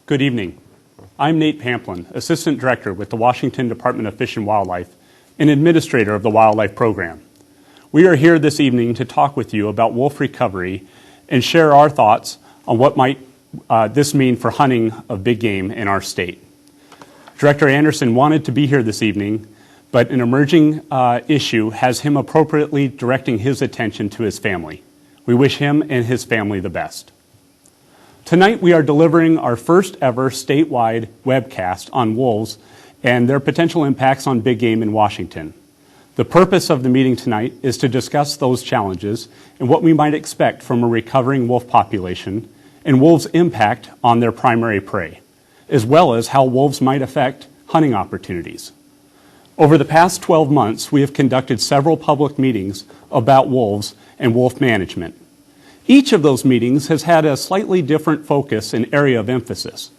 Good evening. I'm Nate Pamplin, Assistant Director with the Washington Department of Fish and Wildlife and Administrator of the Wildlife Program. We are here this evening to talk with you about wolf recovery and share our thoughts on what might this mean for hunting of big game in our state. Director Anderson wanted to be here this evening, but an emerging issue has him appropriately directing his attention to his family. We wish him and his family the best. Tonight we are delivering our first ever statewide webcast on wolves and their potential impacts on big game in Washington. The purpose of the meeting tonight is to discuss those challenges and what we might expect from a recovering wolf population and wolves' impact on their primary prey, as well as how wolves might affect hunting opportunities. Over the past 12 months, we have conducted several public meetings about wolves and wolf management. Each of those meetings has had a slightly different focus and area of emphasis.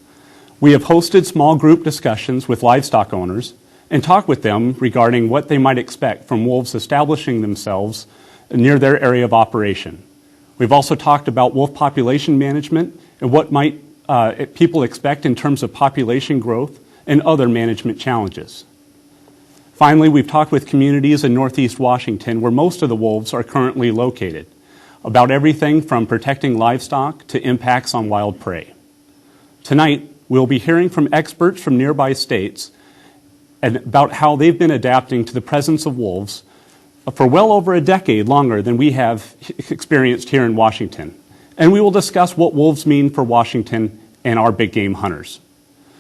We have hosted small group discussions with livestock owners and talked with them regarding what they might expect from wolves establishing themselves near their area of operation. We've also talked about wolf population management and what might people expect in terms of population growth and other management challenges. Finally, we've talked with communities in Northeast Washington where most of the wolves are currently located, about everything from protecting livestock to impacts on wild prey. Tonight, we'll be hearing from experts from nearby states and about how they've been adapting to the presence of wolves for well over a decade longer than we have experienced here in Washington. And we will discuss what wolves mean for Washington and our big game hunters.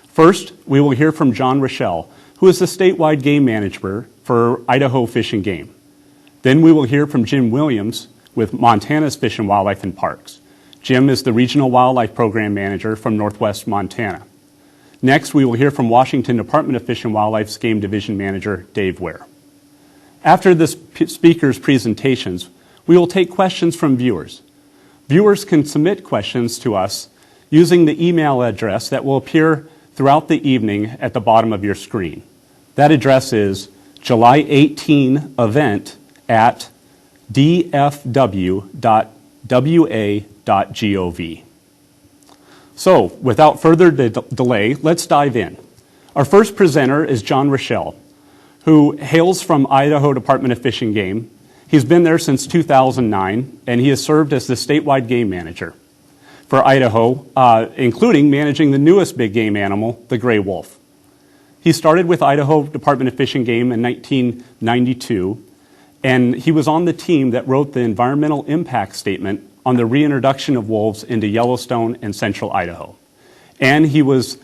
First, we will hear from Jon Rachael, who is the statewide game manager for Idaho Fish and Game. Then we will hear from Jim Williams with Montana's Fish and Wildlife and Parks. Jim is the Regional Wildlife Program Manager from Northwest Montana. Next, we will hear from Washington Department of Fish and Wildlife's Game Division Manager, Dave Ware. After the speakers' presentations, we will take questions from viewers. Viewers can submit questions to us using the email address that will appear throughout the evening at the bottom of your screen. That address is july18event@dfw.wa.gov. So, without further delay, let's dive in. Our first presenter is Jon Rachael, who hails from Idaho Department of Fish and Game. He's been there since 2009, and he has served as the statewide game manager for Idaho, including managing the newest big game animal, the gray wolf. He started with Idaho Department of Fish and Game in 1992, and he was on the team that wrote the environmental impact statement on the reintroduction of wolves into Yellowstone and central Idaho. And he was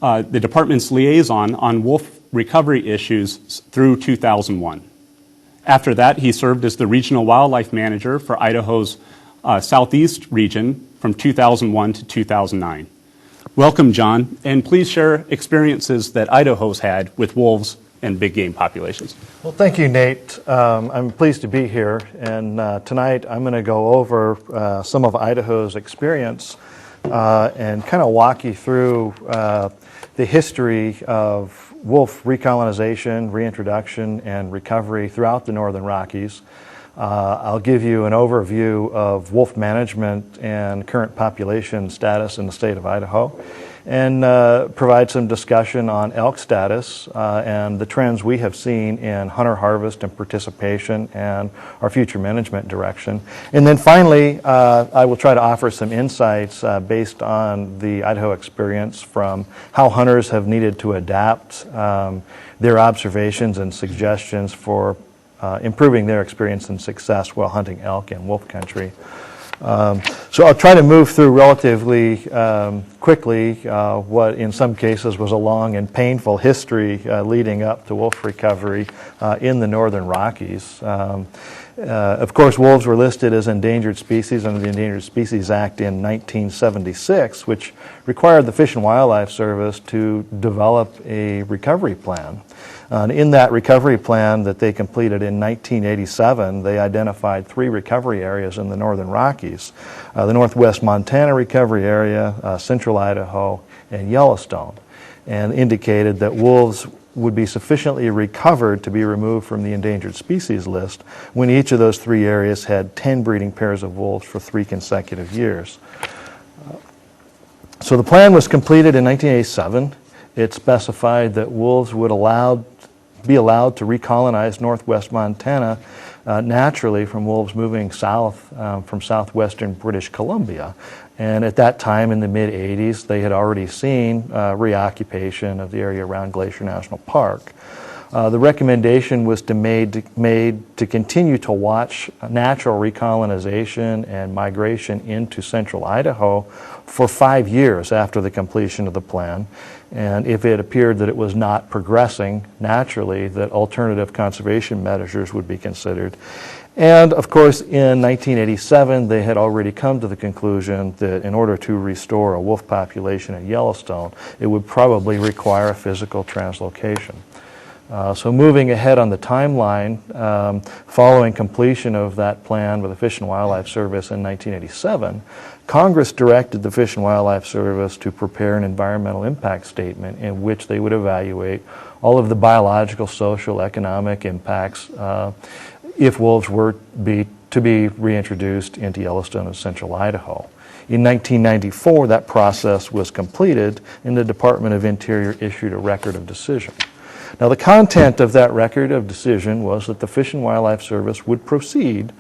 the department's liaison on wolf recovery issues through 2001. After that, he served as the regional wildlife manager for Idaho's southeast region from 2001 to 2009. Welcome, Jon, and please share experiences that Idaho's had with wolves and big game populations. Well, thank you, Nate. I'm pleased to be here, and tonight I'm going to go over some of Idaho's experience and kind of walk you through the history of wolf recolonization, reintroduction, and recovery throughout the Northern Rockies. I'll give you an overview of wolf management and current population status in the state of Idaho, and provide some discussion on elk status and the trends we have seen in hunter harvest and participation and our future management direction. And then finally, I will try to offer some insights based on the Idaho experience from how hunters have needed to adapt their observations and suggestions for improving their experience and success while hunting elk in wolf country. So I'll try to move through relatively quickly what in some cases was a long and painful history leading up to wolf recovery in the Northern Rockies. Of course, wolves were listed as endangered species under the Endangered Species Act in 1976, which required the Fish and Wildlife Service to develop a recovery plan. In that recovery plan that they completed in 1987, they identified 3 recovery areas in the Northern Rockies: the Northwest Montana recovery area, Central Idaho, and Yellowstone, and indicated that wolves would be sufficiently recovered to be removed from the endangered species list when each of those 3 areas had 10 breeding pairs of wolves for 3 consecutive years. So the plan was completed in 1987. It specified that wolves would be allowed to recolonize northwest Montana naturally from wolves moving south from southwestern British Columbia. And at that time, in the mid-'80s, they had already seen reoccupation of the area around Glacier National Park. The recommendation was made to continue to watch natural recolonization and migration into central Idaho for 5 years after the completion of the plan. And if it appeared that it was not progressing naturally, that alternative conservation measures would be considered. And of course, in 1987, they had already come to the conclusion that in order to restore a wolf population in Yellowstone, it would probably require a physical translocation. So moving ahead on the timeline, following completion of that plan with the Fish and Wildlife Service in 1987, Congress directed the Fish and Wildlife Service to prepare an environmental impact statement in which they would evaluate all of the biological, social, economic impacts if wolves were to be reintroduced into Yellowstone and central Idaho. In 1994, that process was completed, and the Department of Interior issued a record of decision. Now, the content of that record of decision was that the Fish and Wildlife Service would proceed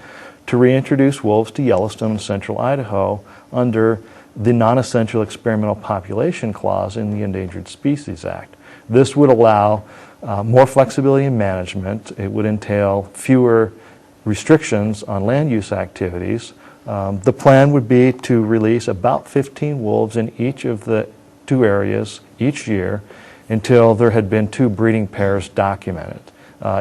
to reintroduce wolves to Yellowstone and central Idaho under the Non-Essential Experimental Population Clause in the Endangered Species Act. This would allow more flexibility in management. It would entail fewer restrictions on land use activities. The plan would be to release about 15 wolves in each of the 2 areas each year until there had been 2 breeding pairs documented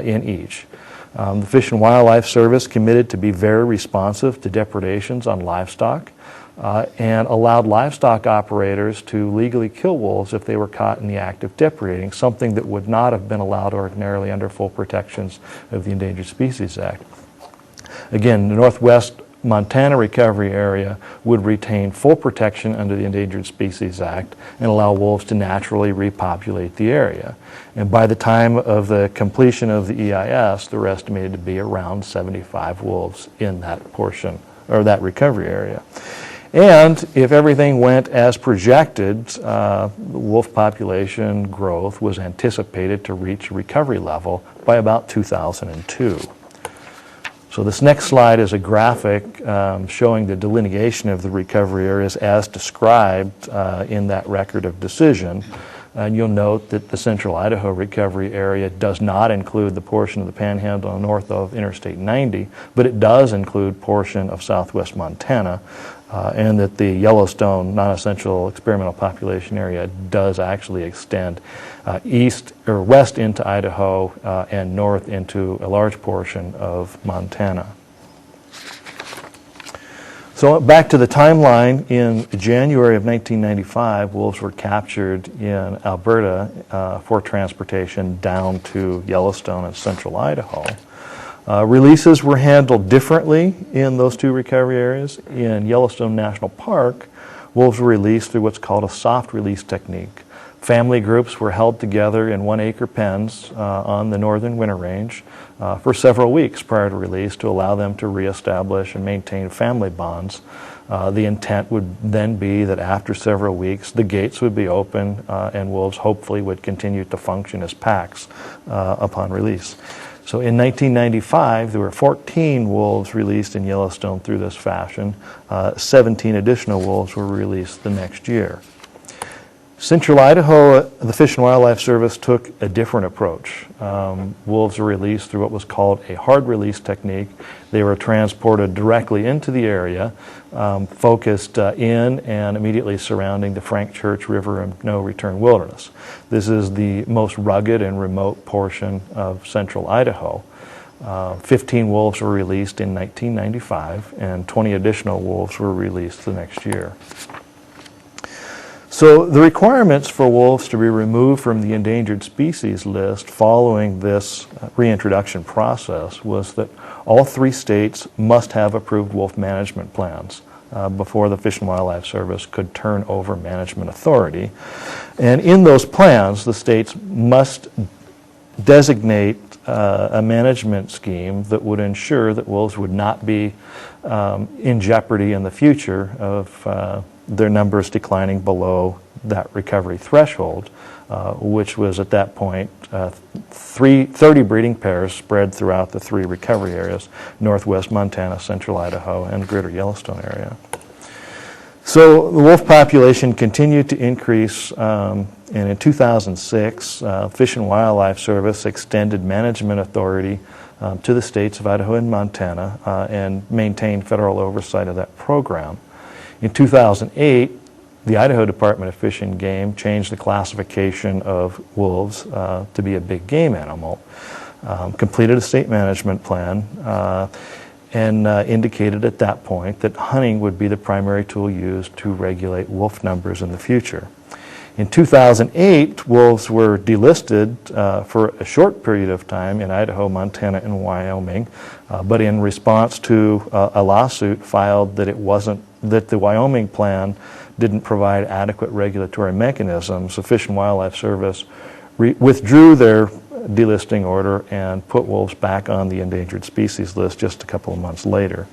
in each. The Fish and Wildlife Service committed to be very responsive to depredations on livestock and allowed livestock operators to legally kill wolves if they were caught in the act of depredating, something that would not have been allowed ordinarily under full protections of the Endangered Species Act. Again, the Northwest Montana recovery area would retain full protection under the Endangered Species Act and allow wolves to naturally repopulate the area. And by the time of the completion of the EIS, there were estimated to be around 75 wolves in that portion, or that recovery area. And if everything went as projected, wolf population growth was anticipated to reach recovery level by about 2002. So this next slide is a graphic showing the delineation of the recovery areas as described in that record of decision. And you'll note that the central Idaho recovery area does not include the portion of the Panhandle north of Interstate 90, but it does include portion of southwest Montana, and that the Yellowstone non-essential experimental population area does actually extend east or west into Idaho and north into a large portion of Montana. So back to the timeline, in January of 1995, wolves were captured in Alberta for transportation down to Yellowstone and central Idaho. Releases were handled differently in those 2 recovery areas. In Yellowstone National Park, wolves were released through what's called a soft release technique. Family groups were held together in 1-acre pens on the northern winter range for several weeks prior to release to allow them to reestablish and maintain family bonds. The intent would then be that after several weeks, the gates would be open and wolves hopefully would continue to function as packs upon release. So in 1995, there were 14 wolves released in Yellowstone through this fashion. 17 additional wolves were released the next year. Central Idaho, the Fish and Wildlife Service took a different approach. Wolves were released through what was called a hard release technique. They were transported directly into the area, focused in and immediately surrounding the Frank Church River and No Return Wilderness. This is the most rugged and remote portion of central Idaho. 15 wolves were released in 1995, and 20 additional wolves were released the next year. So the requirements for wolves to be removed from the endangered species list following this reintroduction process was that all 3 states must have approved wolf management plans before the Fish and Wildlife Service could turn over management authority. And in those plans, the states must designate a management scheme that would ensure that wolves would not be in jeopardy in the future of their numbers declining below that recovery threshold, which was at that point 30 breeding pairs spread throughout the 3 recovery areas: northwest Montana, central Idaho, and greater Yellowstone area. So the wolf population continued to increase, and in 2006, Fish and Wildlife Service extended management authority to the states of Idaho and Montana and maintained federal oversight of that program. In 2008, the Idaho Department of Fish and Game changed the classification of wolves to be a big game animal, completed a state management plan, and indicated at that point that hunting would be the primary tool used to regulate wolf numbers in the future. In 2008, wolves were delisted for a short period of time in Idaho, Montana, and Wyoming, but in response to a lawsuit filed that the Wyoming plan didn't provide adequate regulatory mechanisms, the Fish and Wildlife Service withdrew their delisting order and put wolves back on the endangered species list just a couple of months later.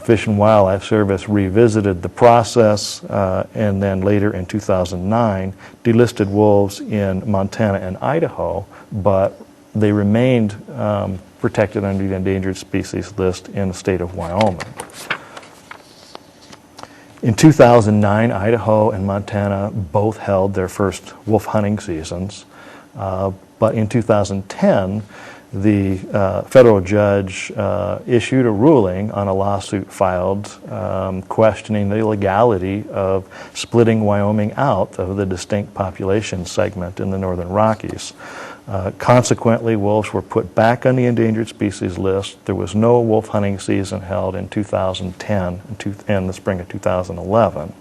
Fish and Wildlife Service revisited the process and then later in 2009 delisted wolves in Montana and Idaho, but they remained protected under the endangered species list in the state of Wyoming. In 2009, Idaho and Montana both held their first wolf hunting seasons, but in 2010, the federal judge issued a ruling on a lawsuit filed questioning the legality of splitting Wyoming out of the distinct population segment in the Northern Rockies. Consequently, wolves were put back on the endangered species list. There was no wolf hunting season held in 2010 and the spring of 2011.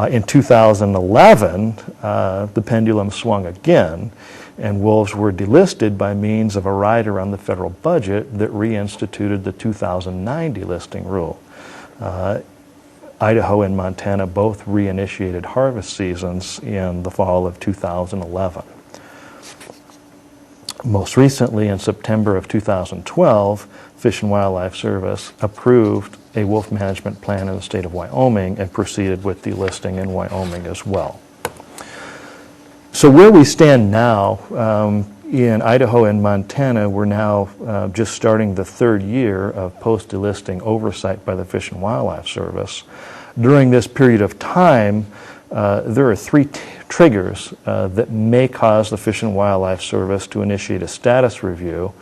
In 2011, the pendulum swung again, and wolves were delisted by means of a rider on the federal budget that reinstituted the 2009 delisting rule. Idaho and Montana both reinitiated harvest seasons in the fall of 2011. Most recently, in September of 2012, Fish and Wildlife Service approved a wolf management plan in the state of Wyoming and proceeded with delisting in Wyoming as well. So where we stand now, in Idaho and Montana, we're now just starting the 3rd year of post-delisting oversight by the Fish and Wildlife Service. During this period of time, there are 3 triggers that may cause the Fish and Wildlife Service to initiate a status review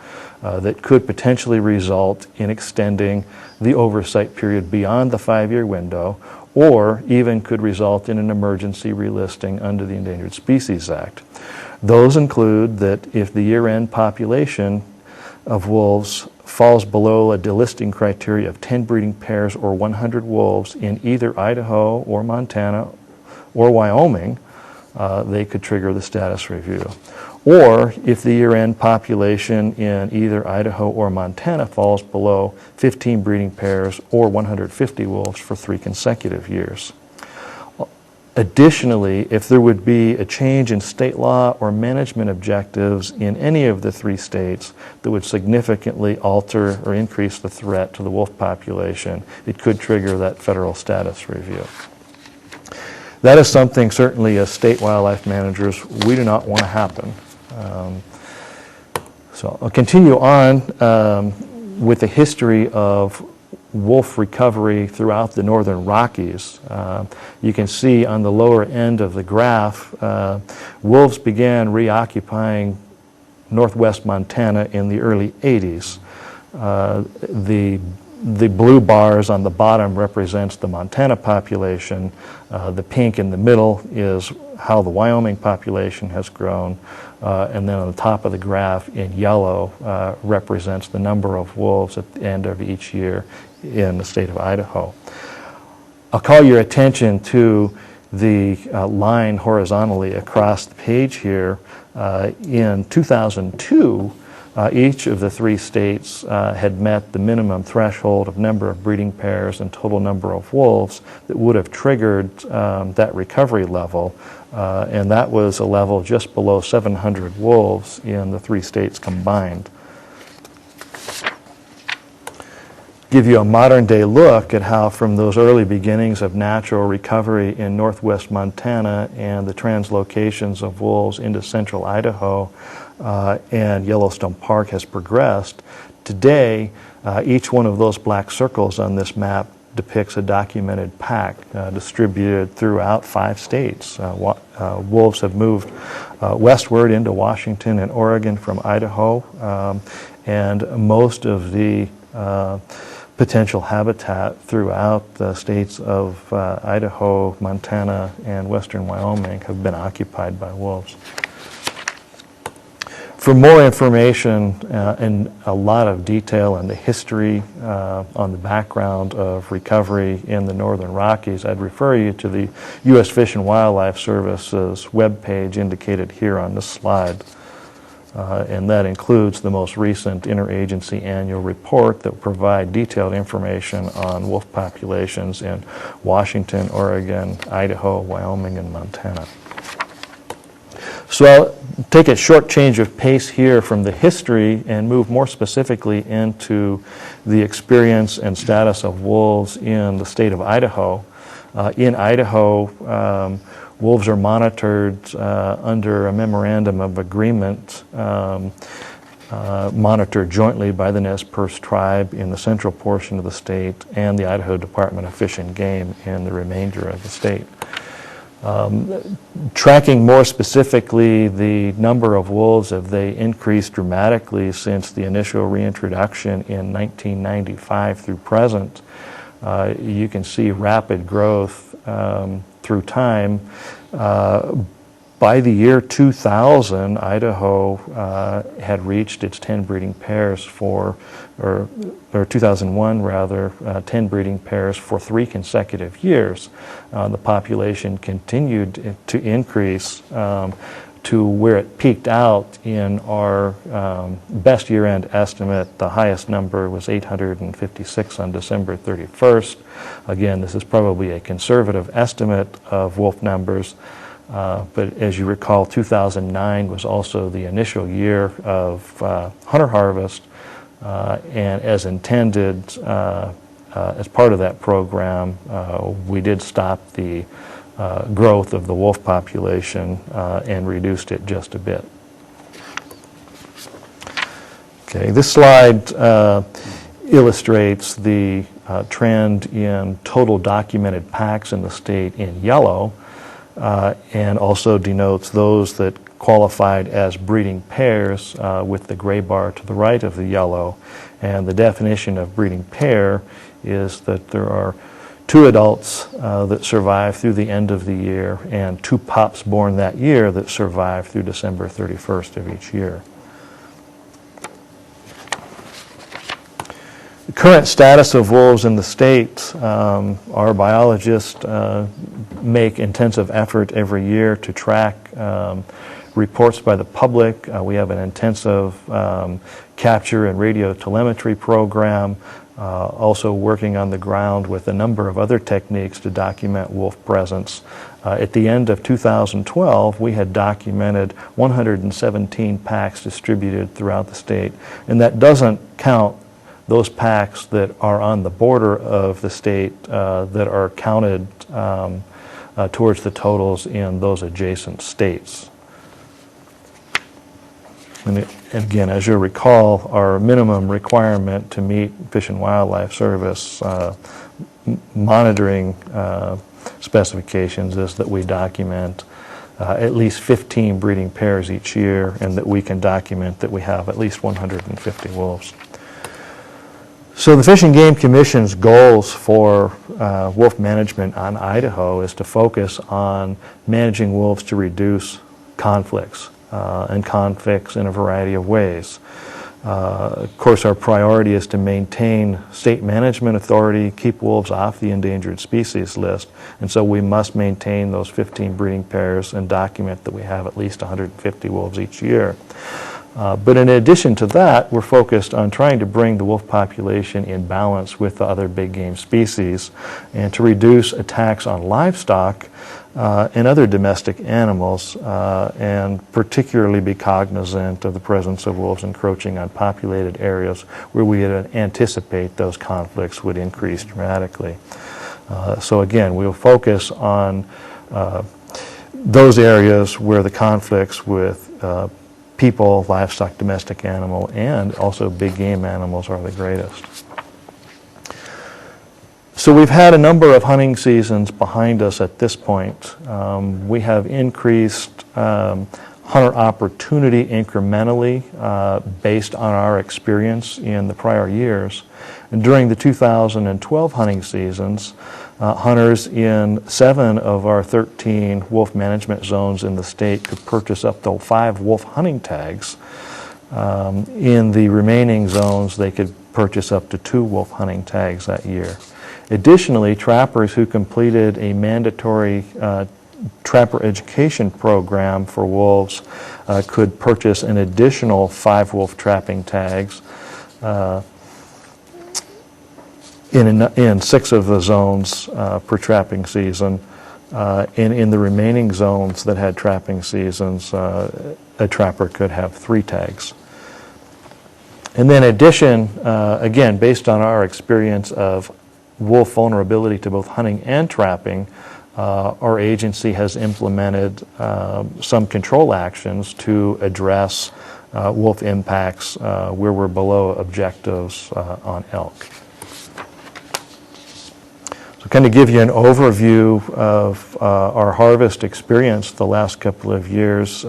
that could potentially result in extending the oversight period beyond the 5-year window, or even could result in an emergency relisting under the Endangered Species Act. Those include that if the year-end population of wolves falls below a delisting criteria of 10 breeding pairs or 100 wolves in either Idaho or Montana or Wyoming, they could trigger the status review. Or if the year-end population in either Idaho or Montana falls below 15 breeding pairs or 150 wolves for 3 consecutive years. Additionally, if there would be a change in state law or management objectives in any of the 3 states that would significantly alter or increase the threat to the wolf population, it could trigger that federal status review. That is something certainly as state wildlife managers we do not want to happen. So I'll continue on with the history of wolf recovery throughout the Northern Rockies. You can see on the lower end of the graph, wolves began reoccupying northwest Montana in the early 80s. The blue bars on the bottom represents the Montana population. The pink in the middle is how the Wyoming population has grown. And then on the top of the graph in yellow represents the number of wolves at the end of each year in the state of Idaho. I'll call your attention to the line horizontally across the page here. In 2002, each of the 3 states had met the minimum threshold of number of breeding pairs and total number of wolves that would have triggered that recovery level, and that was a level just below 700 wolves in the 3 states combined. give you a modern-day look at how from those early beginnings of natural recovery in northwest Montana and the translocations of wolves into central Idaho and Yellowstone Park has progressed. Today, each one of those black circles on this map depicts a documented pack distributed throughout 5 states. Wolves have moved westward into Washington and Oregon from Idaho, and most of the potential habitat throughout the states of Idaho, Montana, and western Wyoming have been occupied by wolves. For more information and a lot of detail on the history, on the background of recovery in the Northern Rockies, I'd refer you to the U.S. Fish and Wildlife Service's webpage indicated here on this slide. And that includes the most recent interagency annual report that will provide detailed information on wolf populations in Washington, Oregon, Idaho, Wyoming, and Montana. So I'll take a short change of pace here from the history and move more specifically into the experience and status of wolves in the state of Idaho. In Idaho, wolves are monitored under a memorandum of agreement monitored jointly by the Nez Perce tribe in the central portion of the state and the Idaho Department of Fish and Game in the remainder of the state. Tracking more specifically the number of wolves, have they increased dramatically since the initial reintroduction in 1995 through present. You can see rapid growth through time. By the year 2000, Idaho had reached its 10 breeding pairs or 2001 rather, 10 breeding pairs for 3 consecutive years. The population continued to increase to where it peaked out in our best year-end estimate. The highest number was 856 on December 31st. Again, this is probably a conservative estimate of wolf numbers. But as you recall, 2009 was also the initial year of hunter harvest, and as intended, as part of that program, we did stop the growth of the wolf population and reduced it just a bit. Okay, this slide illustrates the trend in total documented packs in the state in yellow. And also denotes those that qualified as breeding pairs with the gray bar to the right of the yellow. And the definition of breeding pair is that there are 2 adults that survive through the end of the year and 2 pups born that year that survive through December 31st of each year. The current status of wolves in the state, our biologists make intensive effort every year to track reports by the public. We have an intensive capture and radio telemetry program, also working on the ground with a number of other techniques to document wolf presence. At the end of 2012, we had documented 117 packs distributed throughout the state, and that doesn't count those packs that are on the border of the state that are counted towards the totals in those adjacent states. And again, as you'll recall, our minimum requirement to meet Fish and Wildlife Service monitoring specifications is that we document at least 15 breeding pairs each year, and that we can document that we have at least 150 wolves. So the Fish and Game Commission's goals for wolf management on Idaho is to focus on managing wolves to reduce conflicts, and conflicts in a variety of ways. Of course, our priority is to maintain state management authority, keep wolves off the endangered species list, and so we must maintain those 15 breeding pairs and document that we have at least 150 wolves each year. But in addition to that, we're focused on trying to bring the wolf population in balance with the other big game species and to reduce attacks on livestock and other domestic animals, and particularly be cognizant of the presence of wolves encroaching on populated areas where we anticipate those conflicts would increase dramatically. So again, we'll focus on those areas where the conflicts with people, livestock, domestic animal, and also big game animals are the greatest. So we've had a number of hunting seasons behind us at this point. We have increased hunter opportunity incrementally based on our experience in the prior years. And during the 2012 hunting seasons, hunters in 7 of our 13 wolf management zones in the state could purchase up to 5 wolf hunting tags. In the remaining zones, they could purchase up to 2 wolf hunting tags that year. Additionally, trappers who completed a mandatory trapper education program for wolves could purchase an additional 5 wolf trapping tags in 6 of the zones per trapping season. And in the remaining zones that had trapping seasons, a trapper could have 3 tags. And then in addition, again, based on our experience of wolf vulnerability to both hunting and trapping, our agency has implemented some control actions to address wolf impacts where we're below objectives on elk. So kind of give you an overview of our harvest experience the last couple of years.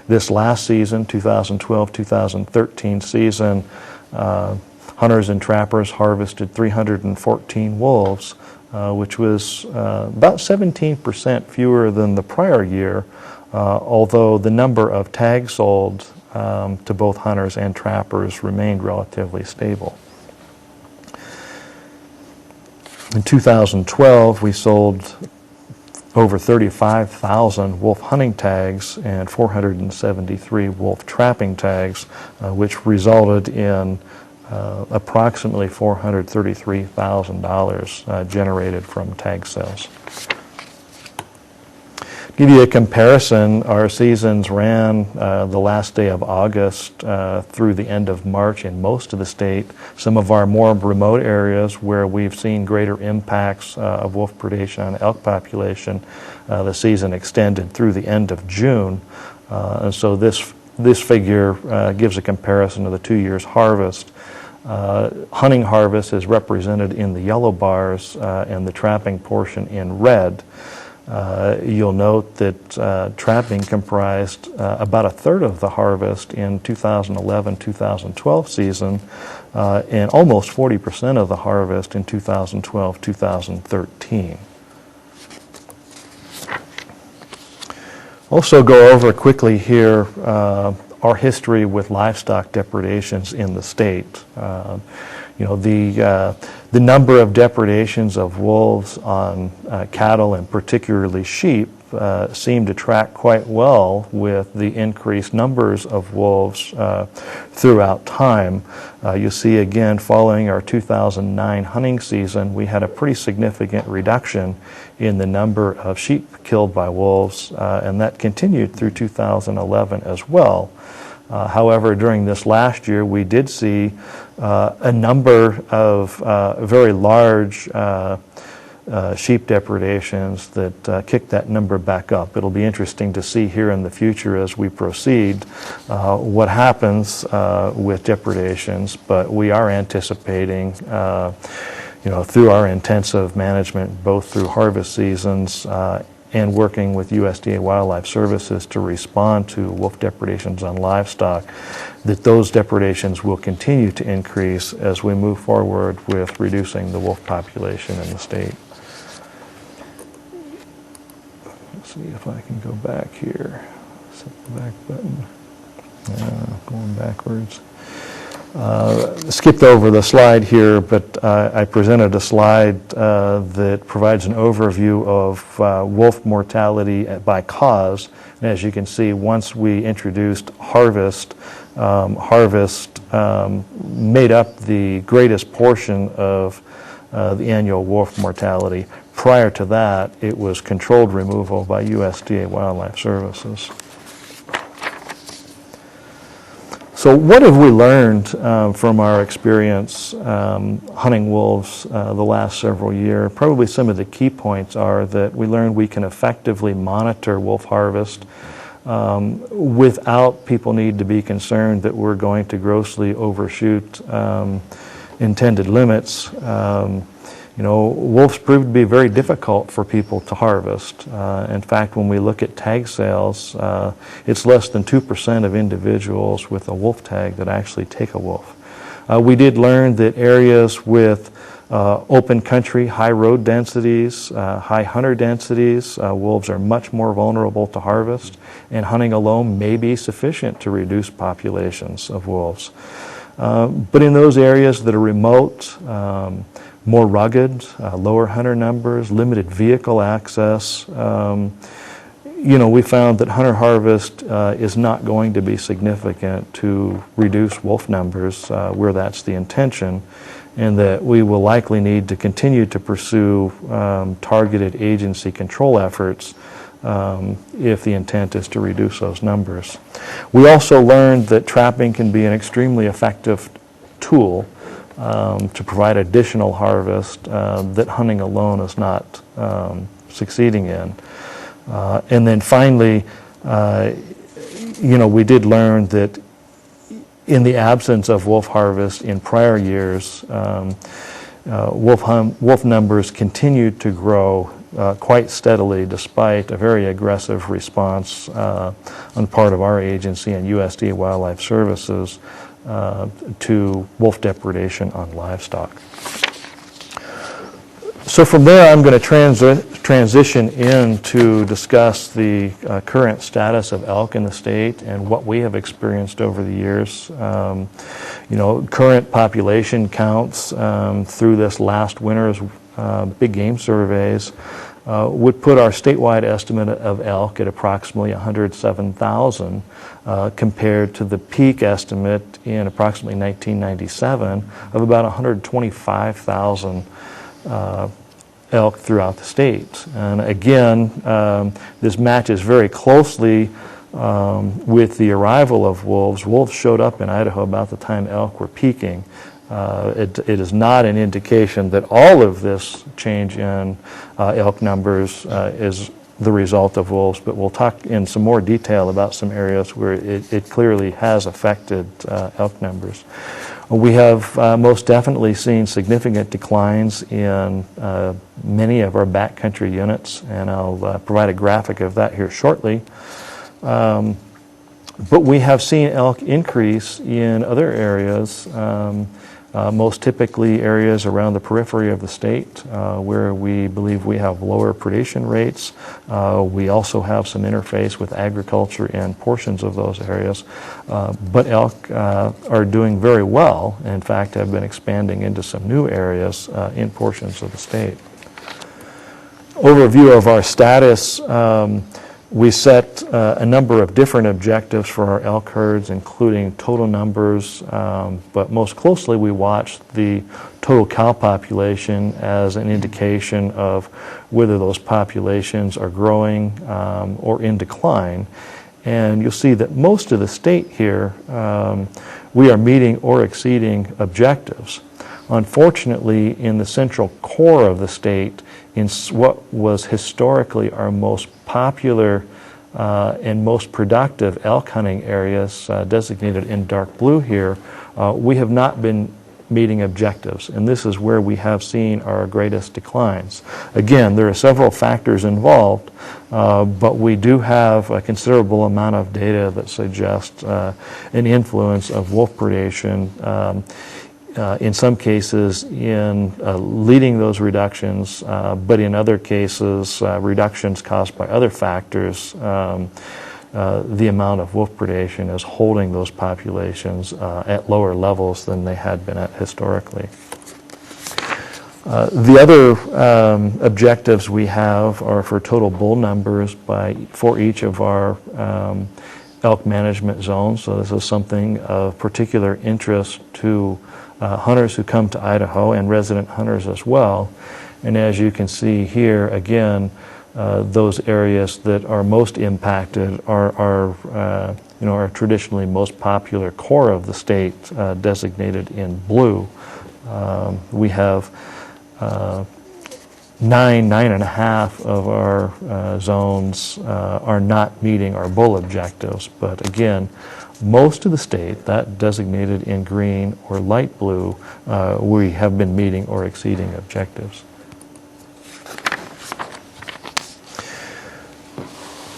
This last season, 2012-2013 season, hunters and trappers harvested 314 wolves, which was about 17% fewer than the prior year, although the number of tags sold to both hunters and trappers remained relatively stable. In 2012, we sold over 35,000 wolf hunting tags and 473 wolf trapping tags, which resulted in approximately $433,000 generated from tag sales. To give you a comparison, our seasons ran the last day of August through the end of March in most of the state. Some of our more remote areas where we've seen greater impacts of wolf predation on elk population, the season extended through the end of June. And so this figure gives a comparison of the 2 years' harvest. Hunting harvest is represented in the yellow bars and the trapping portion in red. You'll note that trapping comprised about 1/3 of the harvest in 2011-2012 season and almost 40% of the harvest in 2012-2013. Also go over quickly here our history with livestock depredations in the state. The number of depredations of wolves on cattle and particularly sheep seem to track quite well with the increased numbers of wolves throughout time. You see again, following our 2009 hunting season, we had a pretty significant reduction in the number of sheep killed by wolves, and that continued through 2011 as well. However, during this last year, we did see a number of very large sheep depredations that kicked that number back up. It'll be interesting to see here in the future as we proceed what happens with depredations, but we are anticipating through our intensive management, both through harvest seasons and working with USDA Wildlife Services to respond to wolf depredations on livestock, that those depredations will continue to increase as we move forward with reducing the wolf population in the state. Let's see if I can go back here. Set the back button. Going backwards. skipped over the slide here, but I presented a slide that provides an overview of wolf mortality by cause. And as you can see, once we introduced harvest, made up the greatest portion of the annual wolf mortality. Prior to that, it was controlled removal by USDA Wildlife Services. So what have we learned from our experience hunting wolves the last several years? Probably some of the key points are that we learned we can effectively monitor wolf harvest without people need to be concerned that we're going to grossly overshoot intended limits. Wolves proved to be very difficult for people to harvest. In fact, when we look at tag sales, it's less than 2% of individuals with a wolf tag that actually take a wolf. We did learn that areas with open country, high road densities, high hunter densities, wolves are much more vulnerable to harvest, and hunting alone may be sufficient to reduce populations of wolves. But in those areas that are remote, more rugged, lower hunter numbers, limited vehicle access, we found that hunter harvest is not going to be significant to reduce wolf numbers where that's the intention, and that we will likely need to continue to pursue targeted agency control efforts if the intent is to reduce those numbers. We also learned that trapping can be an extremely effective tool to provide additional harvest that hunting alone is not succeeding in. And then finally, we did learn that in the absence of wolf harvest in prior years, wolf numbers continued to grow quite steadily despite a very aggressive response on part of our agency and USDA Wildlife Services to wolf depredation on livestock. So from there, I'm going to transition in to discuss the current status of elk in the state and what we have experienced over the years. Current population counts through this last winter's big game surveys would put our statewide estimate of elk at approximately 107,000 compared to the peak estimate in approximately 1997 of about 125,000 elk throughout the state. And again, this matches very closely with the arrival of wolves. Wolves showed up in Idaho about the time elk were peaking. It is not an indication that all of this change in elk numbers is the result of wolves, but we'll talk in some more detail about some areas where it clearly has affected elk numbers. We have most definitely seen significant declines in many of our backcountry units, and I'll provide a graphic of that here shortly. But we have seen elk increase in other areas, most typically areas around the periphery of the state where we believe we have lower predation rates. We also have some interface with agriculture in portions of those areas. But elk are doing very well, in fact have been expanding into some new areas in portions of the state. Overview of our status. We set a number of different objectives for our elk herds, including total numbers, but most closely we watched the total cow population as an indication of whether those populations are growing or in decline. And you'll see that most of the state here, we are meeting or exceeding objectives. Unfortunately, in the central core of the state, in what was historically our most popular and most productive elk hunting areas, designated in dark blue here, we have not been meeting objectives, and this is where we have seen our greatest declines. Again, there are several factors involved, but we do have a considerable amount of data that suggests an influence of wolf predation, in some cases in leading those reductions, but in other cases reductions caused by other factors the amount of wolf predation is holding those populations at lower levels than they had been at historically. The other objectives we have are for total bull numbers for each of our elk management zones. So this is something of particular interest to hunters who come to Idaho and resident hunters as well. And as you can see here, again, those areas that are most impacted are traditionally most popular core of the state, designated in blue. We have 9.5 of our zones are not meeting our bull objectives, but again, most of the state, that designated in green or light blue, we have been meeting or exceeding objectives.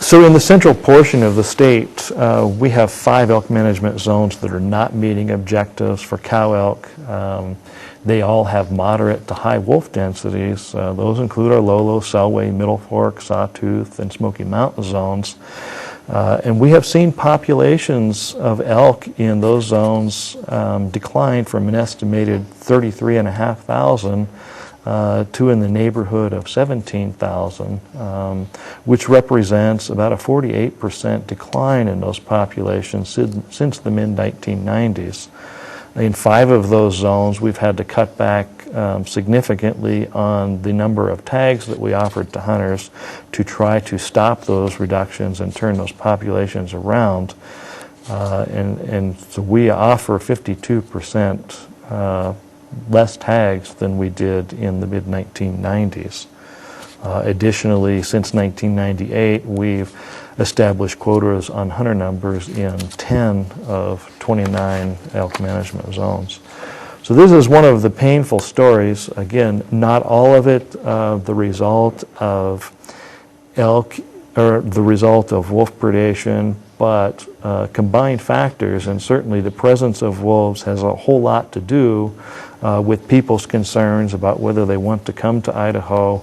So in the central portion of the state, we have 5 elk management zones that are not meeting objectives for cow elk. They all have moderate to high wolf densities. Those include our Lolo, Selway, Middle Fork, Sawtooth, and Smoky Mountain zones. And we have seen populations of elk in those zones decline from an estimated 33,500 to in the neighborhood of 17,000, which represents about a 48% decline in those populations since the mid-1990s. In 5 of those zones, we've had to cut back significantly on the number of tags that we offered to hunters to try to stop those reductions and turn those populations around. And so we offer 52% less tags than we did in the mid-1990s. Additionally, since 1998, we've established quotas on hunter numbers in 10 of 29 elk management zones. So this is one of the painful stories. Again, not all of it the result of elk or the result of wolf predation, but combined factors, and certainly the presence of wolves has a whole lot to do with people's concerns about whether they want to come to Idaho,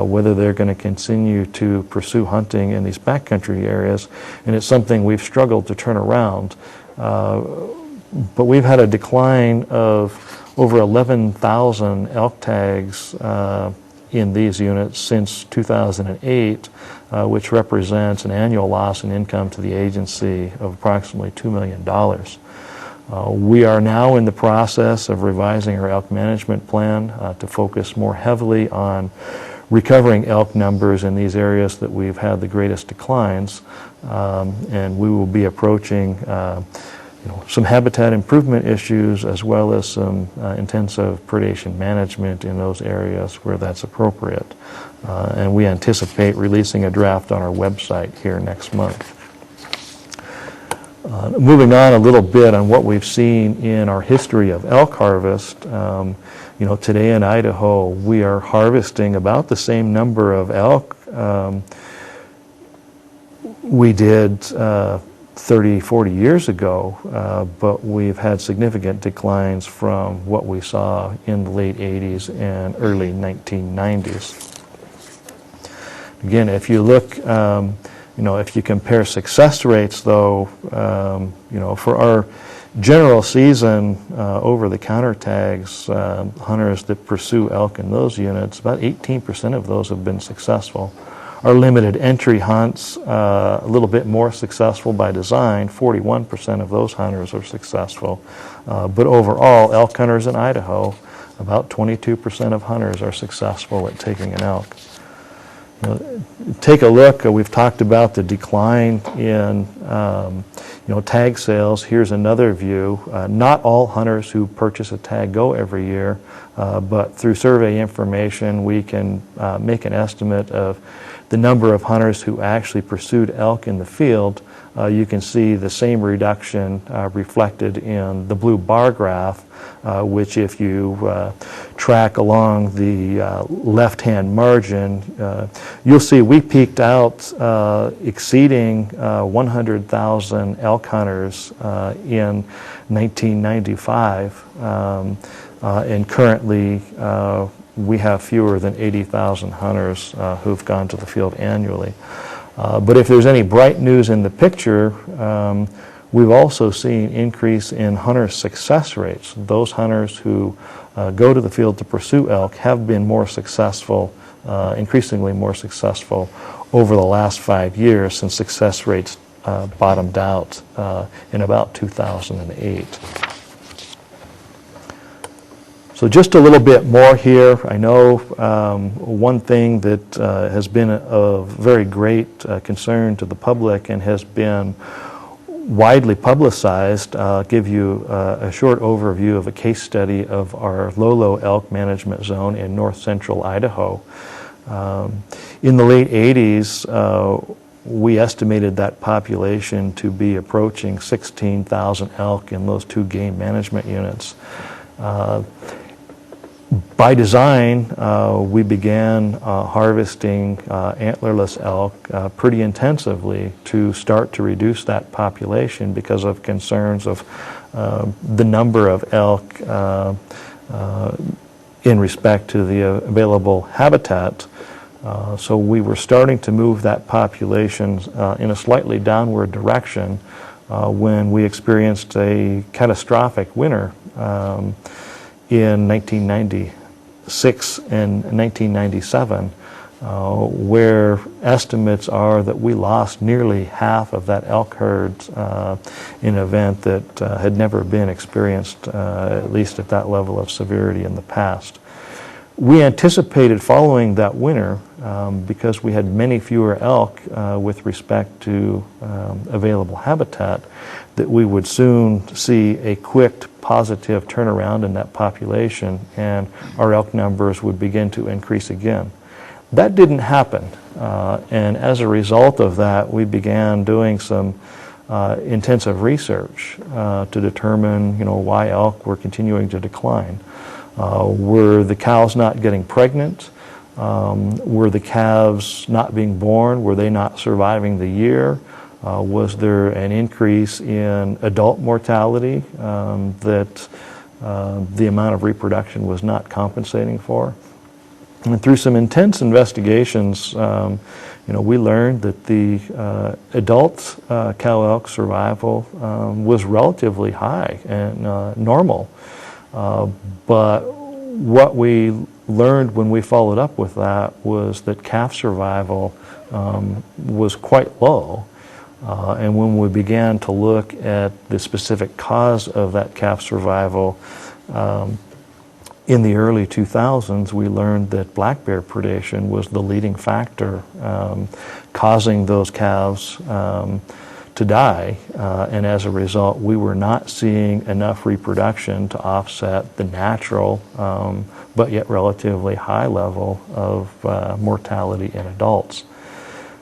whether they're going to continue to pursue hunting in these backcountry areas, and it's something we've struggled to turn around. But we've had a decline of over 11,000 elk tags in these units since 2008, which represents an annual loss in income to the agency of approximately $2 million. We are now in the process of revising our elk management plan to focus more heavily on recovering elk numbers in these areas that we've had the greatest declines, and we will be approaching some habitat improvement issues as well as some intensive predation management in those areas where that's appropriate. And we anticipate releasing a draft on our website here next month. Moving on a little bit on what we've seen in our history of elk harvest, today in Idaho we are harvesting about the same number of elk we did 30, 40 years ago, but we've had significant declines from what we saw in the late 80s and early 1990s. Again, if you look, if you compare success rates, though, for our general season over-the-counter tags, hunters that pursue elk in those units, about 18% of those have been successful. Our limited entry hunts, a little bit more successful by design, 41% of those hunters are successful. But overall, elk hunters in Idaho, about 22% of hunters are successful at taking an elk. Take a look, we've talked about the decline in tag sales. Here's another view. Not all hunters who purchase a tag go every year, but through survey information we can make an estimate of the number of hunters who actually pursued elk in the field. You can see the same reduction reflected in the blue bar graph, which if you track along the left-hand margin, you'll see we peaked out exceeding 100,000 elk hunters in 1995, and currently we have fewer than 80,000 hunters who've gone to the field annually. But if there's any bright news in the picture, we've also seen increase in hunter success rates. Those hunters who go to the field to pursue elk have been more successful, increasingly more successful over the last 5 years since success rates bottomed out in about 2008. So just a little bit more here. I know one thing that has been of very great concern to the public and has been widely publicized. I'll give you a short overview of a case study of our Lolo elk management zone in north central Idaho. In the late 80s, we estimated that population to be approaching 16,000 elk in those 2 game management units. By design, we began harvesting antlerless elk pretty intensively to start to reduce that population because of concerns of the number of elk in respect to the available habitat. So we were starting to move that population in a slightly downward direction when we experienced a catastrophic winter in 1996 and 1997, where estimates are that we lost nearly half of that elk herd in an event that had never been experienced, at least at that level of severity in the past. We anticipated following that winter, because we had many fewer elk with respect to available habitat, that we would soon see a quick positive turnaround in that population and our elk numbers would begin to increase again. That didn't happen, and as a result of that, we began doing some intensive research to determine, why elk were continuing to decline. Were the cows not getting pregnant? Were the calves not being born? Were they not surviving the year? Was there an increase in adult mortality that the amount of reproduction was not compensating for? And through some intense investigations, we learned that the adult cow elk survival was relatively high and normal. But what we learned when we followed up with that was that calf survival was quite low. And when we began to look at the specific cause of that calf survival in the early 2000s, we learned that black bear predation was the leading factor causing those calves to die, and as a result, we were not seeing enough reproduction to offset the natural, but yet relatively high level of mortality in adults.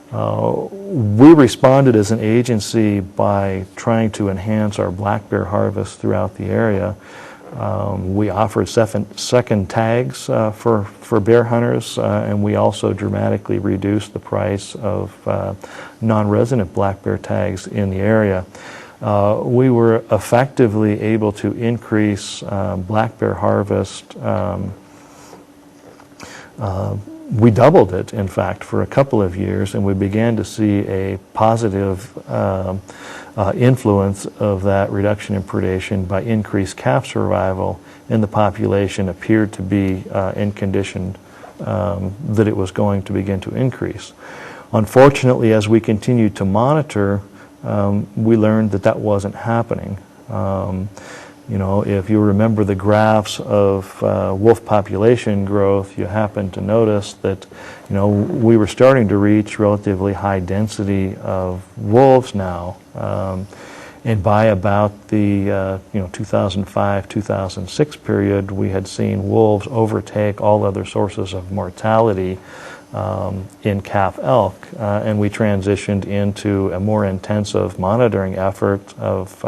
We responded as an agency by trying to enhance our black bear harvest throughout the area. We offered second tags for bear hunters, and we also dramatically reduced the price of non-resident black bear tags in the area. We were effectively able to increase black bear harvest. We doubled it, in fact, for a couple of years, and we began to see a positive influence of that reduction in predation by increased calf survival, and the population appeared to be in condition that it was going to begin to increase. Unfortunately, as we continued to monitor, we learned that that wasn't happening. If you remember the graphs of wolf population growth, you happen to notice that, we were starting to reach relatively high density of wolves now. And by about the 2005-2006 period, we had seen wolves overtake all other sources of mortality in calf elk, and we transitioned into a more intensive monitoring effort of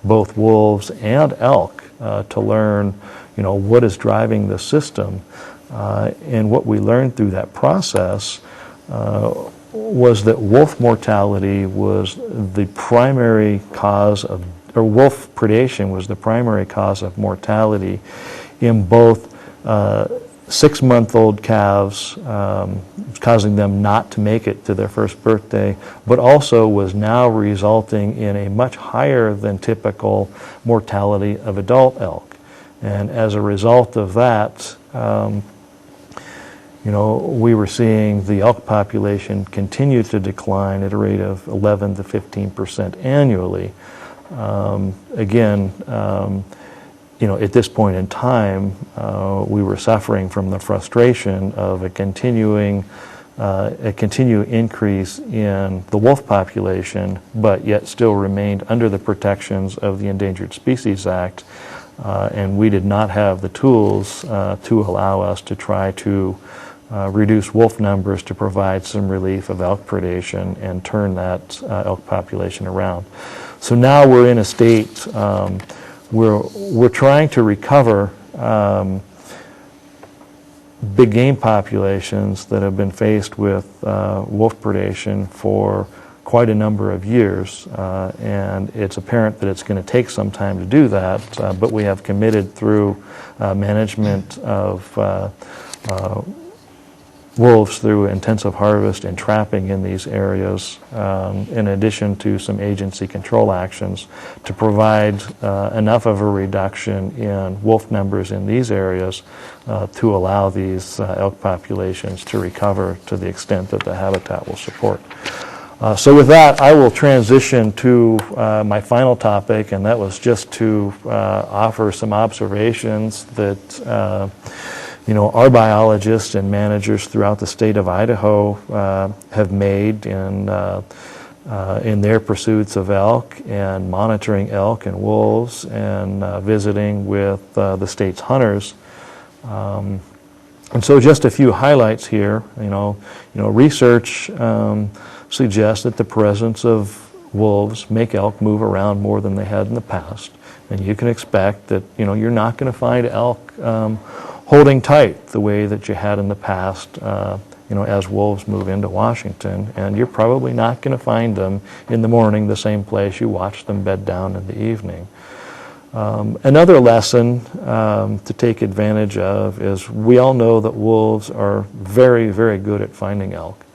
both wolves and elk to learn, what is driving the system. And what we learned through that process was that wolf mortality was the primary cause of, or wolf predation was the primary cause of mortality in both 6-month-old calves, causing them not to make it to their first birthday, but also was now resulting in a much higher than typical mortality of adult elk. And as a result of that, we were seeing the elk population continue to decline at a rate of 11 to 15% annually. At this point in time, we were suffering from the frustration of a continued increase in the wolf population, but yet still remained under the protections of the Endangered Species Act, and we did not have the tools to allow us to try to reduce wolf numbers to provide some relief of elk predation and turn that elk population around. So now we're in a state we're trying to recover big game populations that have been faced with wolf predation for quite a number of years, and it's apparent that it's going to take some time to do that, but we have committed through management of wolves through intensive harvest and trapping in these areas, in addition to some agency control actions, to provide enough of a reduction in wolf numbers in these areas to allow these elk populations to recover to the extent that the habitat will support. So with that, I will transition to my final topic, and that was just to offer some observations that our biologists and managers throughout the state of Idaho have made in their pursuits of elk and monitoring elk and wolves and visiting with the state's hunters. And so just a few highlights here. Research suggests that the presence of wolves make elk move around more than they had in the past. And you can expect that, you're not going to find elk holding tight the way that you had in the past, as wolves move into Washington. And you're probably not going to find them in the morning the same place you watch them bed down in the evening. Another lesson to take advantage of is we all know that wolves are very, very good at finding elk.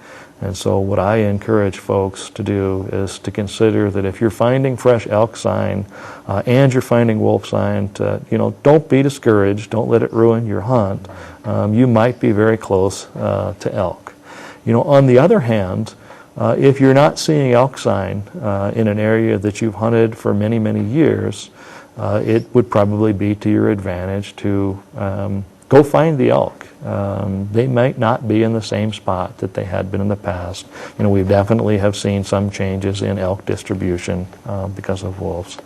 And so what I encourage folks to do is to consider that if you're finding fresh elk sign and you're finding wolf sign, don't be discouraged. Don't let it ruin your hunt. You might be very close to elk. On the other hand, if you're not seeing elk sign in an area that you've hunted for many, many years, it would probably be to your advantage to go find the elk. They might not be in the same spot that they had been in the past. We definitely have seen some changes in elk distribution because of wolves.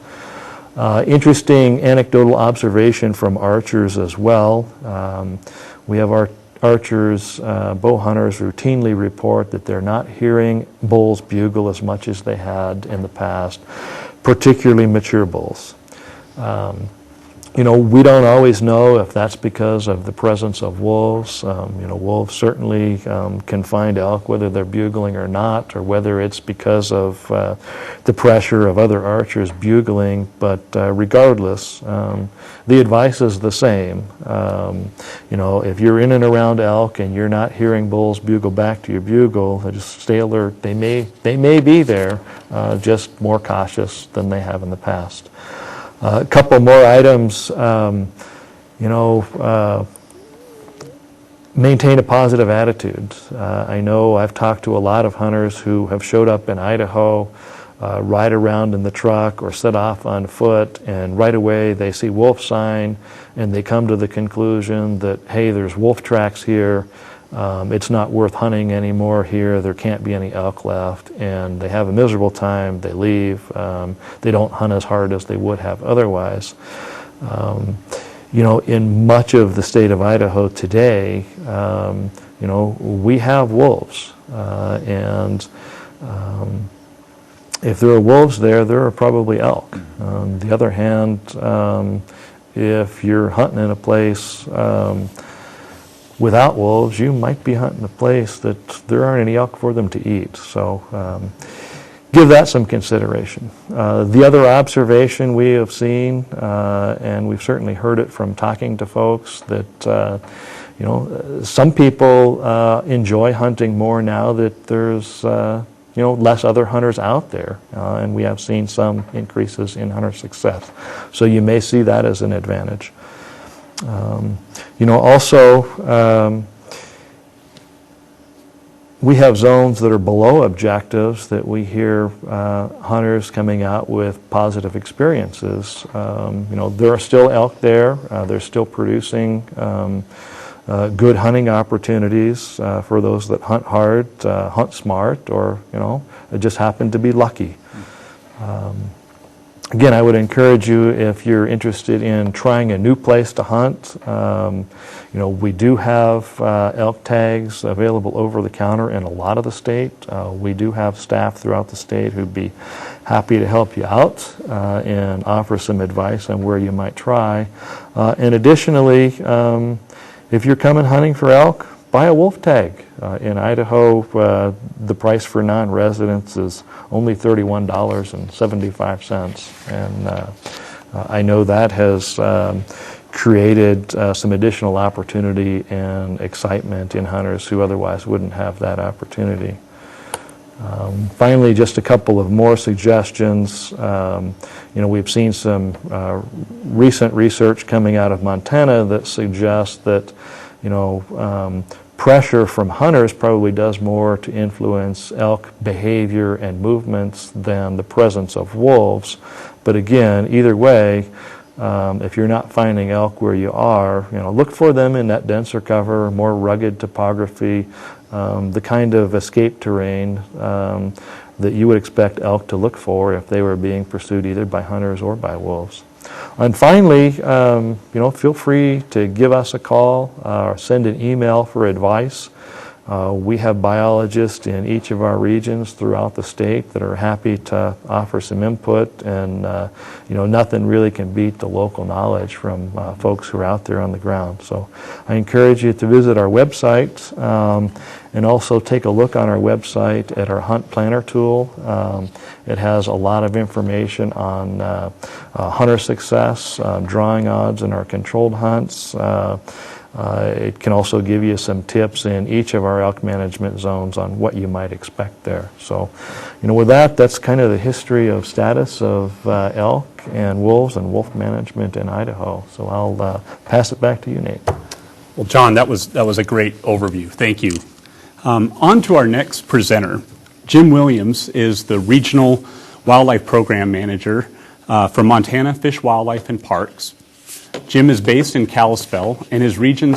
Interesting anecdotal observation from archers as well. We have our archers, bow hunters routinely report that they're not hearing bulls bugle as much as they had in the past, particularly mature bulls. We don't always know if that's because of the presence of wolves. Wolves certainly can find elk whether they're bugling or not, or whether it's because of the pressure of other archers bugling. But regardless, the advice is the same. If you're in and around elk and you're not hearing bulls bugle back to your bugle, just stay alert. They may be there, just more cautious than they have in the past. A couple more items, maintain a positive attitude. I know I've talked to a lot of hunters who have showed up in Idaho, ride around in the truck or set off on foot, and right away they see wolf sign and they come to the conclusion that, hey, there's wolf tracks here. It's not worth hunting anymore here. There can't be any elk left, and they have a miserable time. They leave. They don't hunt as hard as they would have otherwise. In much of the state of Idaho today, we have wolves, and if there are wolves there are probably elk. On the other hand, if you're hunting in a place without wolves, you might be hunting a place that there aren't any elk for them to eat. So give that some consideration. The other observation we have seen, and we've certainly heard it from talking to folks, that some people enjoy hunting more now that there's less other hunters out there, and we have seen some increases in hunter success. So you may see that as an advantage. Also, we have zones that are below objectives that we hear hunters coming out with positive experiences. There are still elk there. They're still producing good hunting opportunities for those that hunt hard, hunt smart, or just happen to be lucky. Again, I would encourage you, if you're interested in trying a new place to hunt, we do have elk tags available over the counter in a lot of the state. We do have staff throughout the state who'd be happy to help you out and offer some advice on where you might try. And additionally, if you're coming hunting for elk, buy a wolf tag. In Idaho, the price for non-residents is only $31.75, and I know that has created some additional opportunity and excitement in hunters who otherwise wouldn't have that opportunity. Finally, just a couple of more suggestions. We've seen some recent research coming out of Montana that suggests that pressure from hunters probably does more to influence elk behavior and movements than the presence of wolves. But again, either way, if you're not finding elk where you are, look for them in that denser cover, more rugged topography, the kind of escape terrain that you would expect elk to look for if they were being pursued either by hunters or by wolves. And finally, feel free to give us a call or send an email for advice. We have biologists in each of our regions throughout the state that are happy to offer some input, and nothing really can beat the local knowledge from folks who are out there on the ground. So I encourage you to visit our website and also take a look on our website at our Hunt Planner tool. It has a lot of information on hunter success, drawing odds in our controlled hunts. It can also give you some tips in each of our elk management zones on what you might expect there. So, with that, that's kind of the history of status of elk and wolves and wolf management in Idaho. So I'll pass it back to you, Nate. Well, John, that was a great overview. Thank you. On to our next presenter. Jim Williams is the Regional Wildlife Program Manager for Montana Fish, Wildlife, and Parks. Jim is based in Kalispell, and his region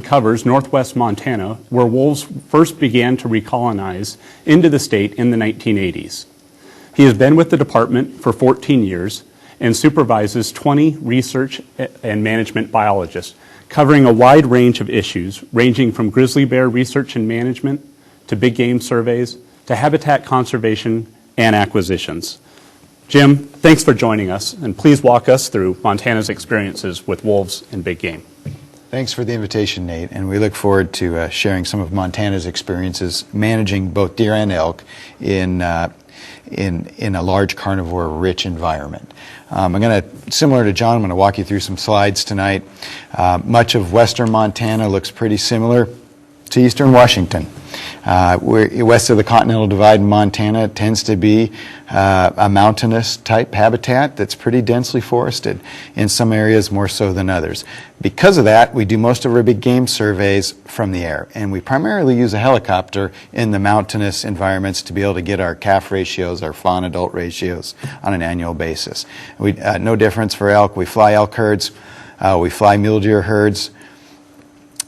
covers northwest Montana, where wolves first began to recolonize into the state in the 1980s. He has been with the department for 14 years and supervises 20 research and management biologists, covering a wide range of issues, ranging from grizzly bear research and management to big game surveys to habitat conservation and acquisitions. Jim, thanks for joining us, and please walk us through Montana's experiences with wolves and big game. Thanks for the invitation, Nate, and we look forward to sharing some of Montana's experiences managing both deer and elk in a large carnivore-rich environment. Similar to John, I'm going to walk you through some slides tonight. Much of western Montana looks pretty similar to eastern Washington. West of the Continental Divide in Montana tends to be a mountainous type habitat that's pretty densely forested, in some areas more so than others. Because of that, we do most of our big game surveys from the air, and we primarily use a helicopter in the mountainous environments to be able to get our calf ratios, our fawn adult ratios on an annual basis. No difference for elk. We fly elk herds, we fly mule deer herds.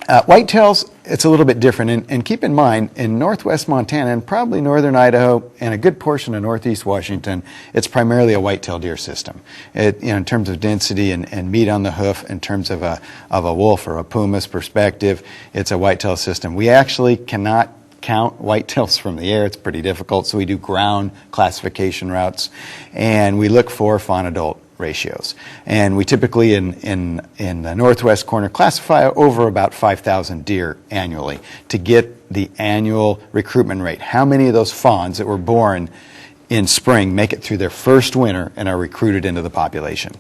Whitetails, it's a little bit different, and keep in mind, in northwest Montana and probably northern Idaho and a good portion of northeast Washington, it's primarily a whitetail deer system. In terms of density and meat on the hoof, in terms of a wolf or a puma's perspective, it's a whitetail system. We actually cannot count whitetails from the air. It's pretty difficult, so we do ground classification routes, and we look for fawn adult ratios. And we typically in the northwest corner classify over about 5,000 deer annually to get the annual recruitment rate. How many of those fawns that were born in spring make it through their first winter and are recruited into the population?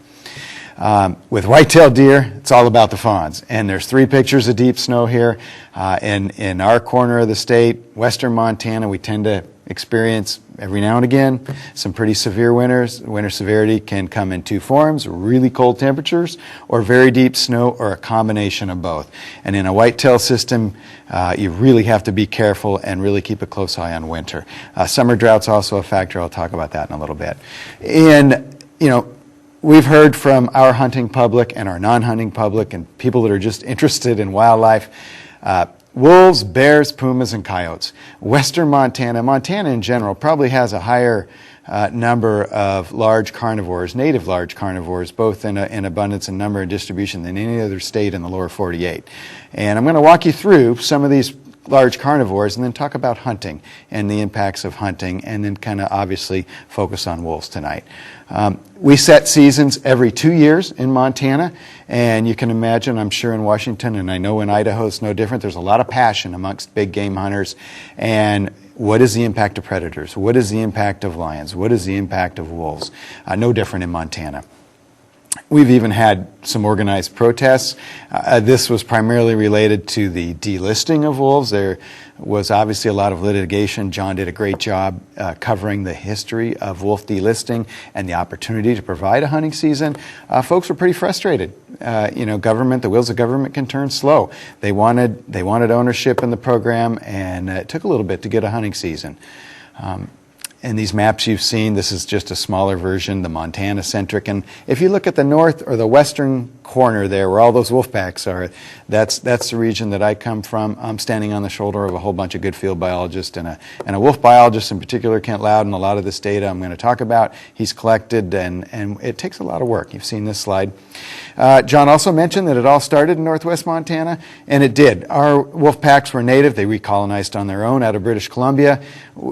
With white-tailed deer, it's all about the fawns. And there's 3 pictures of deep snow here. In our corner of the state, western Montana, we tend to experience every now and again some pretty severe winters. Winter severity can come in 2 forms: really cold temperatures or very deep snow, or a combination of both. And in a whitetail system, you really have to be careful and really keep a close eye on winter. Summer drought's also a factor. I'll talk about that in a little bit. And, we've heard from our hunting public and our non-hunting public and people that are just interested in wildlife. Wolves, bears, pumas, and coyotes. Western Montana in general, probably has a higher number of large carnivores, native large carnivores, both in abundance and number and distribution than any other state in the lower 48. And I'm going to walk you through some of these large carnivores and then talk about hunting and the impacts of hunting, and then kind of obviously focus on wolves tonight. We set seasons every 2 years in Montana, and you can imagine, I'm sure in Washington, and I know in Idaho it's no different, there's a lot of passion amongst big game hunters. And what is the impact of predators? What is the impact of lions? What is the impact of wolves? No different in Montana. We've even had some organized protests. This was primarily related to the delisting of wolves. There was obviously a lot of litigation. Jon did a great job covering the history of wolf delisting and the opportunity to provide a hunting season. Folks were pretty frustrated. Government, the wheels of government can turn slow. They wanted ownership in the program, and it took a little bit to get a hunting season. And these maps you've seen, this is just a smaller version, the Montana-centric. And if you look at the north or the western corner there, where all those wolf packs are, that's the region that I come from. I'm standing on the shoulder of a whole bunch of good field biologists and a wolf biologist in particular, Kent Loudon. A lot of this data I'm going to talk about, he's collected, and it takes a lot of work. You've seen this slide. Jon also mentioned that it all started in northwest Montana, and it did. Our wolf packs were native. They recolonized on their own out of British Columbia.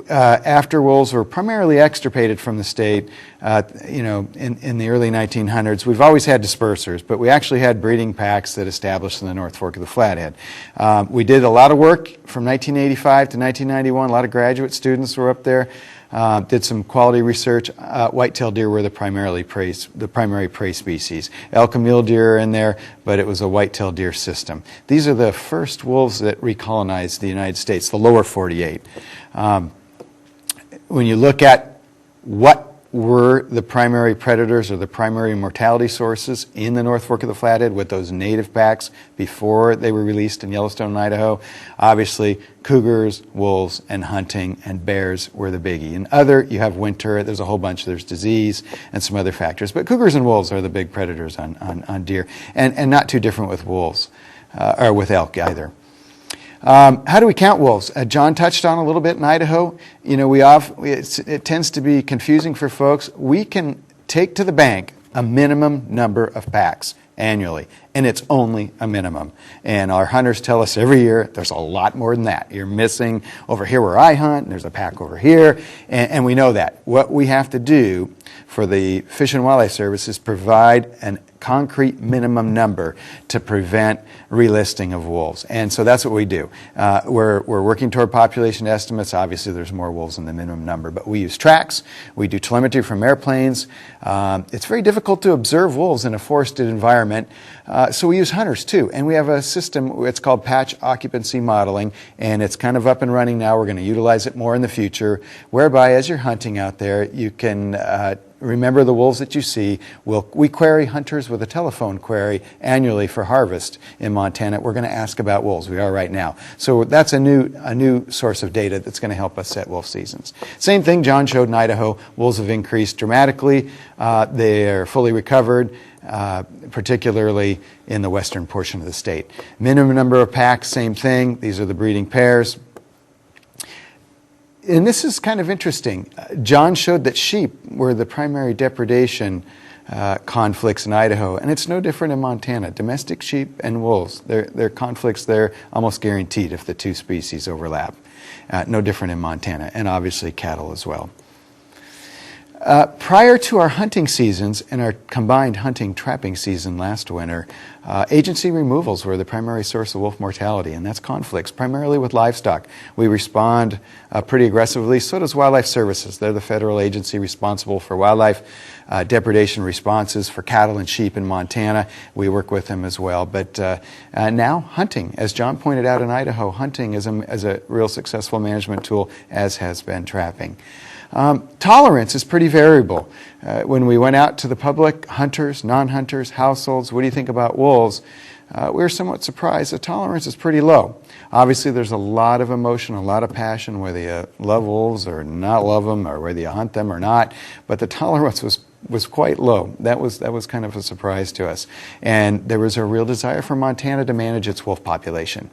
After wolves were primarily extirpated from the state, in the early 1900s, we've always had dispersers, but we actually had breeding packs that established in the North Fork of the Flathead. We did a lot of work from 1985 to 1991. A lot of graduate students were up there. Did some quality research. White-tailed deer were the primary prey species. Elk and mule deer are in there, but it was a white-tailed deer system. These are the first wolves that recolonized the United States, the lower 48. When you look at what were the primary predators or the primary mortality sources in the North Fork of the Flathead with those native packs before they were released in Yellowstone and Idaho, obviously cougars, wolves, and hunting and bears were the biggie. And you have winter, there's a whole bunch, there's disease and some other factors. But cougars and wolves are the big predators on deer, and not too different with wolves, or with elk either. How do we count wolves? Jon touched on a little bit in Idaho. It tends to be confusing for folks. We can take to the bank a minimum number of packs annually, and it's only a minimum. And our hunters tell us every year there's a lot more than that. You're missing over here where I hunt, and there's a pack over here, and we know that. What we have to do for the Fish and Wildlife Service is provide an concrete minimum number to prevent relisting of wolves. And so that's what we do. We're working toward population estimates. Obviously, there's more wolves than the minimum number, but we use tracks. We do telemetry from airplanes. It's very difficult to observe wolves in a forested environment, so we use hunters too. And we have a system, it's called patch occupancy modeling, and it's kind of up and running now. We're going to utilize it more in the future, whereby as you're hunting out there, you can remember the wolves that you see. We query hunters with a telephone query annually for harvest in Montana. We're going to ask about wolves. We are right now. So that's a new source of data that's going to help us set wolf seasons. Same thing Jon showed in Idaho. Wolves have increased dramatically. They are fully recovered, particularly in the western portion of the state. Minimum number of packs, same thing. These are the breeding pairs. And this is kind of interesting. Jon showed that sheep were the primary depredation conflicts in Idaho, and it's no different in Montana. Domestic sheep and wolves, their conflicts there almost guaranteed if the two species overlap. No different in Montana, and obviously cattle as well. Prior to our hunting seasons and our combined hunting trapping season last winter, agency removals were the primary source of wolf mortality, and that's conflicts, primarily with livestock. We respond pretty aggressively. So does Wildlife Services. They're the federal agency responsible for wildlife depredation responses for cattle and sheep in Montana. We work with them as well. But now hunting, as John pointed out in Idaho, hunting is a real successful management tool, as has been trapping. Tolerance is pretty variable. When we went out to the public, hunters, non-hunters, households, what do you think about wolves? We were somewhat surprised. The tolerance is pretty low. Obviously, there's a lot of emotion, a lot of passion, whether you love wolves or not love them, or whether you hunt them or not. But the tolerance was quite low. That was kind of a surprise to us. And there was a real desire for Montana to manage its wolf population.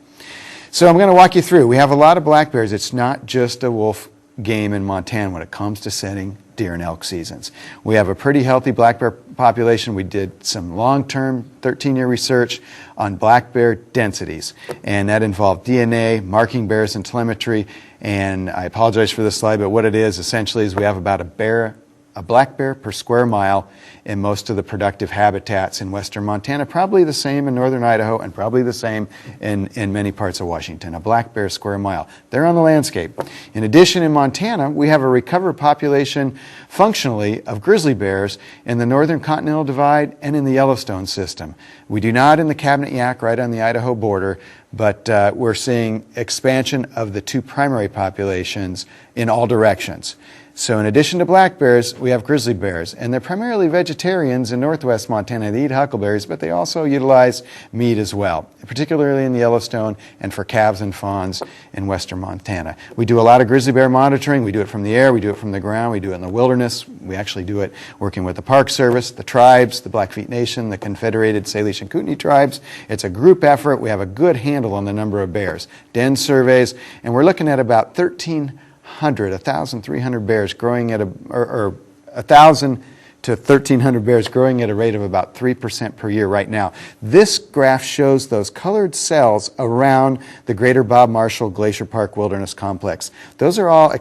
So I'm going to walk you through. We have a lot of black bears. It's not just a wolf game in Montana when it comes to setting deer and elk seasons. We have a pretty healthy black bear population. We did some long-term 13-year research on black bear densities, and that involved DNA, marking bears, and telemetry. And I apologize for this slide, but what it is essentially is we have about a black bear per square mile in most of the productive habitats in western Montana, probably the same in northern Idaho, and probably the same in many parts of Washington, a black bear square mile. They're on the landscape. In addition, in Montana, we have a recovered population functionally of grizzly bears in the northern Continental Divide and in the Yellowstone system. We do not in the Cabinet Yaak right on the Idaho border, but we're seeing expansion of the two primary populations in all directions. So in addition to black bears, we have grizzly bears, and they're primarily vegetarians in northwest Montana. They eat huckleberries, but they also utilize meat as well, particularly in the Yellowstone and for calves and fawns in western Montana. We do a lot of grizzly bear monitoring. We do it from the air, we do it from the ground, we do it in the wilderness. We actually do it working with the Park Service, the tribes, the Blackfeet Nation, the Confederated Salish and Kootenai tribes. It's a group effort. We have a good handle on the number of bears. Den surveys, and we're looking at about 1,300 bears growing at or 1,000 to 1,300 bears growing at a rate of about 3% per year right now. This graph shows those colored cells around the Greater Bob Marshall Glacier Park Wilderness Complex. Those are all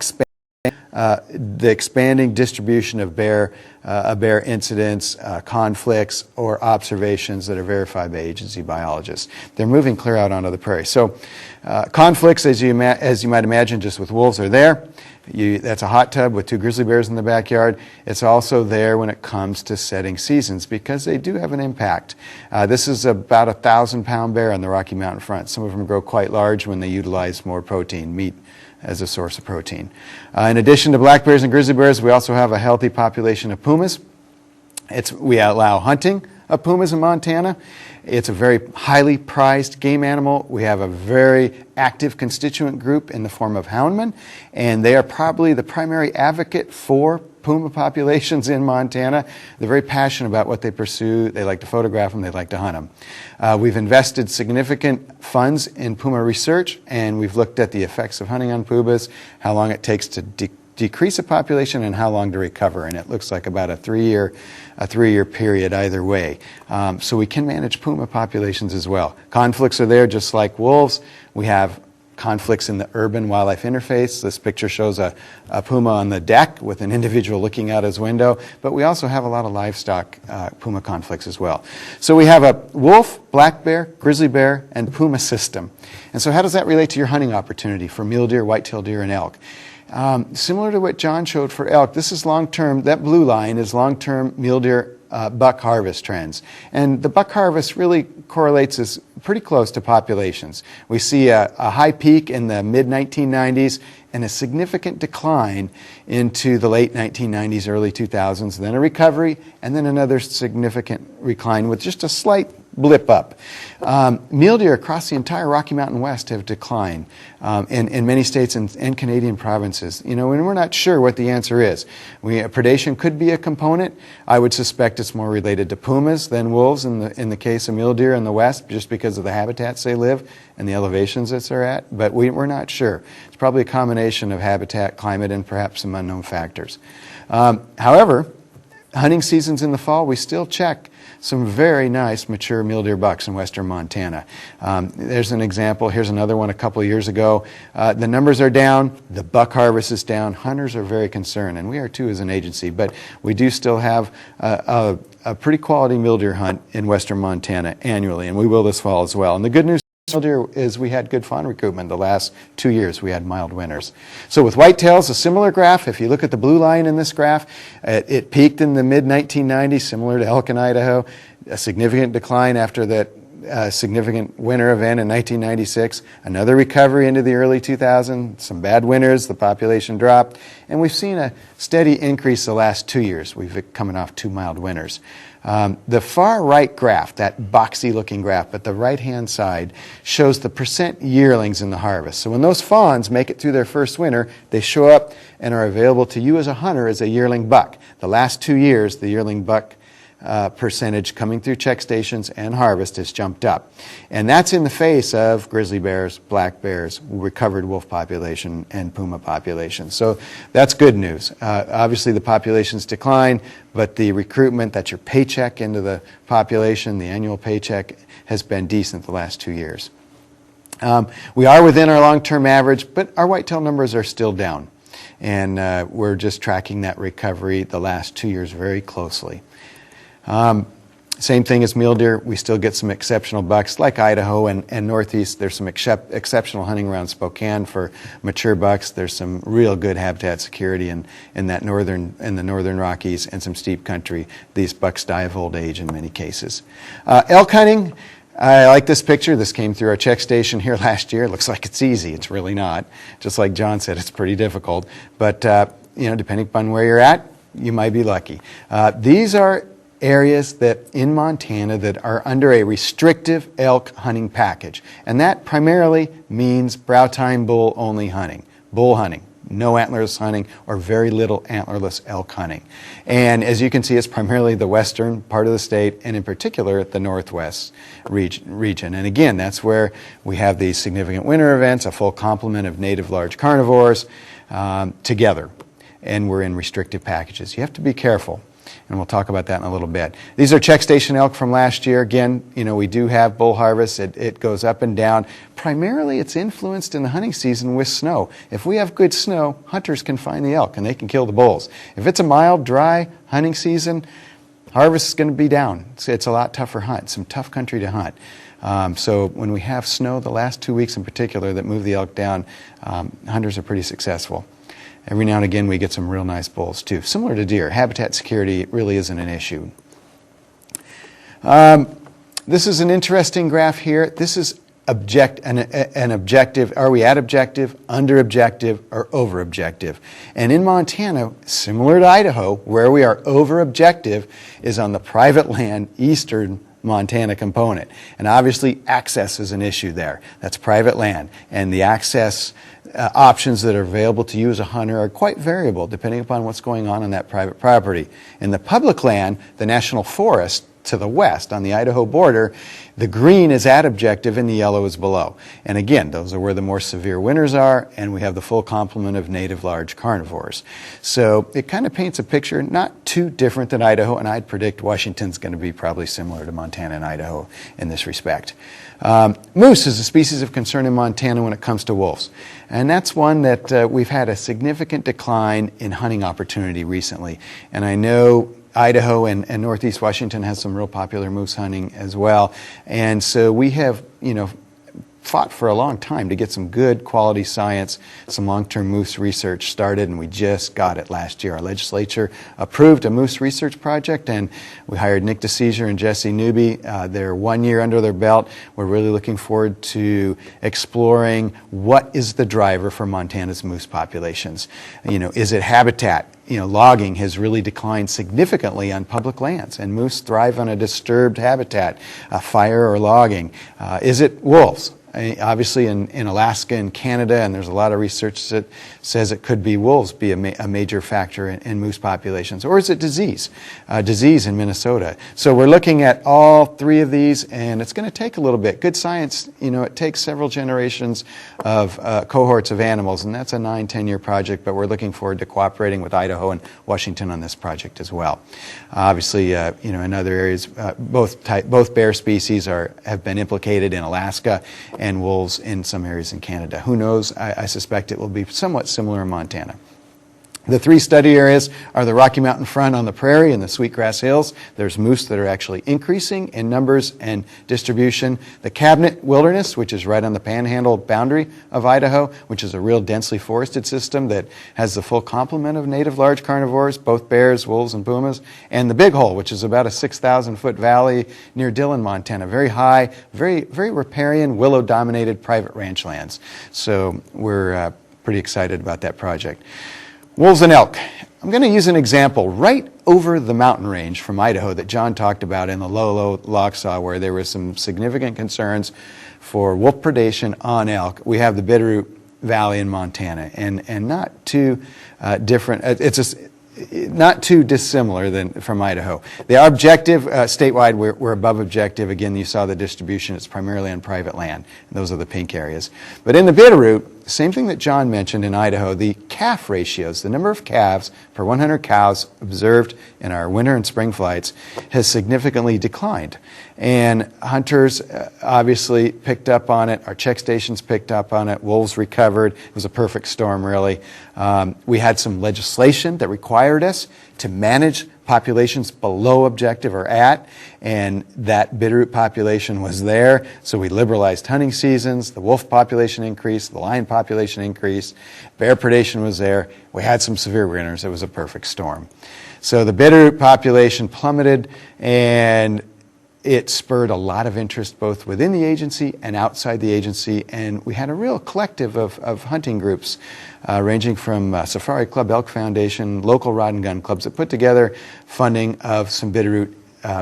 the expanding distribution of bear incidents, conflicts, or observations that are verified by agency biologists. They're moving clear out onto the prairie. So conflicts, as you might imagine, just with wolves are there. That's a hot tub with two grizzly bears in the backyard. It's also there when it comes to setting seasons because they do have an impact. This is about a 1,000-pound bear on the Rocky Mountain front. Some of them grow quite large when they utilize more protein, meat as a source of protein. In addition to black bears and grizzly bears, we also have a healthy population of pumas. We allow hunting of pumas in Montana. It's a very highly prized game animal. We have a very active constituent group in the form of houndmen, and they are probably the primary advocate for puma populations in Montana. They're very passionate about what they pursue. They like to photograph them. They like to hunt them. We've invested significant funds in puma research, and we've looked at the effects of hunting on pumas, how long it takes to decrease a population, and how long to recover. And it looks like about a three-year period either way. So we can manage puma populations as well. Conflicts are there just like wolves. We have conflicts in the urban wildlife interface. This picture shows a puma on the deck with an individual looking out his window, but we also have a lot of livestock puma conflicts as well. So we have a wolf, black bear, grizzly bear, and puma system. And so how does that relate to your hunting opportunity for mule deer, white-tailed deer, and elk? Similar to what John showed for elk, this is long-term, that blue line is long-term mule deer buck harvest trends. And the buck harvest really correlates as pretty close to populations. We see a high peak in the mid-1990s and a significant decline into the late 1990s, early 2000s, then a recovery, and then another significant decline with just a slight blip up. Mule deer across the entire Rocky Mountain West have declined in many states and Canadian provinces. You know, and we're not sure what the answer is. Predation could be a component. I would suspect it's more related to pumas than wolves in the case of mule deer in the West, just because of the habitats they live and the elevations that they're at. But we're not sure. It's probably a combination of habitat, climate, and perhaps some unknown factors. However, hunting seasons in the fall, we still check some very nice mature mule deer bucks in western Montana. There's an example. Here's another one a couple of years ago. The numbers are down. The buck harvest is down. Hunters are very concerned, and we are too as an agency, but we do still have a pretty quality mule deer hunt in western Montana annually, and we will this fall as well. And the good news mule deer is we had good fawn recruitment the last 2 years. We had mild winters. So with whitetails, a similar graph. If you look at the blue line in this graph, it peaked in the mid-1990s, similar to elk in Idaho. A significant decline after that significant winter event in 1996. Another recovery into the early 2000s. Some bad winters, the population dropped, and we've seen a steady increase the last 2 years. We've been coming off 2 mild winters. The far right graph, that boxy looking graph, but the right hand side shows the percent yearlings in the harvest. So when those fawns make it through their first winter, they show up and are available to you as a hunter as a yearling buck. The last 2 years, the yearling buck percentage coming through check stations and harvest has jumped up. And that's in the face of grizzly bears, black bears, recovered wolf population, and puma population. So that's good news. Obviously the populations decline, but the recruitment, that's your paycheck into the population, the annual paycheck, has been decent the last 2 years. We are within our long-term average, but our whitetail numbers are still down. And we're just tracking that recovery the last 2 years very closely. Same thing as mule deer. We still get some exceptional bucks like Idaho and Northeast. There's some exceptional hunting around Spokane for mature bucks. There's some real good habitat security in the northern Rockies and some steep country. These bucks die of old age in many cases. Elk hunting. I like this picture. This came through our check station here last year. It looks like it's easy. It's really not. Just like John said, it's pretty difficult. But depending upon where you're at, you might be lucky. These are areas that in Montana that are under a restrictive elk hunting package. And that primarily means brow tine bull only hunting, bull hunting, no antlerless hunting or very little antlerless elk hunting. And as you can see, it's primarily the western part of the state and in particular the northwest region. And again, that's where we have these significant winter events, a full complement of native large carnivores together. And we're in restrictive packages. You have to be careful. And we'll talk about that in a little bit. These are check station elk from last year. Again, we do have bull harvest. It goes up and down. Primarily, it's influenced in the hunting season with snow. If we have good snow, hunters can find the elk and they can kill the bulls. If it's a mild, dry hunting season, harvest is going to be down. It's a lot tougher hunt, some tough country to hunt. So when we have snow, the last 2 weeks in particular that move the elk down, hunters are pretty successful. Every now and again we get some real nice bulls too. Similar to deer, habitat security really isn't an issue. This is an interesting graph here. This is an objective. Are we at objective, under objective, or over objective? And in Montana, similar to Idaho, where we are over objective is on the private land eastern Montana component. And obviously access is an issue there. That's private land. And the access options that are available to you as a hunter are quite variable depending upon what's going on that private property. In the public land, the national forest to the west on the Idaho border, the green is at objective and the yellow is below. And again, those are where the more severe winters are, and we have the full complement of native large carnivores. So it kind of paints a picture not too different than Idaho, and I'd predict Washington's going to be probably similar to Montana and Idaho in this respect. Moose is a species of concern in Montana when it comes to wolves. And that's one that we've had a significant decline in hunting opportunity recently. And I know Idaho and Northeast Washington has some real popular moose hunting as well. And so we have, fought for a long time to get some good quality science, some long-term moose research started, and we just got it last year. Our legislature approved a moose research project, and we hired Nick DeCesar and Jesse Newby. They're 1 year under their belt. We're really looking forward to exploring what is the driver for Montana's moose populations. Is it habitat? Logging has really declined significantly on public lands, and moose thrive on a disturbed habitat, fire or logging. Is it wolves? Obviously in Alaska and Canada, and there's a lot of research that says it could be wolves be a major factor in moose populations. Or is it disease? Disease in Minnesota. So we're looking at all three of these, and it's going to take a little bit. Good science, it takes several generations of cohorts of animals, and that's a 9-10 year project, but we're looking forward to cooperating with Idaho Idaho and Washington on this project as well. Obviously, in other areas, both bear species have been implicated in Alaska, and wolves in some areas in Canada. Who knows? I suspect it will be somewhat similar in Montana. The three study areas are the Rocky Mountain Front on the prairie and the Sweetgrass Hills. There's moose that are actually increasing in numbers and distribution. The Cabinet Wilderness, which is right on the panhandle boundary of Idaho, which is a real densely forested system that has the full complement of native large carnivores, both bears, wolves, and pumas. And the Big Hole, which is about a 6,000-foot valley near Dillon, Montana. Very high, very, very riparian, willow-dominated private ranch lands. So we're pretty excited about that project. Wolves and elk. I'm going to use an example right over the mountain range from Idaho that John talked about in the low Lochsaw, where there were some significant concerns for wolf predation on elk. We have the Bitterroot Valley in Montana, and not too different. Not too dissimilar from Idaho. The objective, statewide, we're above objective. Again, you saw the distribution. It's primarily on private land. And those are the pink areas. But in the Bitterroot, same thing that John mentioned in Idaho, the calf ratios, the number of calves per 100 cows observed in our winter and spring flights, has significantly declined. And hunters obviously picked up on it. Our check stations picked up on it. Wolves recovered. It was a perfect storm, really. We had some legislation that required us to manage populations below objective or at, and that Bitterroot population was there. So we liberalized hunting seasons. The wolf population increased. The lion population increased. Bear predation was there. We had some severe winters. It was a perfect storm. So the Bitterroot population plummeted, and it spurred a lot of interest both within the agency and outside the agency, and we had a real collective of hunting groups ranging from Safari Club, Elk Foundation, local rod and gun clubs that put together funding of some Bitterroot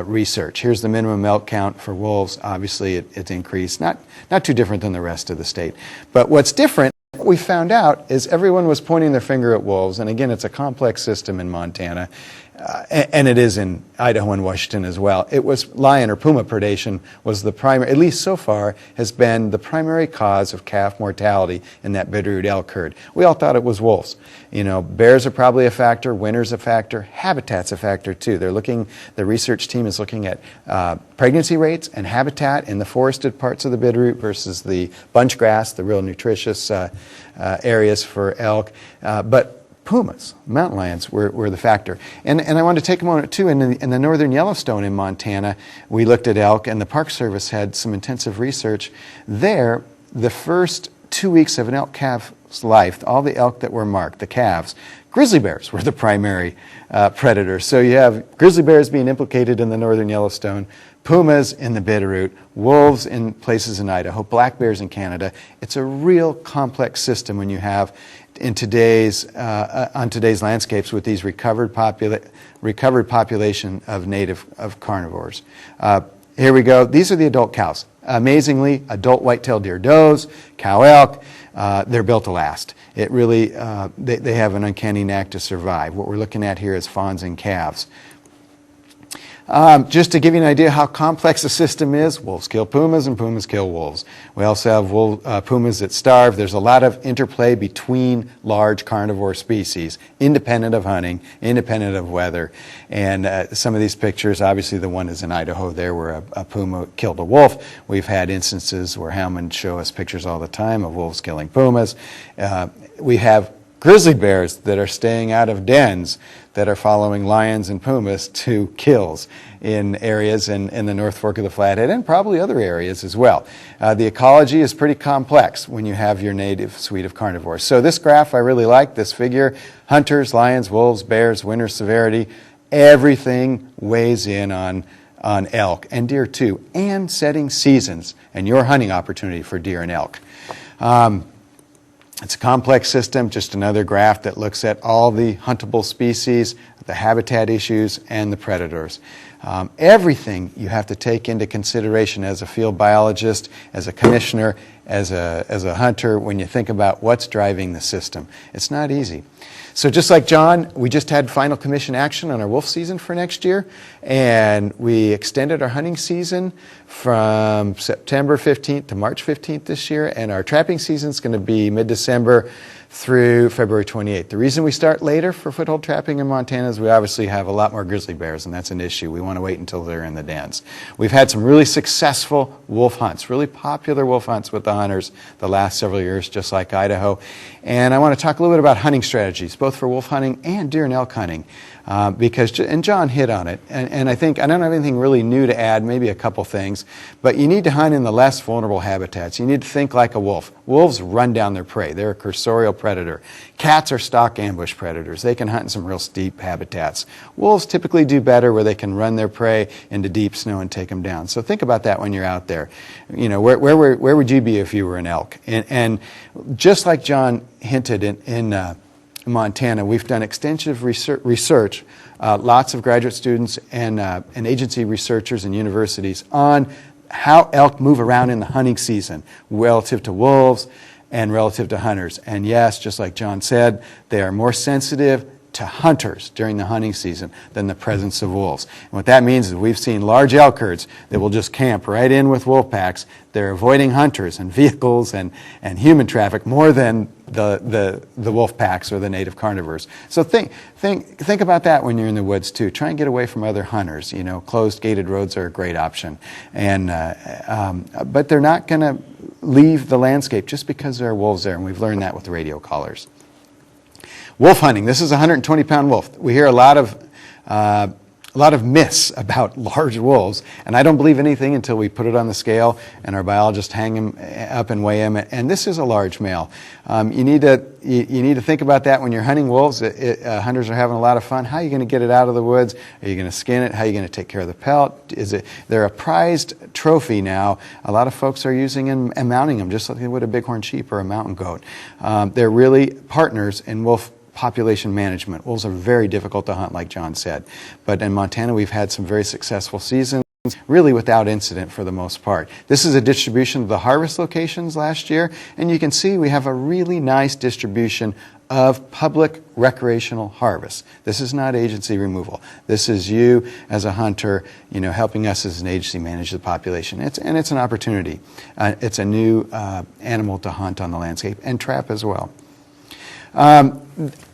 research. Here's the minimum elk count for wolves. Obviously, it's increased, not too different than the rest of the state. But what's different, what we found out, is everyone was pointing their finger at wolves, and again, it's a complex system in Montana. And it is in Idaho and Washington as well. It was lion or puma predation was the primary, at least so far, has been the primary cause of calf mortality in that Bitterroot elk herd. We all thought it was wolves. Bears are probably a factor, winter's a factor, habitat's a factor too. The research team is looking at pregnancy rates and habitat in the forested parts of the Bitterroot versus the bunch grass, the real nutritious areas for elk. But pumas, mountain lions, were the factor. And I want to take a moment, too, in the northern Yellowstone in Montana, we looked at elk, and the Park Service had some intensive research. There, the first 2 weeks of an elk calf's life, all the elk that were marked, the calves, grizzly bears were the primary predators. So you have grizzly bears being implicated in the northern Yellowstone, pumas in the Bitterroot, wolves in places in Idaho, black bears in Canada. It's a real complex system when you have on today's landscapes with these recovered population of carnivores. Here we go. These are the adult cows. Amazingly, adult white-tailed deer does, cow elk, they're built to last. It really, they have an uncanny knack to survive. What we're looking at here is fawns and calves. Just to give you an idea how complex the system is, wolves kill pumas and pumas kill wolves. We also have pumas that starve. There's a lot of interplay between large carnivore species, independent of hunting, independent of weather. And some of these pictures, obviously the one is in Idaho there where a puma killed a wolf. We've had instances where houndsmen show us pictures all the time of wolves killing pumas. We have grizzly bears that are staying out of dens that are following lions and pumas to kills in areas in the North Fork of the Flathead and probably other areas as well. The ecology is pretty complex when you have your native suite of carnivores. So this graph I really like, this figure, hunters, lions, wolves, bears, winter severity, everything weighs in on elk and deer too, and setting seasons and your hunting opportunity for deer and elk. It's a complex system, just another graph that looks at all the huntable species, the habitat issues, and the predators. Everything you have to take into consideration as a field biologist, as a commissioner, as a hunter, when you think about what's driving the system. It's not easy. So just like John, we just had final commission action on our wolf season for next year, and we extended our hunting season from September 15th to March 15th this year, and our trapping season is going to be mid-December through February 28th. The reason we start later for foothold trapping in Montana is we obviously have a lot more grizzly bears, and that's an issue. We want to wait until they're in the dens. We've had some really successful wolf hunts, really popular wolf hunts with the hunters the last several years, just like Idaho. And I want to talk a little bit about hunting strategies, both for wolf hunting and deer and elk hunting. And John hit on it, and I think I don't have anything really new to add, maybe a couple things, but you need to hunt in the less vulnerable habitats. You need to think like a wolf. Wolves run down their prey. They're a cursorial predator. Cats are stock ambush predators. They can hunt in some real steep habitats. Wolves typically do better where they can run their prey into deep snow and take them down. So think about that when you're out there. You know, where would you be if you were an elk? And just like John hinted in Montana, we've done extensive research, lots of graduate students and agency researchers and universities on how elk move around in the hunting season relative to wolves and relative to hunters. And yes, just like John said, they are more sensitive to hunters during the hunting season than the presence of wolves. And what that means is we've seen large elk herds that will just camp right in with wolf packs. They're avoiding hunters and vehicles and human traffic more than the wolf packs or the native carnivores. So think about that when you're in the woods too. Try and get away from other hunters. You know, closed gated roads are a great option. And but they're not going to leave the landscape just because there are wolves there, and we've learned that with the radio collars. Wolf hunting. This is a 120-pound wolf. We hear a lot of myths about large wolves, and I don't believe anything until we put it on the scale and our biologists hang him up and weigh him. And this is a large male. You need to think about that when you're hunting wolves. Hunters are having a lot of fun. How are you going to get it out of the woods? Are you going to skin it? How are you going to take care of the pelt? They're a prized trophy now. A lot of folks are using and mounting them just like they would a bighorn sheep or a mountain goat. They're really partners in wolf population management. Wolves are very difficult to hunt, like John said. But in Montana, we've had some very successful seasons, really without incident for the most part. This is a distribution of the harvest locations last year, and you can see we have a really nice distribution of public recreational harvest. This is not agency removal. This is you as a hunter, you know, helping us as an agency manage the population. It's an opportunity. It's a new animal to hunt on the landscape and trap as well.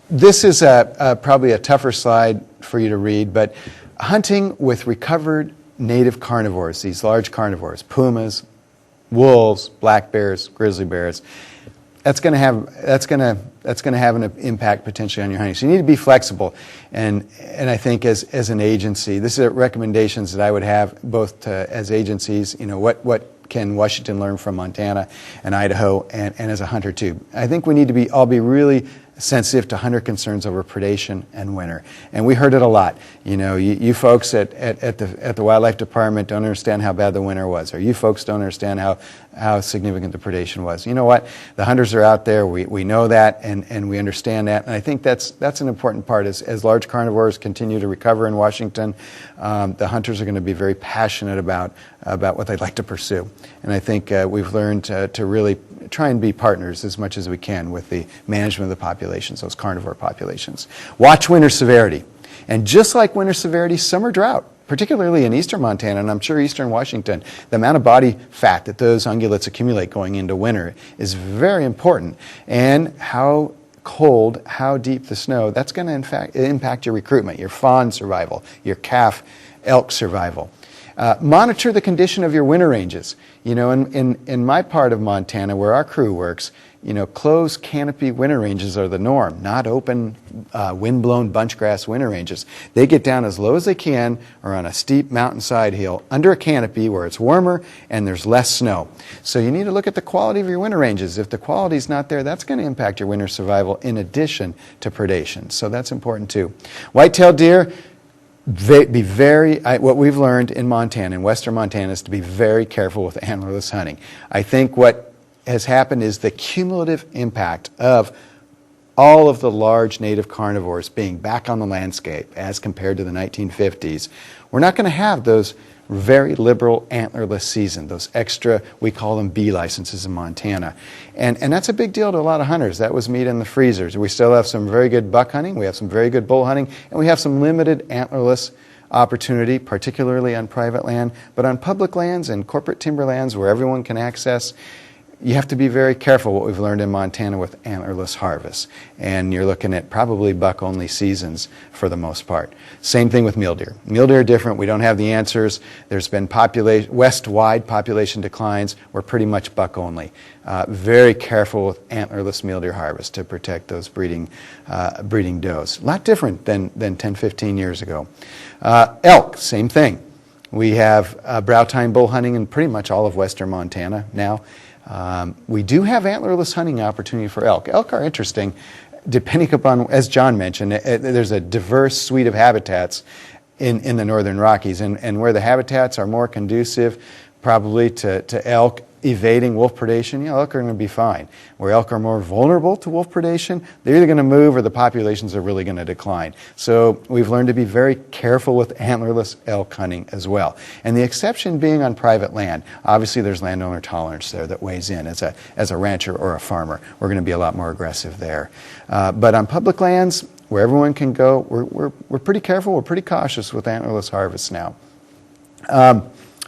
This is probably a tougher slide for you to read, but hunting with recovered native carnivores, these large carnivores, pumas, wolves, black bears, grizzly bears, that's going to have an impact potentially on your hunting. So you need to be flexible, and I think as an agency, this is recommendations that I would have both as agencies. You know, what can Washington learn from Montana and Idaho, and as a hunter too. I think we need to all be really sensitive to hunter concerns over predation and winter. And we heard it a lot. You know, you folks at the Wildlife Department don't understand how bad the winter was, or you folks don't understand how significant the predation was. You know what? The hunters are out there. We know that, and we understand that. And I think that's an important part. As large carnivores continue to recover in Washington, the hunters are going to be very passionate about what they'd like to pursue. And I think we've learned to really try and be partners as much as we can with the management of the populations, those carnivore populations. Watch winter severity. And just like winter severity, summer drought, particularly in eastern Montana, and I'm sure eastern Washington, the amount of body fat that those ungulates accumulate going into winter is very important. And how cold, how deep the snow, that's going to in fact impact your recruitment, your fawn survival, your calf elk survival. Monitor the condition of your winter ranges. You know, in my part of Montana where our crew works, you know, closed canopy winter ranges are the norm, not open wind-blown bunchgrass winter ranges. They get down as low as they can or on a steep mountainside hill under a canopy where it's warmer and there's less snow. So you need to look at the quality of your winter ranges. If the quality's not there, that's going to impact your winter survival in addition to predation. So that's important too. White-tailed deer, what we've learned in Montana, in western Montana, is to be very careful with antlerless hunting. I think what has happened is the cumulative impact of all of the large native carnivores being back on the landscape as compared to the 1950s. We're not going to have those very liberal antlerless season, those extra, we call them B licenses in Montana. And that's a big deal to a lot of hunters. That was meat in the freezers. We still have some very good buck hunting, we have some very good bull hunting, and we have some limited antlerless opportunity, particularly on private land. But on public lands and corporate timberlands where everyone can access you have to be very careful what we've learned in Montana with antlerless harvest. And you're looking at probably buck-only seasons for the most part. Same thing with mule deer. Mule deer are different. We don't have the answers. There's been west-wide population declines. We're pretty much buck-only. Very careful with antlerless mule deer harvest to protect those breeding does. A lot different than 10, 15 years ago. Elk, same thing. We have brow tine bull hunting in pretty much all of western Montana now. We do have antlerless hunting opportunity for elk. Elk are interesting, depending upon, as John mentioned, there's a diverse suite of habitats in the northern Rockies, and where the habitats are more conducive probably to elk evading wolf predation, elk are going to be fine. Where elk are more vulnerable to wolf predation, they're either going to move or the populations are really going to decline. So we've learned to be very careful with antlerless elk hunting as well. And the exception being on private land. Obviously there's landowner tolerance there that weighs in. As a rancher or a farmer, we're going to be a lot more aggressive there. But on public lands, where everyone can go, we're pretty careful, we're pretty cautious with antlerless harvest now.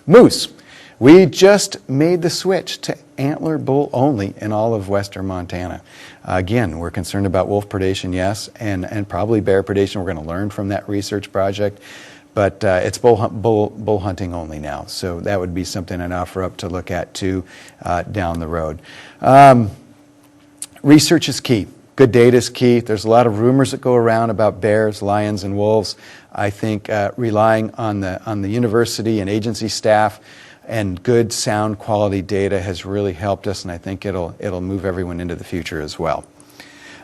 Moose. We just made the switch to antler bull only in all of western Montana. Again, we're concerned about wolf predation, yes, and probably bear predation. We're going to learn from that research project. But it's bull hunting only now. So that would be something I'd offer up to look at too down the road. Research is key. Good data is key. There's a lot of rumors that go around about bears, lions, and wolves. I think relying on the university and agency staff and good, sound, quality data has really helped us, and I think it'll move everyone into the future as well.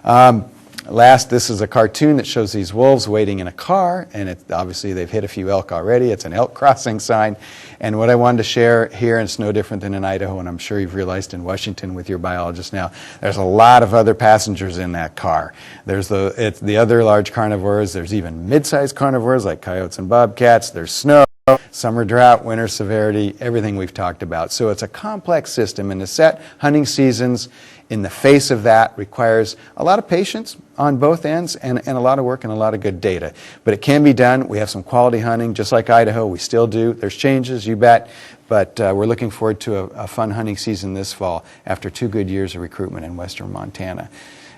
Last, this is a cartoon that shows these wolves waiting in a car, and obviously they've hit a few elk already. It's an elk crossing sign. And what I wanted to share here, and it's no different than in Idaho, and I'm sure you've realized in Washington with your biologist now, there's a lot of other passengers in that car. There's the other large carnivores. There's even mid-sized carnivores like coyotes and bobcats. There's snow, summer drought, winter severity, everything we've talked about. So it's a complex system, and to set hunting seasons in the face of that requires a lot of patience on both ends and a lot of work and a lot of good data. But it can be done. We have some quality hunting, just like Idaho. We still do. There's changes, you bet. But we're looking forward to a fun hunting season this fall after 2 good years of recruitment in western Montana.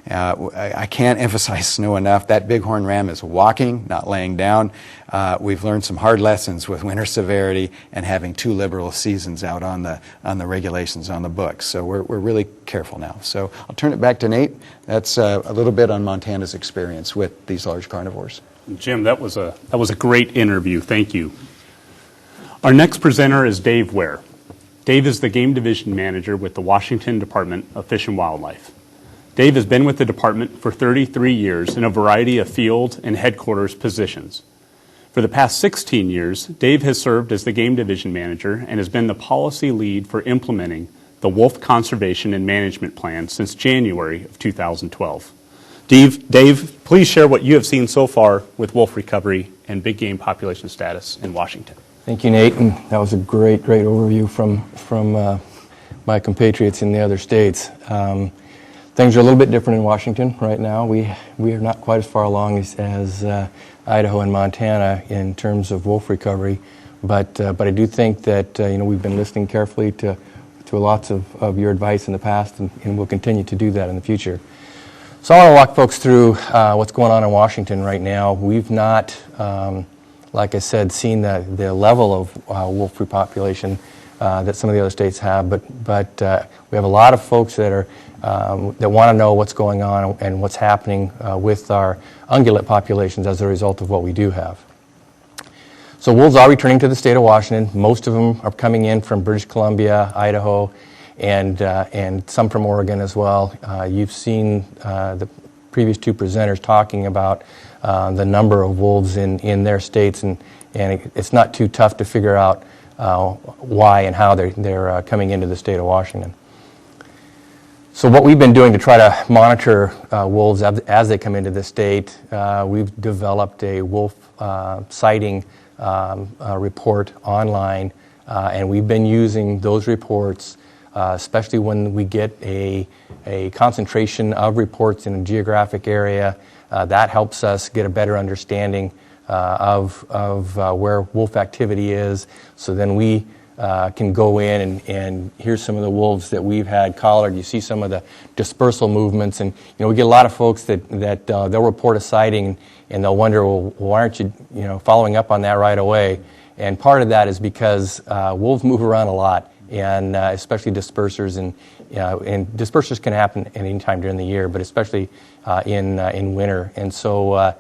I can't emphasize snow enough. That bighorn ram is walking, not laying down. We've learned some hard lessons with winter severity and having 2 liberal seasons out on the regulations on the books. So we're really careful now. So I'll turn it back to Nate. That's a little bit on Montana's experience with these large carnivores. Jim, that was a great interview. Thank you. Our next presenter is Dave Ware. Dave is the Game Division Manager with the Washington Department of Fish and Wildlife. Dave has been with the department for 33 years in a variety of field and headquarters positions. For the past 16 years, Dave has served as the Game Division Manager and has been the policy lead for implementing the Wolf Conservation and Management Plan since January of 2012. Dave, please share what you have seen so far with wolf recovery and big game population status in Washington. Thank you, Nate, and that was a great overview from my compatriots in the other states. Things are a little bit different in Washington right now. We are not quite as far along as Idaho and Montana in terms of wolf recovery, but I do think that we've been listening carefully to lots of your advice in the past, and we'll continue to do that in the future. So I want to walk folks through what's going on in Washington right now. We've not, like I said, seen the level of wolf repopulation that some of the other states have, but we have a lot of folks that want to know what's going on and what's happening with our ungulate populations as a result of what we do have. So wolves are returning to the state of Washington. Most of them are coming in from British Columbia, Idaho, and some from Oregon as well. You've seen the previous 2 presenters talking about the number of wolves in their states, and it's not too tough to figure out why and how they're coming into the state of Washington. So what we've been doing to try to monitor wolves as they come into the state, we've developed a wolf sighting report online, and we've been using those reports, especially when we get a concentration of reports in a geographic area. That helps us get a better understanding of where wolf activity is. So then we can go in and here's some of the wolves that we've had collared. You see some of the dispersal movements, and we get a lot of folks that they'll report a sighting and they'll wonder, well, why aren't you following up on that right away? And part of that is because wolves move around a lot, and especially dispersers, and dispersers can happen at any time during the year, but especially in winter. And so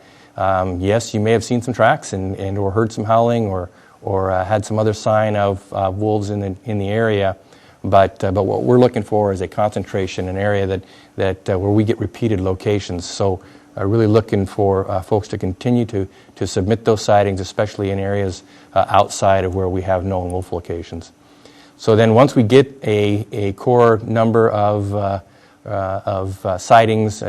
yes, you may have seen some tracks and or heard some howling or had some other sign of wolves in the area, but what we're looking for is a concentration, an area that where we get repeated locations. So really looking for folks to continue to submit those sightings, especially in areas outside of where we have known wolf locations. So then once we get a core number of sightings,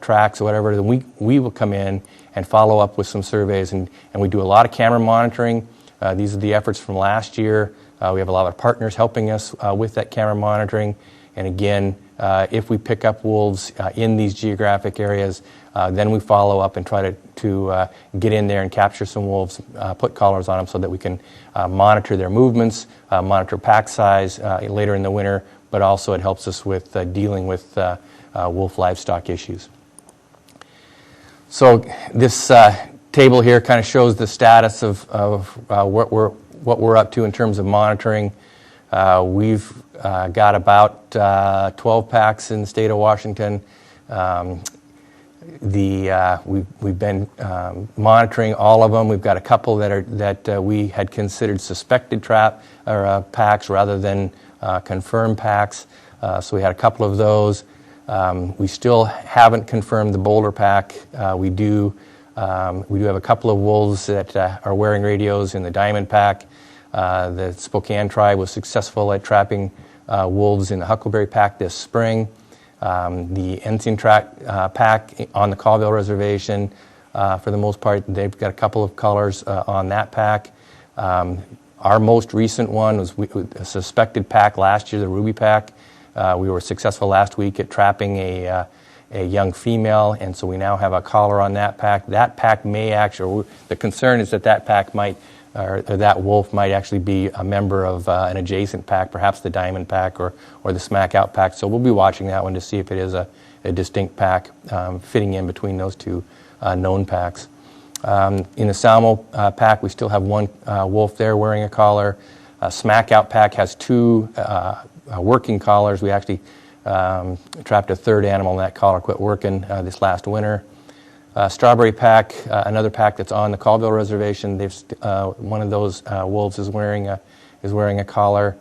tracks, or whatever, then we will come in and follow up with some surveys, and we do a lot of camera monitoring. These are the efforts from last year. We have a lot of partners helping us with that camera monitoring. And again, if we pick up wolves in these geographic areas, then we follow up and try to get in there and capture some wolves, put collars on them so that we can monitor their movements, monitor pack size later in the winter, but also it helps us with dealing with wolf livestock issues. So this table here kind of shows the status of what we're up to in terms of monitoring. We've got about 12 packs in the state of Washington. We've been monitoring all of them. We've got a couple that we had considered suspected trap or packs rather than confirmed packs. So we had a couple of those. We still haven't confirmed the Boulder pack. We do have a couple of wolves that are wearing radios in the Diamond pack. The Spokane tribe was successful at trapping wolves in the Huckleberry pack this spring. The Ensign pack on the Colville Reservation, for the most part, they've got a couple of colors on that pack. Our most recent one was a suspected pack last year, the Ruby pack. We were successful last week at trapping a young female, and so we now have a collar on that pack. That pack may actually, the concern is that pack might, or that wolf might actually be a member of an adjacent pack, perhaps the Diamond pack or the Smack Out pack. So we'll be watching that one to see if it is a distinct pack fitting in between those two known packs. In the Salmo pack, we still have one wolf there wearing a collar. Smack Out pack has two working collars. We actually trapped a third animal and that collar quit working this last winter. Strawberry pack, another pack that's on the Colville Reservation. One of those wolves is wearing a collar.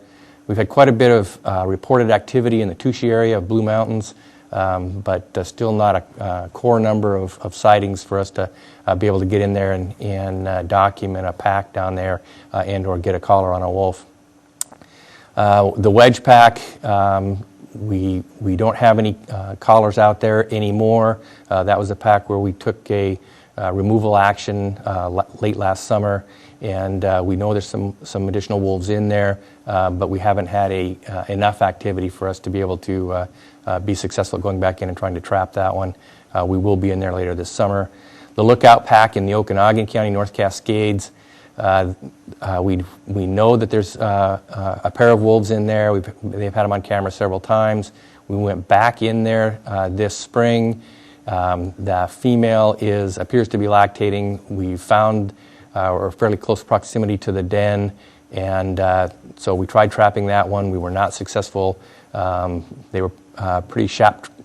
We've had quite a bit of reported activity in the Tushy area of Blue Mountains, but still not a core number of sightings for us to be able to get in there and document a pack down there and or get a collar on a wolf. The wedge pack, we don't have any collars out there anymore. That was a pack where we took a removal action late last summer, and we know there's some additional wolves in there, but we haven't had enough activity for us to be able to be successful going back in and trying to trap that one. We will be in there later this summer. The Lookout pack in the Okanagan County, North Cascades, we know that there's a pair of wolves in there. They've had them on camera several times. We went back in there this spring. The female appears to be lactating. We found we're fairly close proximity to the den, and so we tried trapping that one. We were not successful. They were pretty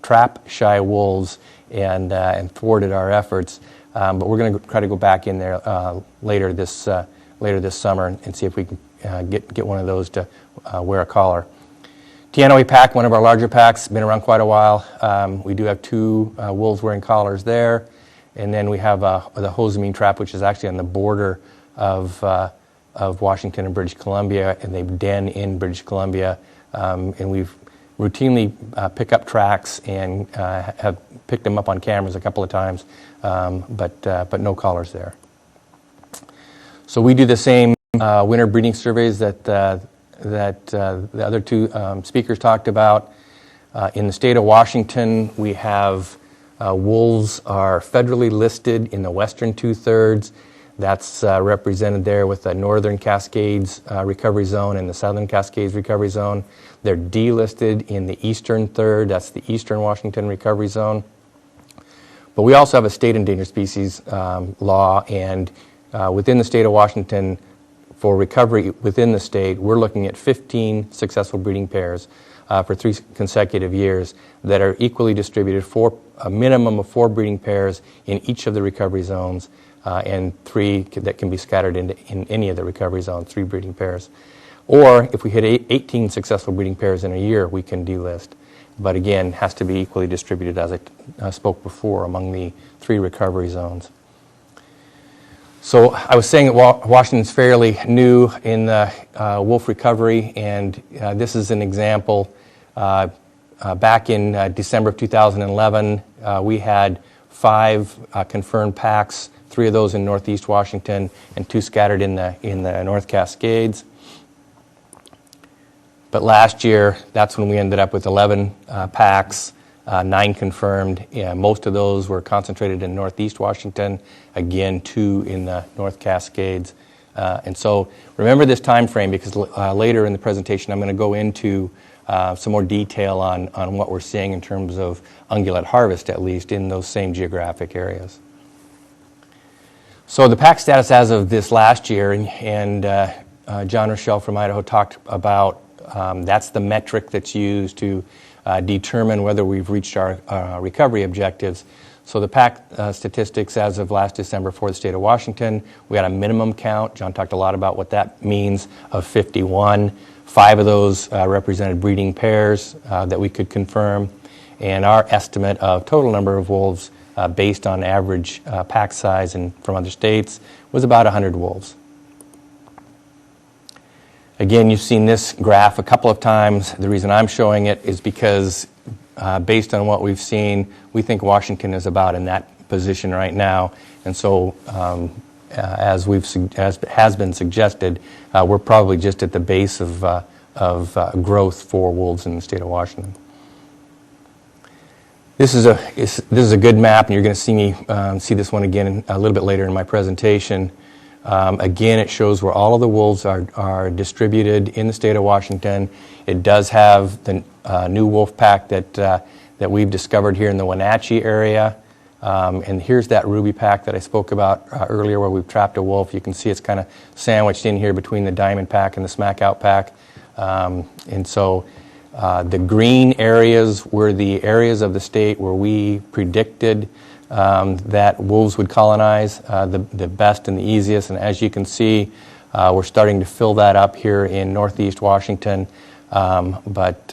trap-shy wolves and thwarted our efforts. But we're going to try to go back in there later this summer and see if we can get one of those to wear a collar. Teanaway pack, one of our larger packs, been around quite a while. We do have two wolves wearing collars there, and then we have the Hosamine trap, which is actually on the border of Washington and British Columbia, and they den in British Columbia, and we've routinely pick up tracks and have picked them up on cameras a couple of times, but no collars there. So we do the same winter breeding surveys that the other two speakers talked about. In the state of Washington, we have wolves are federally listed in the western two-thirds. That's represented there with the Northern Cascades Recovery Zone and the Southern Cascades Recovery Zone. They're delisted in the eastern third. That's the Eastern Washington Recovery Zone. But we also have a state endangered species law, and within the state of Washington, for recovery within the state, we're looking at 15 successful breeding pairs for 3 consecutive years that are equally distributed, for a minimum of 4 breeding pairs in each of the recovery zones, and 3 that can be scattered in any of the recovery zones, 3 breeding pairs. Or if we hit 18 successful breeding pairs in a year, we can delist. But again, has to be equally distributed, as I spoke before, among the 3 recovery zones. So I was saying that Washington's fairly new in the wolf recovery, and this is an example. Back in December of 2011, we had 5 confirmed packs, 3 of those in northeast Washington and 2 scattered in the North Cascades. But last year, that's when we ended up with 11 packs, 9 confirmed. Most of those were concentrated in northeast Washington, again 2 in the North Cascades. And so remember this time frame, because later in the presentation I'm going to go into some more detail on what we're seeing in terms of ungulate harvest, at least in those same geographic areas. So the pack status as of this last year, and Jon Rachael from Idaho talked about, that's the metric that's used to determine whether we've reached our recovery objectives. So the pack statistics as of last December for the state of Washington, we had a minimum count. Jon talked a lot about what that means, of 51. 5 of those represented breeding pairs that we could confirm. And our estimate of total number of wolves based on average pack size and from other states was about 100 wolves. Again, you've seen this graph a couple of times. The reason I'm showing it is because based on what we've seen, we think Washington is about in that position right now. And so as has been suggested, we're probably just at the base of growth for wolves in the state of Washington. This is a good map, and you're going to see me see this one again a little bit later in my presentation. Again, it shows where all of the wolves are distributed in the state of Washington. It does have the new wolf pack that we've discovered here in the Wenatchee area. And here's that ruby pack that I spoke about earlier, where we've trapped a wolf. You can see it's kind of sandwiched in here between the diamond pack and the smack out pack. And so the green areas were the areas of the state where we predicted that wolves would colonize, the best and the easiest. And as you can see, we're starting to fill that up here in northeast Washington, but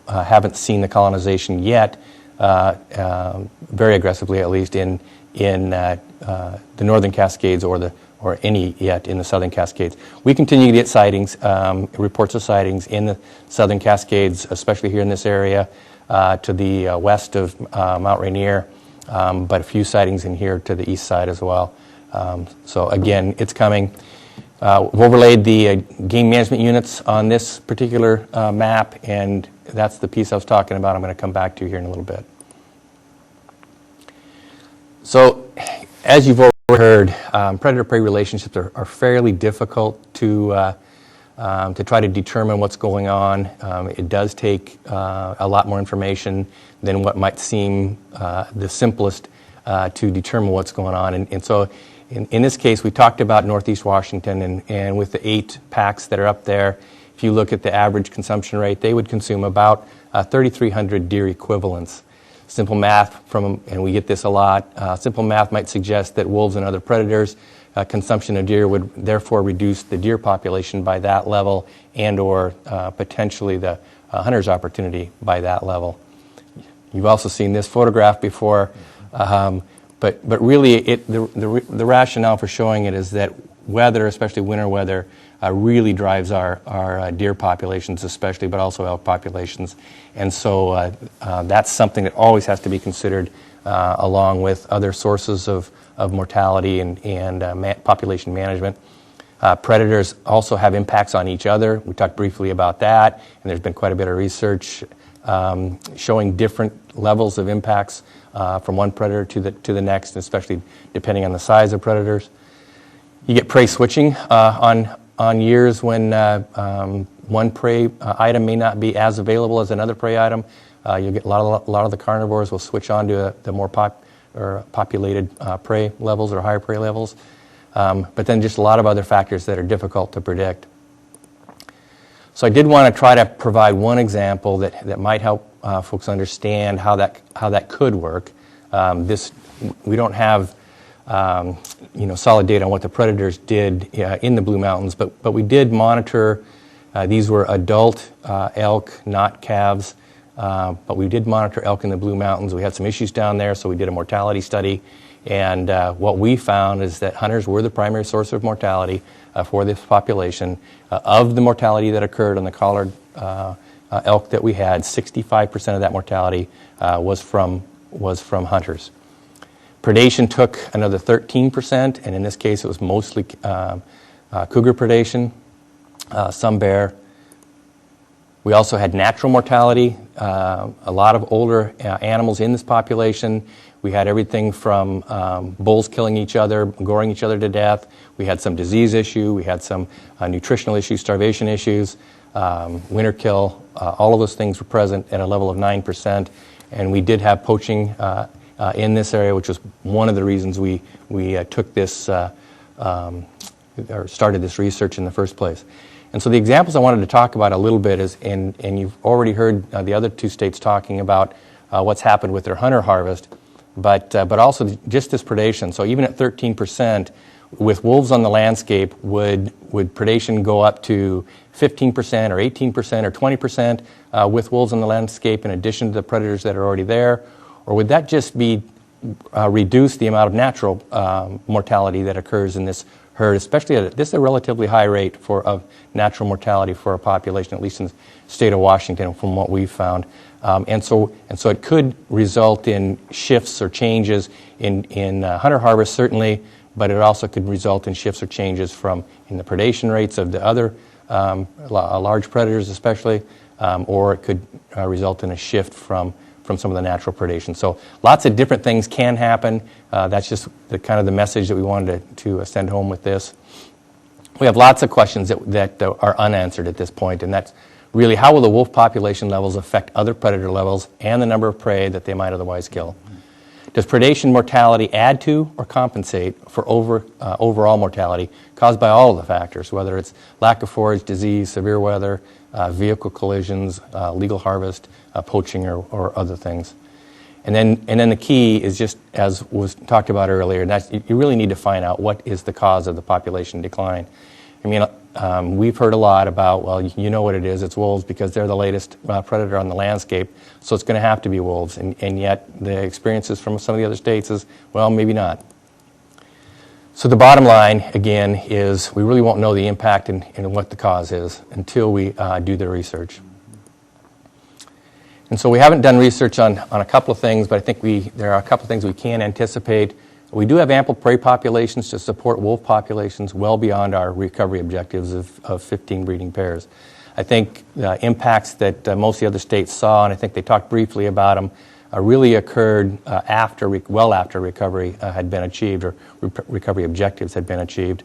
haven't seen the colonization yet, very aggressively at least, in the northern Cascades or any yet in the southern Cascades. We continue to get sightings, reports of sightings in the southern Cascades, especially here in this area to the west of Mount Rainier, but a few sightings in here to the east side as well. So again, it's coming. We've overlaid the game management units on this particular map, and that's the piece I was talking about. I'm going to come back to here in a little bit. So, as you've heard, predator-prey relationships are fairly difficult to try to determine what's going on. It does take a lot more information than what might seem the simplest to determine what's going on. And so, in this case, we talked about northeast Washington, and with the 8 packs that are up there, if you look at the average consumption rate, they would consume about 3,300 deer equivalents. Simple math and we get this a lot, simple math might suggest that wolves and other predators, consumption of deer would therefore reduce the deer population by that level, and or potentially the hunter's opportunity by that level. You've also seen this photograph before, but really the rationale for showing it is that weather, especially winter weather, really drives our deer populations especially, but also elk populations. And so that's something that always has to be considered along with other sources of mortality and population management. Predators also have impacts on each other. We talked briefly about that, and there's been quite a bit of research showing different levels of impacts from one predator to the next, especially depending on the size of predators. You get prey switching on years when one prey item may not be as available as another prey item. You'll get a lot of the carnivores will switch on to the more populated prey levels or higher prey levels. But then just a lot of other factors that are difficult to predict. So I did want to try to provide one example that might help folks understand how that could work. We don't have solid data on what the predators did in the Blue Mountains, but we did monitor. These were adult elk, not calves, but we did monitor elk in the Blue Mountains. We had some issues down there, so we did a mortality study. And what we found is that hunters were the primary source of mortality for this population. Of the mortality that occurred on the collared elk that we had, 65% of that mortality was from hunters. Predation took another 13%, and in this case it was mostly cougar predation, some bear. We also had natural mortality, a lot of older animals in this population. We had everything from bulls killing each other, goring each other to death. We had some disease issue. We had some nutritional issues, starvation issues, winter kill. All of those things were present at a level of 9%. And we did have poaching in this area, which was one of the reasons we took this or started this research in the first place. And so the examples I wanted to talk about a little bit is, and you've already heard the other two states talking about what's happened with their hunter harvest, but also just this predation. So even at 13%, with wolves on the landscape, would predation go up to 15% or 18% or 20% with wolves on the landscape in addition to the predators that are already there? Or would that just be reduce the amount of natural mortality that occurs in this herd, especially at this is a relatively high rate of natural mortality for a population, at least in the state of Washington, from what we've found. And so it could result in shifts or changes in hunter harvest, certainly, but it also could result in shifts or changes in the predation rates of the other large predators, especially, or it could result in a shift from some of the natural predation. So lots of different things can happen. That's just the message that we wanted to send home with this. We have lots of questions that are unanswered at this point, and that's really how will the wolf population levels affect other predator levels and the number of prey that they might otherwise kill? Does predation mortality add to or compensate for overall mortality caused by all of the factors, whether it's lack of forage, disease, severe weather, vehicle collisions, legal harvest, poaching, or other things? And then the key is just, as was talked about earlier, that you really need to find out what is the cause of the population decline. I mean, we've heard a lot about, well, you know what it is, it's wolves because they're the latest predator on the landscape, so it's going to have to be wolves. And yet the experiences from some of the other states is, well, maybe not. So the bottom line, again, is we really won't know the impact and what the cause is until we do the research. And so we haven't done research on a couple of things, but I think there are a couple of things we can anticipate. We do have ample prey populations to support wolf populations well beyond our recovery objectives of 15 breeding pairs. I think the impacts that most of the other states saw, and I think they talked briefly about them, really occurred well after recovery had been achieved, or recovery objectives had been achieved.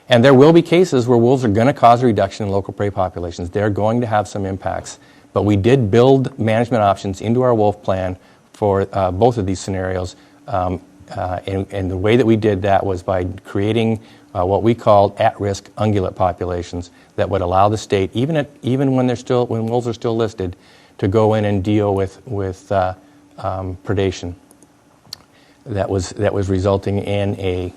And there will be cases where wolves are going to cause a reduction in local prey populations. They're going to have some impacts. But we did build management options into our wolf plan for both of these scenarios. And the way that we did that was by creating what we called at-risk ungulate populations that would allow the state, even when wolves are still listed, to go in and deal with predation that was resulting in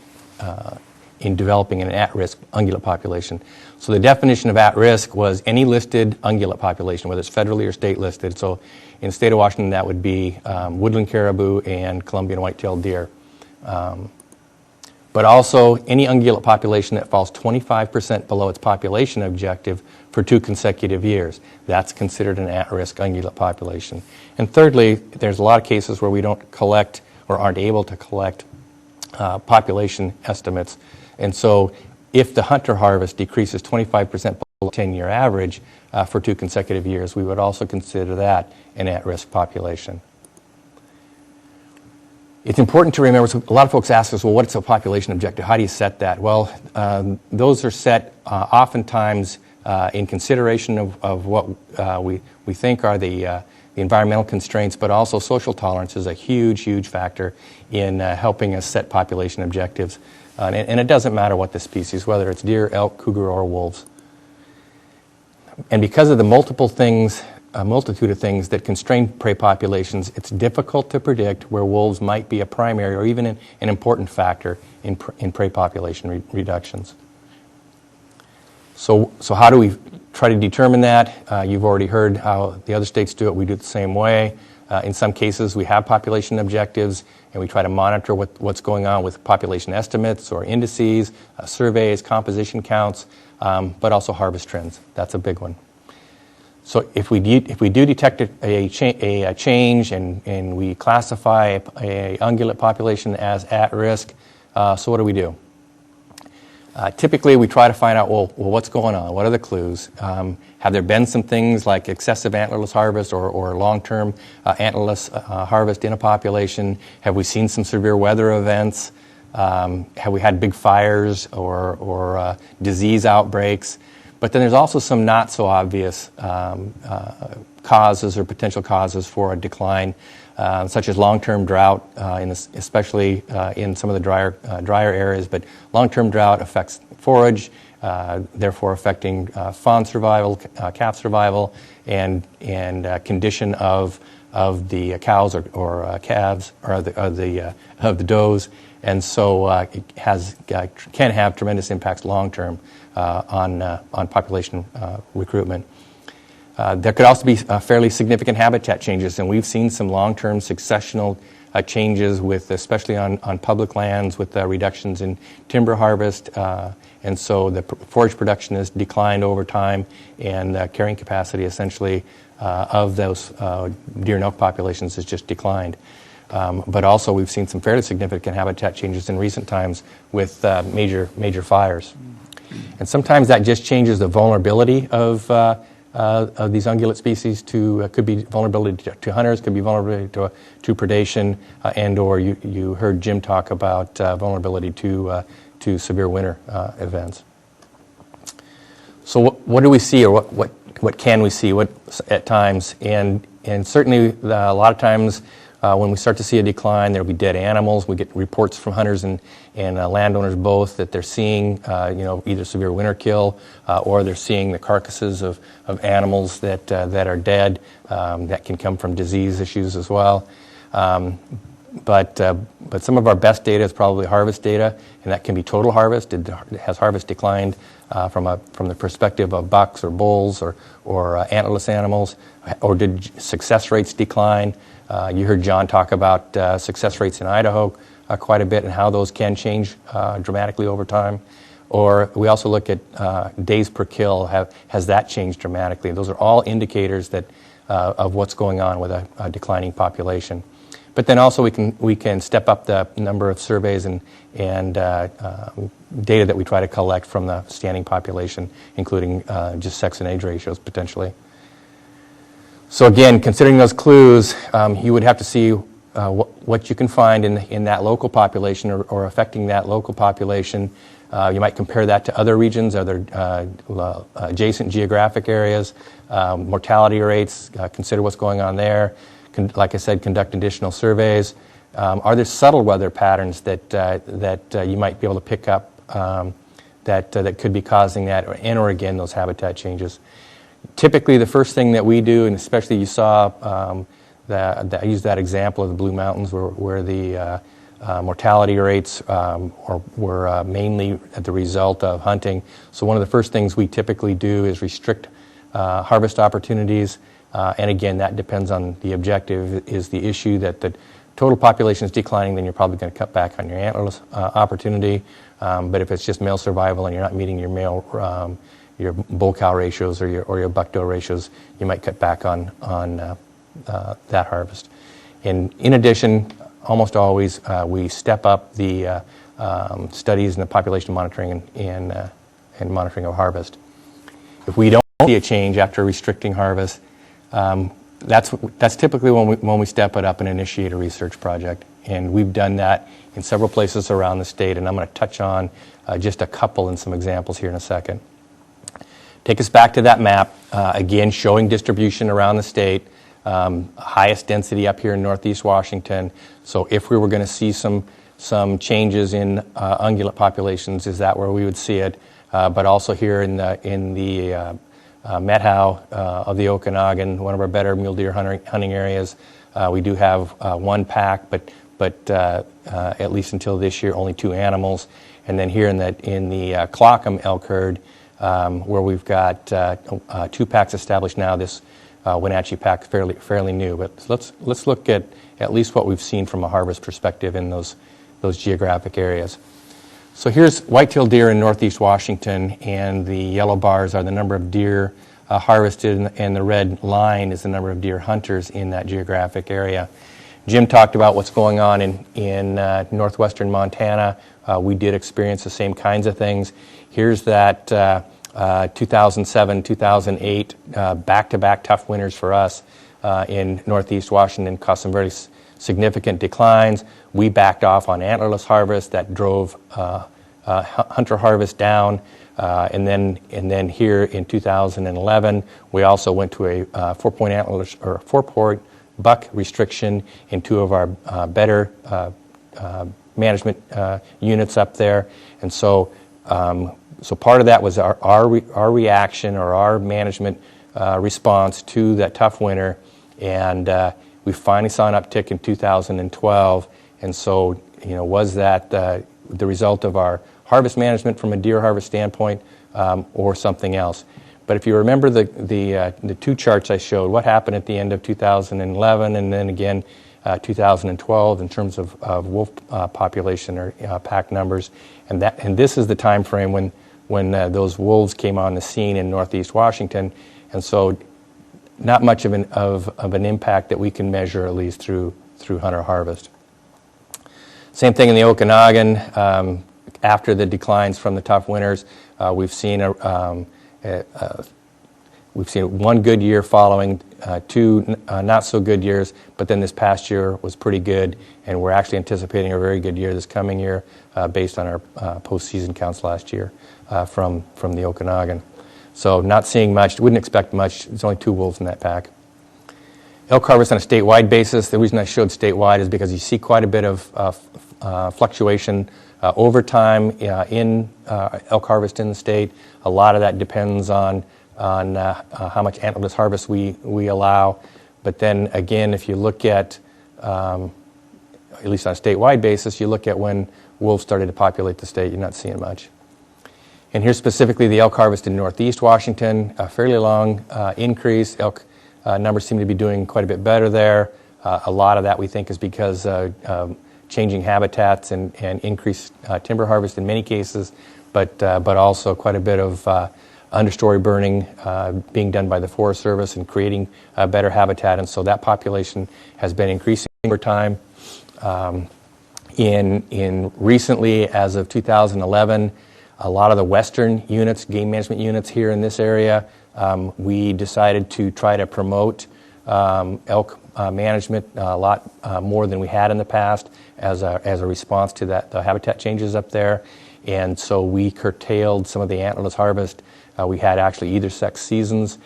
developing an at-risk ungulate population. So the definition of at-risk was any listed ungulate population, whether it's federally or state listed. So in the state of Washington, that would be woodland caribou and Columbian white-tailed deer. But also any ungulate population that falls 25% below its population objective for 2 consecutive years. That's considered an at-risk ungulate population. And thirdly, there's a lot of cases where we don't collect or aren't able to collect population estimates. And so if the hunter harvest decreases 25% below the 10-year average for 2 consecutive years, we would also consider that an at-risk population. It's important to remember, so a lot of folks ask us, well, what's a population objective? How do you set that? Well, those are set oftentimes in consideration of what we think are the environmental constraints, but also social tolerance is a huge, huge factor in helping us set population objectives. And it doesn't matter what the species, whether it's deer, elk, cougar, or wolves. And because of the multitude of things that constrain prey populations, it's difficult to predict where wolves might be a primary or even an important factor in prey population reductions. So how do we try to determine that? You've already heard how the other states do it. We do it the same way. In some cases, we have population objectives, and we try to monitor what's going on with population estimates or indices, surveys, composition counts, but also harvest trends. That's a big one. So if we do detect a change and we classify a ungulate population as at risk, so what do? Typically, we try to find out, well, what's going on? What are the clues? Have there been some things like excessive antlerless harvest or long-term antlerless harvest in a population? Have we seen some severe weather events? Have we had big fires or disease outbreaks? But then there's also some not so obvious causes or potential causes for a decline, such as long-term drought, especially in some of the drier areas. But long-term drought affects forage, therefore affecting fawn survival, calf survival, and condition of the cows or calves or of the does, and so it can have tremendous impacts long-term on population recruitment. There could also be fairly significant habitat changes, and we've seen some long-term successional changes especially on public lands with reductions in timber harvest, and so the forage production has declined over time, and carrying capacity essentially of those deer and elk populations has just declined. But also we've seen some fairly significant habitat changes in recent times with major fires. And sometimes that just changes the vulnerability of these ungulate species could be vulnerability to hunters, could be vulnerability to predation, and or you heard Jim talk about vulnerability to severe winter events. So what do we see, or what can we see at times? And certainly a lot of times when we start to see a decline, there will be dead animals. We get reports from hunters and landowners both that they're seeing either severe winter kill or they're seeing the carcasses of animals that are dead. That can come from disease issues as well. But some of our best data is probably harvest data, and that can be total harvest. Has harvest declined from the perspective of bucks or bulls or antlerless animals, or did success rates decline? You heard John talk about success rates in Idaho quite a bit and how those can change dramatically over time. Or we also look at days per kill. Has that changed dramatically? Those are all indicators of what's going on with a declining population. But then also we can step up the number of surveys and data that we try to collect from the standing population, including just sex and age ratios potentially. So again, considering those clues, you would have to see what you can find in that local population or affecting that local population. You might compare that to other regions, other adjacent geographic areas, mortality rates, consider what's going on there. Like I said, conduct additional surveys. Are there subtle weather patterns that you might be able to pick up that could be causing that, or again, those habitat changes? Typically, the first thing that we do, and especially you saw, I used that example of the Blue Mountains where the mortality rates were mainly the result of hunting. So one of the first things we typically do is restrict harvest opportunities. And again, that depends on the objective. Is the issue that the total population is declining, then you're probably going to cut back on your antlerless opportunity. But if it's just male survival and you're not meeting your bull cow ratios or your buck doe ratios, you might cut back on that harvest. And in addition, almost always we step up the studies and the population monitoring and monitoring of harvest. If we don't see a change after restricting harvest, that's typically when we step it up and initiate a research project. And we've done that in several places around the state, and I'm going to touch on just a couple and some examples here in a second. Take us back to that map, again showing distribution around the state, highest density up here in northeast Washington. So if we were going to see some changes in ungulate populations, is that where we would see it? But also here in the Methow of the Okanagan, one of our better mule deer hunting areas, we do have one pack, but at least until this year, only 2 animals. And then here in the Clockham elk herd, where we've got 2 packs established now. This Wenatchee pack fairly new, but let's look at least what we've seen from a harvest perspective in those geographic areas. So here's white-tailed deer in northeast Washington, and the yellow bars are the number of deer harvested, and the red line is the number of deer hunters in that geographic area. Jim talked about what's going on in northwestern Montana. We did experience the same kinds of things. Here's that 2007, 2008 back-to-back tough winters for us in northeast Washington, caused some very significant declines. We backed off on antlerless harvest that drove hunter harvest down, and then here in 2011 we also went to a 4-point antlerless or 4-point buck restriction in 2 of our better management units up there, and so part of that was our reaction or our management response to that tough winter, and we finally saw an uptick in 2012. And so, was that the result of our harvest management from a deer harvest standpoint, or something else? But if you remember the 2 charts I showed, what happened at the end of 2011 and then again 2012 in terms of wolf population or pack numbers, and this is the time frame when those wolves came on the scene in northeast Washington, and so not much of an impact that we can measure, at least through hunter harvest. Same thing in the Okanagan. After the declines from the tough winters, we've seen one good year following 2 not so good years, but then this past year was pretty good, and we're actually anticipating a very good year this coming year based on our postseason counts last year from the Okanagan. So not seeing much, wouldn't expect much. There's only 2 wolves in that pack. Elk harvest on a statewide basis. The reason I showed statewide is because you see quite a bit of fluctuation over time in elk harvest in the state. A lot of that depends on how much antlerless harvest we allow. But then again, if you look at least on a statewide basis, you look at when wolves started to populate the state, you're not seeing much. And here's specifically the elk harvest in northeast Washington, a fairly long increase. Elk numbers seem to be doing quite a bit better there. A lot of that we think is because changing habitats and increased timber harvest in many cases, but also quite a bit of understory burning being done by the Forest Service and creating better habitat, and so that population has been increasing over time. In recently, as of 2011, a lot of the western units, game management units here in this area, we decided to try to promote elk management a lot more than we had in the past as a response to the habitat changes up there. And so we curtailed some of the antlerless harvest. We had actually either sex seasons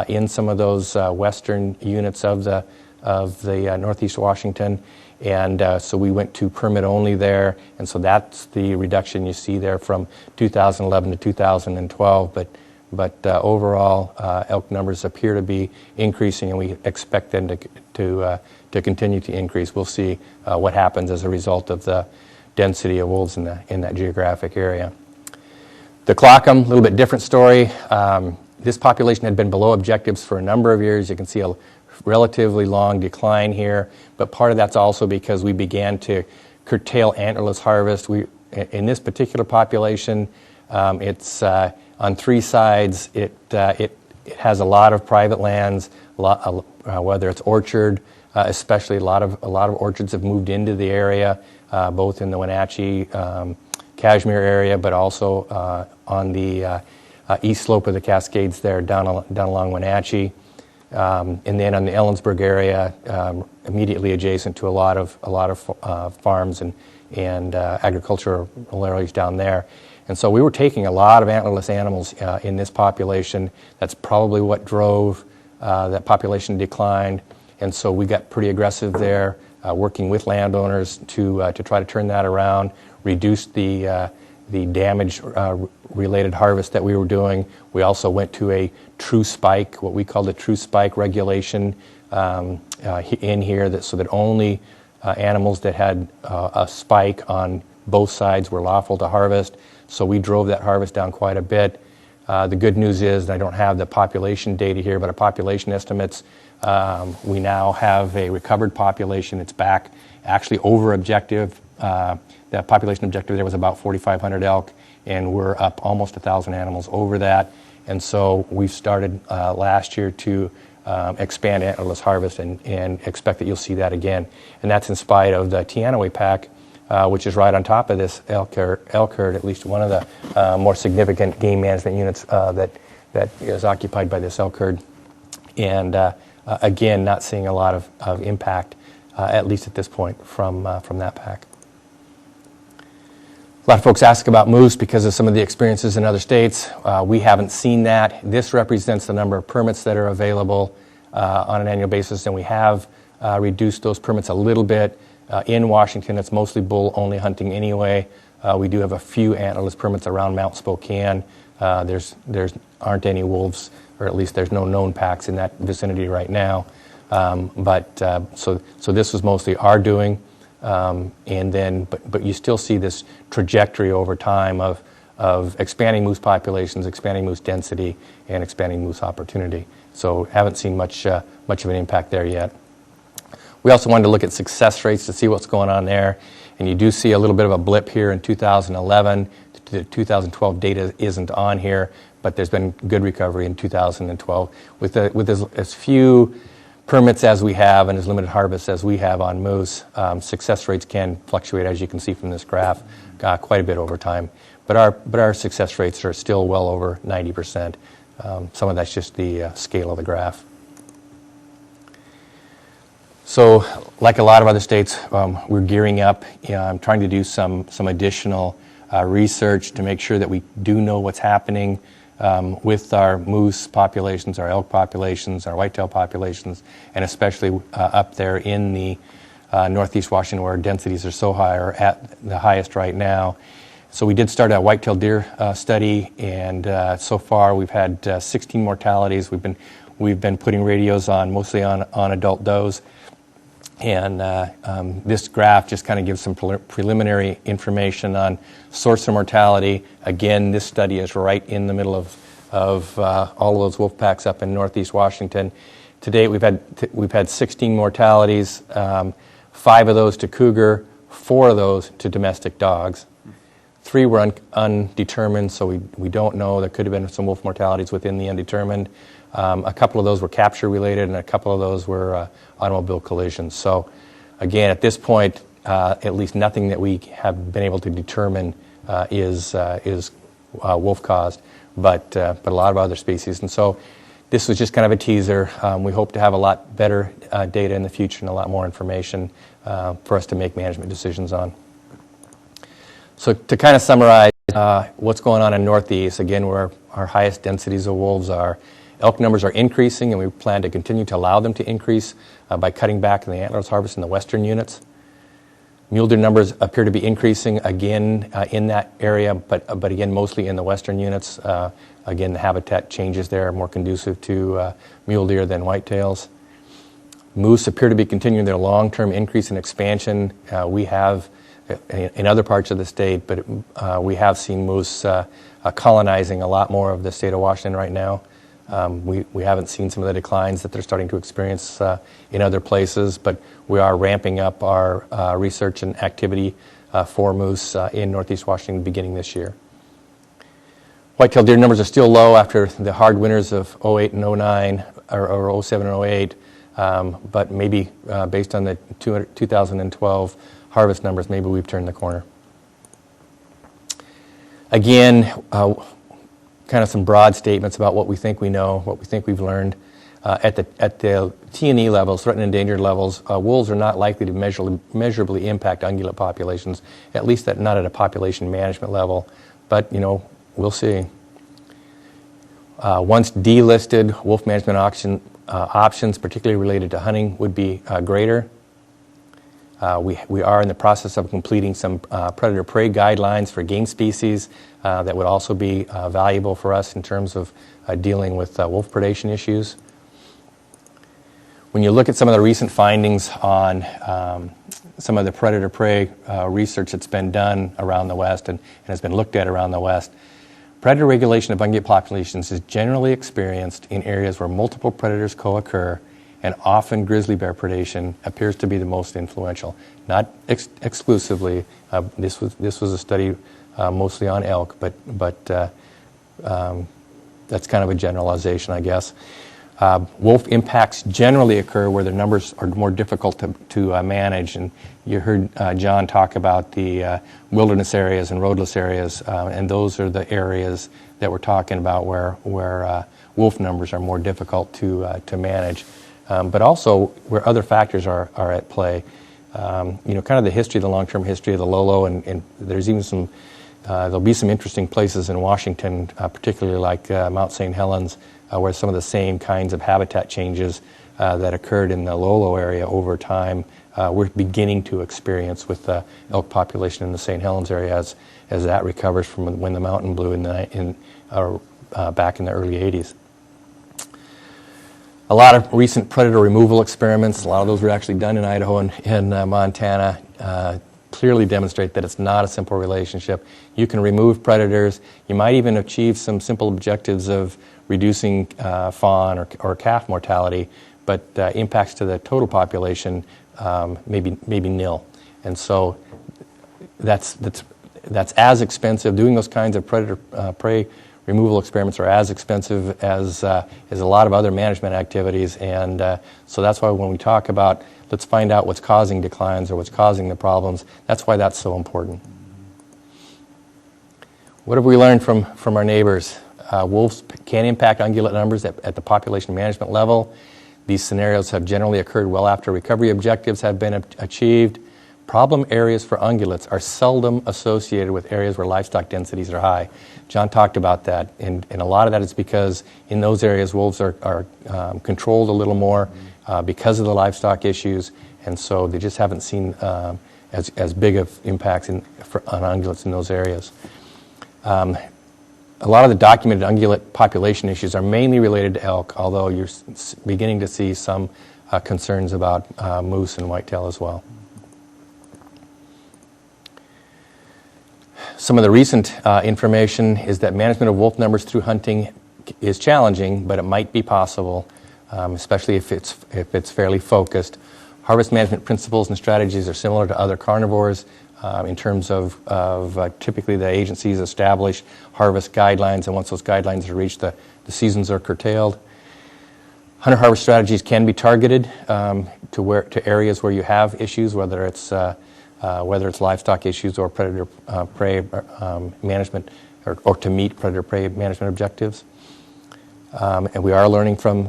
in some of those western units of the northeast Washington. And so we went to permit only there, and so that's the reduction you see there from 2011 to 2012. But overall, elk numbers appear to be increasing, and we expect them to continue to increase. We'll see what happens as a result of the density of wolves in that geographic area. The Clockham, a little bit different story. This population had been below objectives for a number of years. You can see a relatively long decline here, but part of that's also because we began to curtail antlerless harvest. In this particular population, it's on 3 sides. It has a lot of private lands, whether it's orchard, especially a lot of orchards have moved into the area, both in the Wenatchee, Cashmere area, but also on the east slope of the Cascades there, down along Wenatchee. And then on the Ellensburg area, immediately adjacent to a lot of farms and agricultural areas down there. And so we were taking a lot of antlerless animals in this population. That's probably what drove that population decline. And so we got pretty aggressive there, working with landowners to try to turn that around, reduce the damage related harvest that we were doing. We also went to a true spike, what we call the true spike regulation in here, so that only animals that had a spike on both sides were lawful to harvest. So we drove that harvest down quite a bit. The good news is, and I don't have the population data here, but our population estimates, we now have a recovered population. It's back actually over objective. That population objective there was about 4,500 elk, and we're up almost 1,000 animals over that. And so we've started last year to expand antlerless harvest and expect that you'll see that again. And that's in spite of the Teanaway pack, which is right on top of this elk herd, at least one of the more significant game management units that is occupied by this elk herd. And again, not seeing a lot of impact, at least at this point, from that pack. A lot of folks ask about moose because of some of the experiences in other states. We haven't seen that. This represents the number of permits that are available on an annual basis, and we have reduced those permits a little bit. In Washington, it's mostly bull-only hunting anyway. We do have a few antlerless permits around Mount Spokane. There's aren't any wolves, or at least there's no known packs in that vicinity right now. So this was mostly our doing. But you still see this trajectory over time of expanding moose populations, expanding moose density, and expanding moose opportunity. So haven't seen much of an impact there yet. We also wanted to look at success rates to see what's going on there, and you do see a little bit of a blip here in 2011. The 2012 data isn't on here, but there's been good recovery in 2012 with as few permits as we have and as limited harvests as we have on moose. Success rates can fluctuate, as you can see from this graph, quite a bit over time. But our success rates are still well over 90%. Some of that's just the scale of the graph. So, like a lot of other states, we're gearing up, trying to do some additional research to make sure that we do know what's happening with our moose populations, our elk populations, our whitetail populations, and especially up there in the northeast Washington where densities are so high, or at the highest right now. So we did start a whitetail deer study, and so far we've had 16 mortalities. We've been putting radios on, mostly on adult does. And this graph just kind of gives some preliminary information on source of mortality. Again, this study is right in the middle of all of those wolf packs up in northeast Washington. To date, we've had 16 mortalities, 5 of those to cougar, 4 of those to domestic dogs. 3 were undetermined, so we don't know. There could have been some wolf mortalities within the undetermined. A couple of those were capture related, and a couple of those were automobile collisions. So again, at this point, at least nothing that we have been able to determine is wolf caused, but a lot of other species. And so this was just kind of a teaser. We hope to have a lot better data in the future and a lot more information for us to make management decisions on. So to kind of summarize what's going on in Northeast, again, where our highest densities of wolves are, elk numbers are increasing, and we plan to continue to allow them to increase by cutting back on the antlerless harvest in the western units. Mule deer numbers appear to be increasing again in that area, but again, mostly in the western units. Again, the habitat changes there are more conducive to mule deer than whitetails. Moose appear to be continuing their long-term increase in expansion. We have in other parts of the state, but we have seen moose colonizing a lot more of the state of Washington right now. We haven't seen some of the declines that they're starting to experience in other places, but we are ramping up our research and activity for moose in northeast Washington beginning this year. Whitetail deer numbers are still low after the hard winters of 08 and 09, or 07 and 08, but maybe based on the 2012 harvest numbers, maybe we've turned the corner. Again, kind of some broad statements about what we think we know, what we think we've learned. At the T&E levels, threatened and endangered levels, wolves are not likely to measurably impact ungulate populations, at least not at a population management level. But, we'll see. Once delisted, wolf management options, particularly related to hunting, would be greater. We are in the process of completing some predator-prey guidelines for game species that would also be valuable for us in terms of dealing with wolf predation issues. When you look at some of the recent findings on some of the predator-prey research that's been done around the West and has been looked at around the West, predator regulation of ungulate populations is generally experienced in areas where multiple predators co-occur, and often grizzly bear predation appears to be the most influential. Not exclusively. This was a study mostly on elk, but that's kind of a generalization, I guess. Wolf impacts generally occur where the numbers are more difficult to manage, and you heard John talk about the wilderness areas and roadless areas, and those are the areas that we're talking about where wolf numbers are more difficult to manage, but also where other factors are at play. Kind of the history, the long-term history of the Lolo, and there's even some, there'll be some interesting places in Washington, particularly like Mount St. Helens, where some of the same kinds of habitat changes that occurred in the Lolo area over time we're beginning to experience with the elk population in the St. Helens area as that recovers from when the mountain blew back in the early 80s. A lot of recent predator removal experiments, a lot of those were actually done in Idaho and Montana, clearly demonstrate that it's not a simple relationship. You can remove predators. You might even achieve some simple objectives of reducing fawn or calf mortality, but impacts to the total population may be nil. And so that's as expensive. Doing those kinds of predator prey removal experiments are as expensive as a lot of other management activities, and so that's why when we talk about let's find out what's causing declines or what's causing the problems, that's why that's so important. What have we learned from our neighbors? Wolves can impact ungulate numbers at the population management level. These scenarios have generally occurred well after recovery objectives have been achieved. Problem areas for ungulates are seldom associated with areas where livestock densities are high. John talked about that, and a lot of that is because in those areas wolves are controlled a little more because of the livestock issues, and so they just haven't seen as big of impacts on ungulates in those areas. A lot of the documented ungulate population issues are mainly related to elk, although you're beginning to see some concerns about moose and whitetail as well. Some of the recent information is that management of wolf numbers through hunting is challenging, but it might be possible, especially if it's fairly focused. Harvest management principles and strategies are similar to other carnivores in terms of typically the agencies establish harvest guidelines, and once those guidelines are reached, the seasons are curtailed. Hunter-harvest strategies can be targeted to areas where you have issues, whether it's livestock issues or predator prey management, or to meet predator prey management objectives. And we are learning from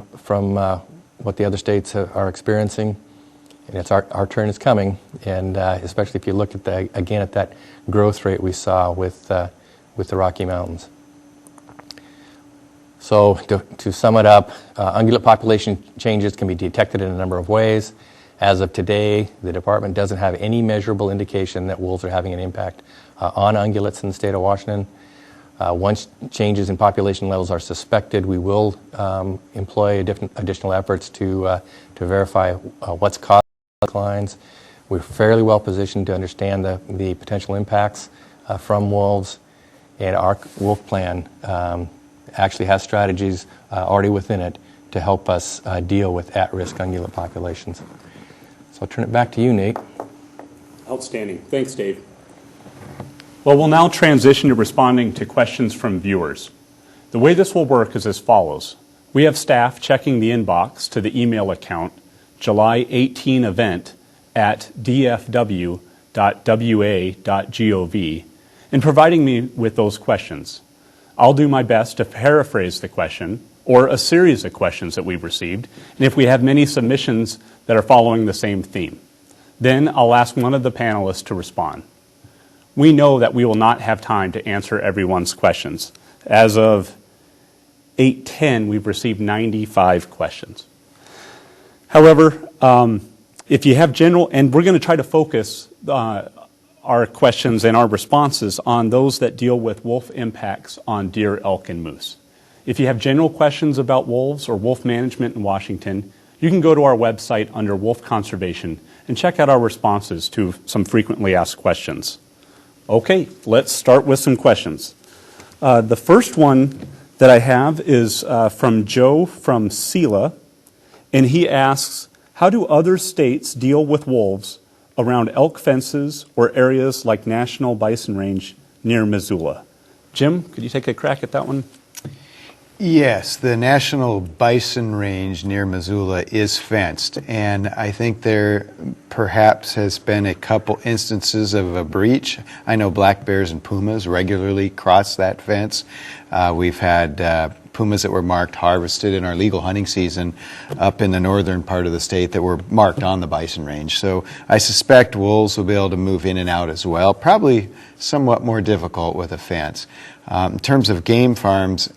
what the other states are experiencing, and it's our turn is coming. And especially if you look at that growth rate we saw with the Rocky Mountains. So to sum it up, ungulate population changes can be detected in a number of ways. As of today, the department doesn't have any measurable indication that wolves are having an impact on ungulates in the state of Washington. Once changes in population levels are suspected, we will employ additional efforts to verify what's causing declines. We're fairly well positioned to understand the potential impacts from wolves, and our wolf plan actually has strategies already within it to help us deal with at-risk ungulate populations. So I'll turn it back to you, Nate. Outstanding. Thanks, Dave. Well, we'll now transition to responding to questions from viewers. The way this will work is as follows. We have staff checking the inbox to the email account July 18 event at dfw.wa.gov and providing me with those questions. I'll do my best to paraphrase the question or a series of questions that we've received, and if we have many submissions that are following the same theme. Then I'll ask one of the panelists to respond. We know that we will not have time to answer everyone's questions. As of 8:10, we've received 95 questions. However, if you have general, and we're going to try to focus our questions and our responses on those that deal with wolf impacts on deer, elk, and moose. If you have general questions about wolves or wolf management in Washington, you can go to our website under Wolf Conservation and check out our responses to some frequently asked questions. Okay, let's start with some questions. The first one that I have is from Joe from Sela, and he asks, how do other states deal with wolves around elk fences or areas like National Bison Range near Missoula? Jim, could you take a crack at that one? Yes, the National Bison Range near Missoula is fenced, and I think there perhaps has been a couple instances of a breach. I know black bears and pumas regularly cross that fence. We've had pumas that were marked harvested in our legal hunting season up in the northern part of the state that were marked on the bison range. So I suspect wolves will be able to move in and out as well, probably somewhat more difficult with a fence. In terms of game farms,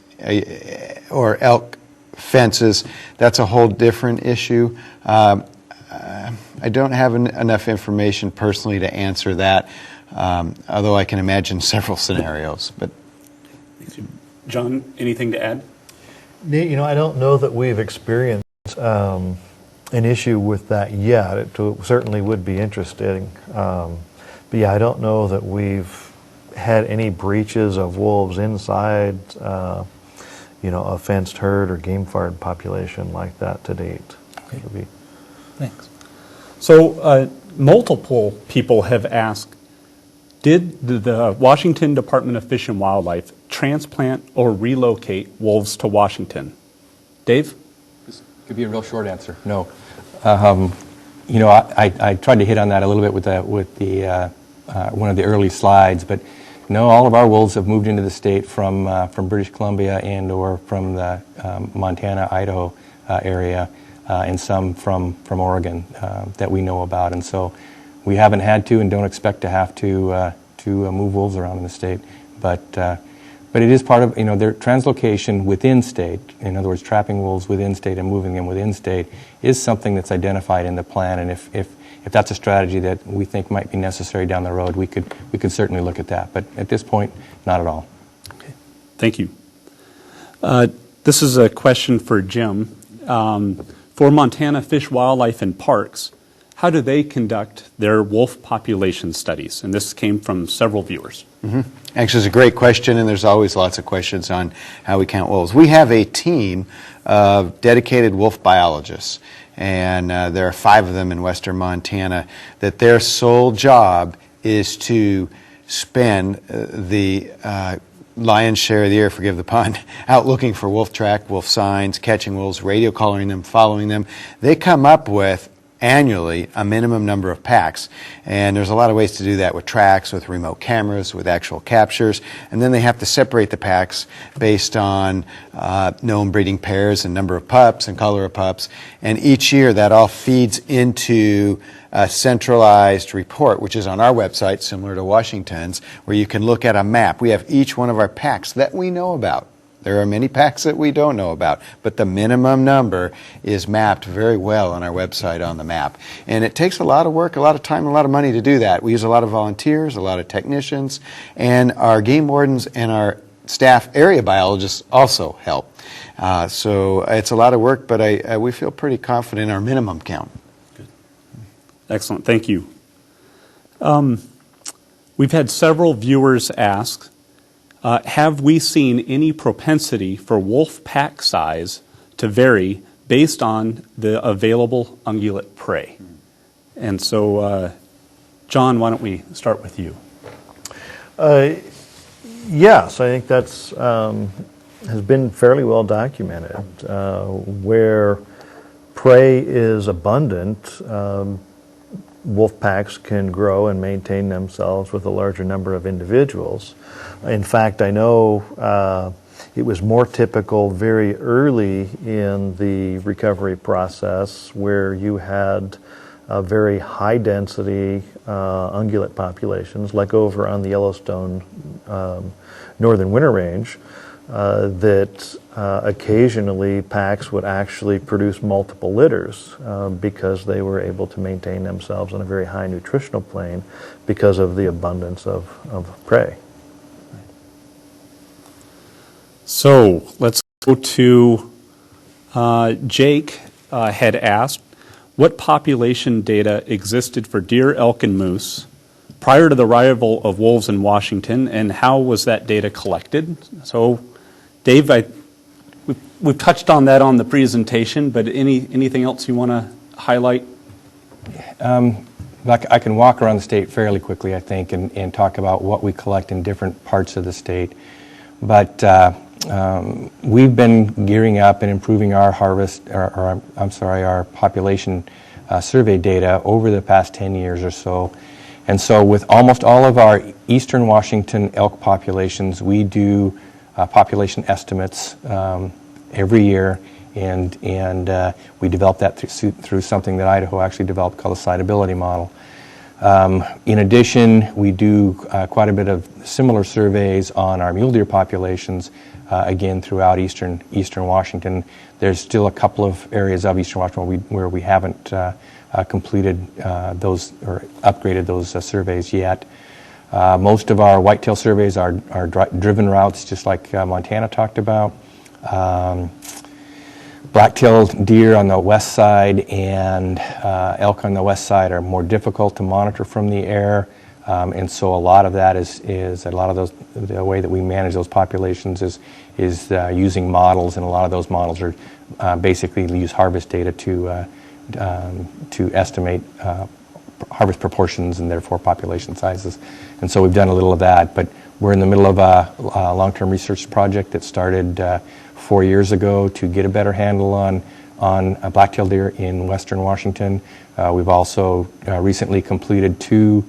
or elk fences, that's a whole different issue. I don't have enough information personally to answer that, although I can imagine several scenarios. But John, anything to add? Nate, I don't know that we've experienced an issue with that yet. It certainly would be interesting. But yeah, I don't know that we've had any breaches of wolves inside a fenced herd or game farm population like that to date. Okay. Thanks. So multiple people have asked, did the Washington Department of Fish and Wildlife transplant or relocate wolves to Washington? Dave? This could be a real short answer. No. I tried to hit on that a little bit with the one of the early slides, but no, all of our wolves have moved into the state from British Columbia and or from the Montana, Idaho area, and some from Oregon that we know about. And so we haven't had to and don't expect to have to move wolves around in the state. But it is part of their translocation within state. In other words, trapping wolves within state and moving them within state is something that's identified in the plan. And if that's a strategy that we think might be necessary down the road, we could certainly look at that. But at this point, not at all. Okay, thank you. This is a question for Jim. For Montana Fish, Wildlife, and Parks, how do they conduct their wolf population studies? And this came from several viewers. Mm-hmm. Actually, it's a great question, and there's always lots of questions on how we count wolves. We have a team of dedicated wolf biologists, and there are 5 of them in western Montana, that their sole job is to spend the lion's share of the year, forgive the pun, out looking for wolf track, wolf signs, catching wolves, radio collaring them, following them. They come up with annually a minimum number of packs, and there's a lot of ways to do that with tracks, with remote cameras, with actual captures, and then they have to separate the packs based on known breeding pairs and number of pups and color of pups, and each year that all feeds into a centralized report, which is on our website, similar to Washington's, where you can look at a map. We have each one of our packs that we know about. There are many packs that we don't know about, but the minimum number is mapped very well on our website on the map. And it takes a lot of work, a lot of time, a lot of money to do that. We use a lot of volunteers, a lot of technicians, and our game wardens and our staff area biologists also help. So it's a lot of work, but we feel pretty confident in our minimum count. Good. Excellent, thank you. We've had several viewers ask, have we seen any propensity for wolf pack size to vary based on the available ungulate prey? And so, John, why don't we start with you? Yes, I think that's has been fairly well documented. Where prey is abundant, wolf packs can grow and maintain themselves with a larger number of individuals. In fact, I know It was more typical very early in the recovery process where you had very high density ungulate populations, like over on the Yellowstone northern winter range, that occasionally packs would actually produce multiple litters because they were able to maintain themselves on a very high nutritional plane because of the abundance of prey. So let's go to Jake had asked, what population data existed for deer, elk, and moose prior to the arrival of wolves in Washington, and how was that data collected? So, Dave, we've touched on that on the presentation, but anything else you want to highlight? I can walk around the state fairly quickly, I think, and talk about what we collect in different parts of the state. But we've been gearing up and improving our our population survey data over the past 10 years or so. And so with almost all of our eastern Washington elk populations, we do population estimates every year, and we develop that through something that Idaho actually developed called a siteability model. In addition, we do quite a bit of similar surveys on our mule deer populations, again throughout eastern Washington. There's still a couple of areas of eastern Washington where we haven't completed those or upgraded those surveys yet. Most of our whitetail surveys are driven routes, just like Montana talked about. Black-tailed deer on the west side and elk on the west side are more difficult to monitor from the air, and so a lot of that is a lot of those, the way that we manage those populations is using models, and a lot of those models are basically use harvest data to estimate harvest proportions and therefore population sizes. And so we've done a little of that, but we're in the middle of a long-term research project that started 4 years ago to get a better handle on black-tailed deer in western Washington. We've also recently completed 2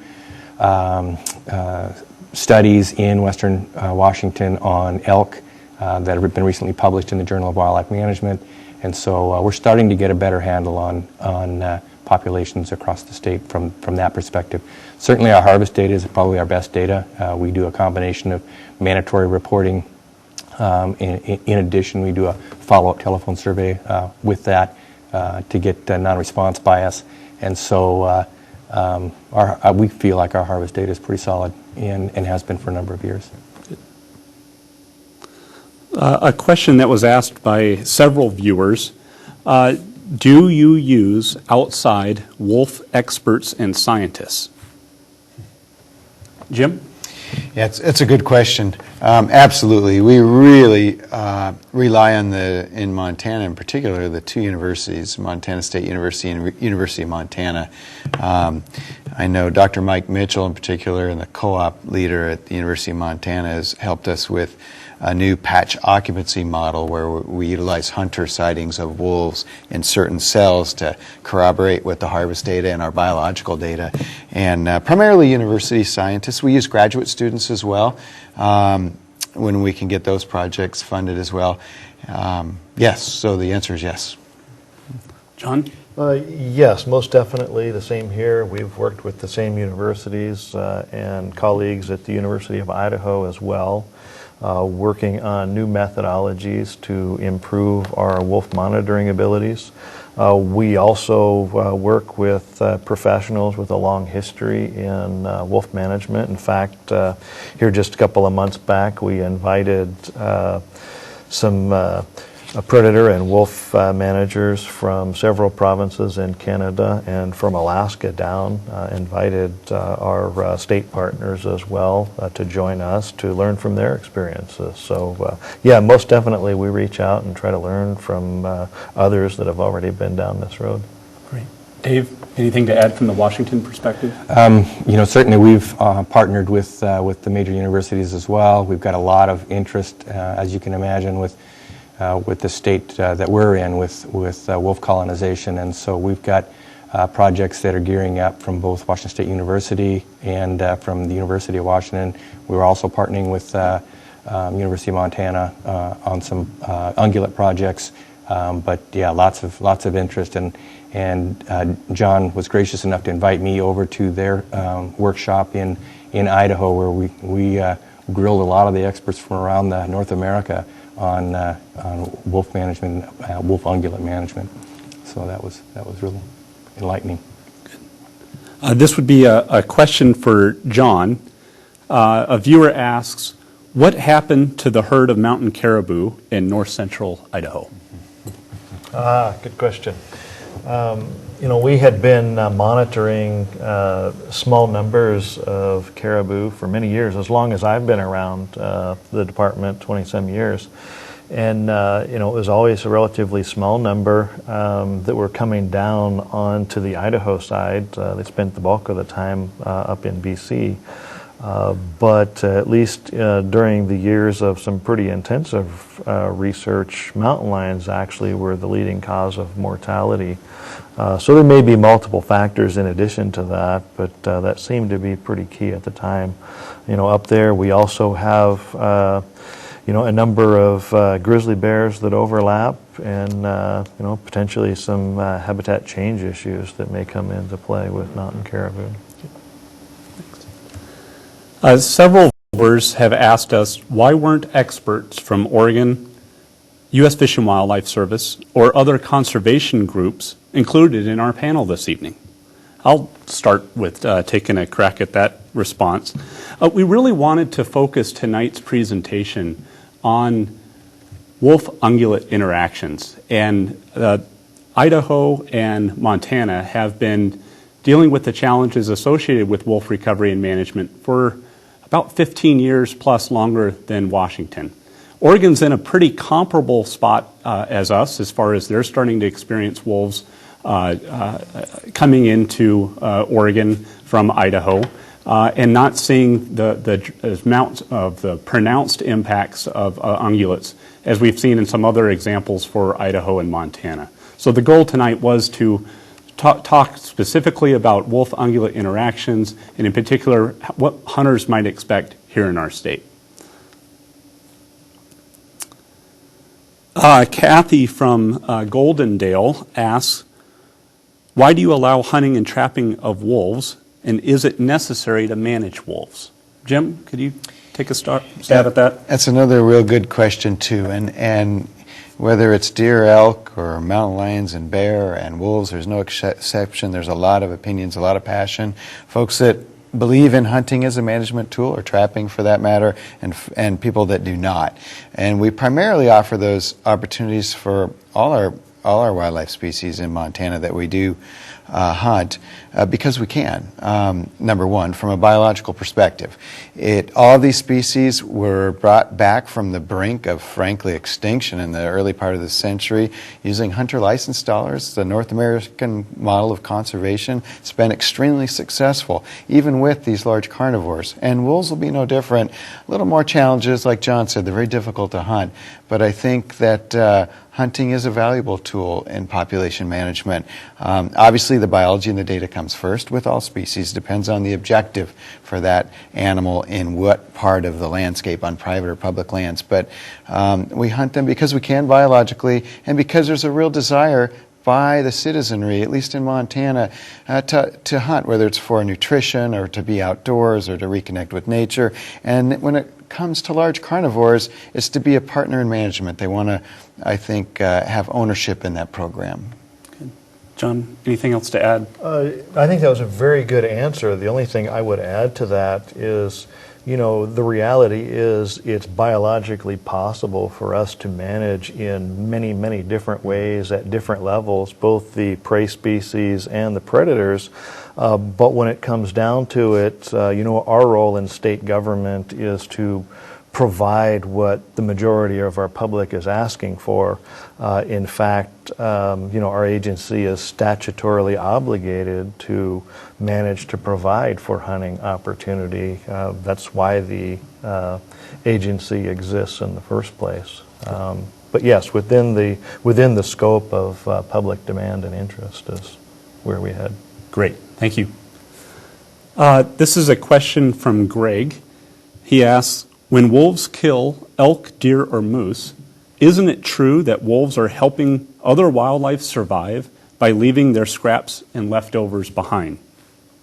studies in western Washington on elk that have been recently published in the Journal of Wildlife Management. And so we're starting to get a better handle on populations across the state from that perspective. Certainly our harvest data is probably our best data. We do a combination of mandatory reporting. In addition, we do a follow-up telephone survey with that to get non-response bias. And so we feel like our harvest data is pretty solid and has been for a number of years. A question that was asked by several viewers, do you use outside wolf experts and scientists? Jim? Yeah, it's a good question. Absolutely. We really rely on in Montana in particular, the 2 universities, Montana State University and University of Montana. I know Dr. Mike Mitchell in particular, and the co-op leader at the University of Montana, has helped us with a new patch occupancy model where we utilize hunter sightings of wolves in certain cells to corroborate with the harvest data and our biological data. And primarily university scientists. We use graduate students as well when we can get those projects funded as well. Yes, so the answer is yes. John? Yes, most definitely the same here. We've worked with the same universities and colleagues at the University of Idaho as well, working on new methodologies to improve our wolf monitoring abilities. We also work with professionals with a long history in wolf management. In fact, here just a couple of months back, we invited some predator and wolf managers from several provinces in Canada and from Alaska down, invited our state partners as well to join us to learn from their experiences. So yeah, most definitely we reach out and try to learn from others that have already been down this road. Great. Dave, anything to add from the Washington perspective? Certainly we've partnered with the major universities as well. We've got a lot of interest, as you can imagine, with the state that we're in with wolf colonization, and so we've got projects that are gearing up from both Washington State University and from the University of Washington. We're also partnering with University of Montana on some ungulate projects. But yeah, lots of interest, and Jon was gracious enough to invite me over to their workshop in Idaho, where we grilled a lot of the experts from around North America on wolf management, wolf ungulate management. So that was really enlightening. This would be a question for Jon. A viewer asks, what happened to the herd of mountain caribou in north central Idaho? Good question. We had been monitoring small numbers of caribou for many years, as long as I've been around the department, 20-some years. And, it was always a relatively small number that were coming down onto the Idaho side. They spent the bulk of the time up in BC. But at least during the years of some pretty intensive research, mountain lions actually were the leading cause of mortality. So there may be multiple factors in addition to that, but that seemed to be pretty key at the time. Up there we also have a number of grizzly bears that overlap, and potentially some habitat change issues that may come into play with mountain caribou. Several viewers have asked us why weren't experts from Oregon, U.S. Fish and Wildlife Service, or other conservation groups included in our panel this evening. I'll start with taking a crack at that response. We really wanted to focus tonight's presentation on wolf-ungulate interactions, and Idaho and Montana have been dealing with the challenges associated with wolf recovery and management for about 15 years plus longer than Washington. Oregon's in a pretty comparable spot as us as far as they're starting to experience wolves coming into Oregon from Idaho and not seeing the amount of the pronounced impacts of ungulates as we've seen in some other examples for Idaho and Montana. So the goal tonight was to talk specifically about wolf-ungulate interactions, and in particular, what hunters might expect here in our state. Kathy from Goldendale asks, why do you allow hunting and trapping of wolves, and is it necessary to manage wolves? Jim, could you take a stab at that? That's another real good question, too. And whether it's deer, elk, or mountain lions and bear and wolves, there's no exception. There's a lot of opinions, a lot of passion. Folks that believe in hunting as a management tool, or trapping for that matter, and people that do not. And we primarily offer those opportunities for all our wildlife species in Montana that we do hunt because we can. Number one, from a biological perspective, all of these species were brought back from the brink of, frankly, extinction in the early part of the century using hunter license dollars. The North American model of conservation has been extremely successful, even with these large carnivores. And wolves will be no different. A little more challenges, like Jon said, they're very difficult to hunt. But I think that hunting is a valuable tool in population management. Obviously, the biology and the data comes first with all species. Depends on the objective for that animal in what part of the landscape, on private or public lands. But we hunt them because we can biologically, and because there's a real desire by the citizenry, at least in Montana, to hunt, whether it's for nutrition or to be outdoors or to reconnect with nature. And when it comes to large carnivores, it's to be a partner in management. They want to, I think, have ownership in that program. Good. Jon, anything else to add? I think that was a very good answer. The only thing I would add to that is, the reality is it's biologically possible for us to manage in many, many different ways at different levels, both the prey species and the predators. But when it comes down to it, our role in state government is to provide what the majority of our public is asking for. In fact, our agency is statutorily obligated to manage to provide for hunting opportunity. That's why the agency exists in the first place. But yes, within the scope of public demand and interest is where we head. Great, thank you. This is a question from Greg. He asks, When wolves kill elk, deer, or moose, isn't it true that wolves are helping other wildlife survive by leaving their scraps and leftovers behind?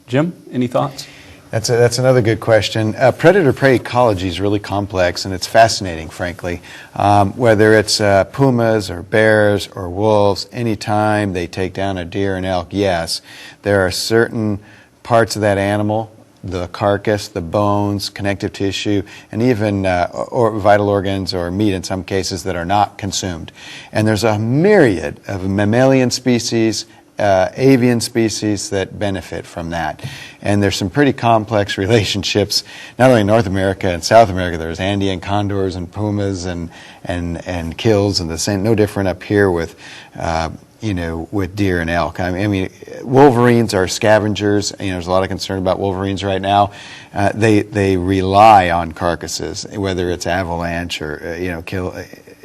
Jim, any thoughts? That's another good question. Predator-prey ecology is really complex, and it's fascinating, frankly. Whether it's pumas or bears or wolves, anytime they take down a deer and elk, yes, there are certain parts of that animal, the carcass, the bones, connective tissue, and even or vital organs or meat in some cases that are not consumed. And there's a myriad of mammalian species, avian species that benefit from that. And there's some pretty complex relationships, not only in North America and South America. There's Andean condors and pumas and kills, and the same, no different up here with with deer and elk. I mean, wolverines are scavengers. There's a lot of concern about wolverines right now. They rely on carcasses, whether it's avalanche or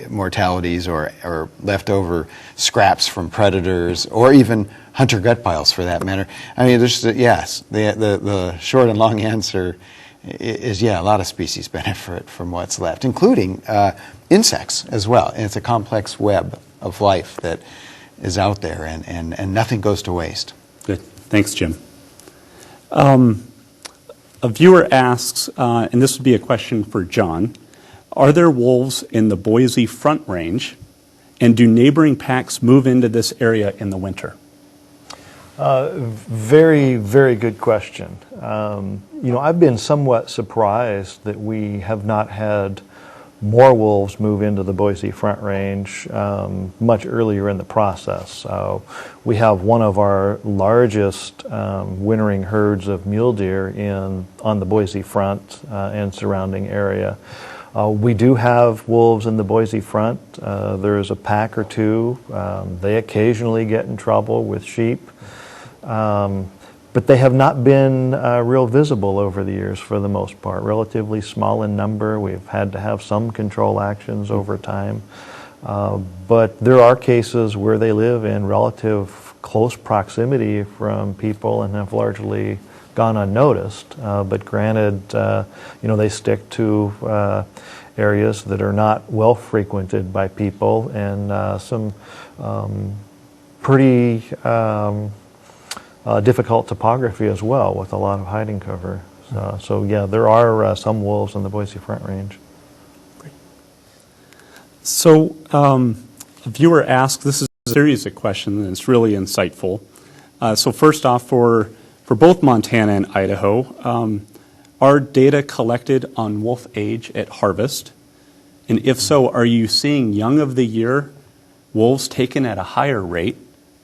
mortalities or leftover scraps from predators, or even hunter gut piles for that matter. I mean, yes. The short and long answer is a lot of species benefit from what's left, including insects as well. And it's a complex web of life that is out there, and nothing goes to waste. Good. Thanks, Jim. A viewer asks, and this would be a question for Jon, are there wolves in the Boise Front Range, and do neighboring packs move into this area in the winter? Very, very good question. I've been somewhat surprised that we have not had more wolves move into the Boise Front Range much earlier in the process. We have one of our largest wintering herds of mule deer on the Boise Front and surrounding area. We do have wolves in the Boise Front. There is a pack or two. They occasionally get in trouble with sheep. But they have not been real visible over the years for the most part. Relatively small in number. We've had to have some control actions over time. But there are cases where they live in relative close proximity from people and have largely gone unnoticed. But granted, they stick to areas that are not well frequented by people, and some pretty difficult topography as well, with a lot of hiding cover. So yeah, there are some wolves in the Boise Front Range. Great. So a viewer asked, this is a series of questions, and it's really insightful. So first off, for both Montana and Idaho, are data collected on wolf age at harvest? And if so, are you seeing young of the year wolves taken at a higher rate?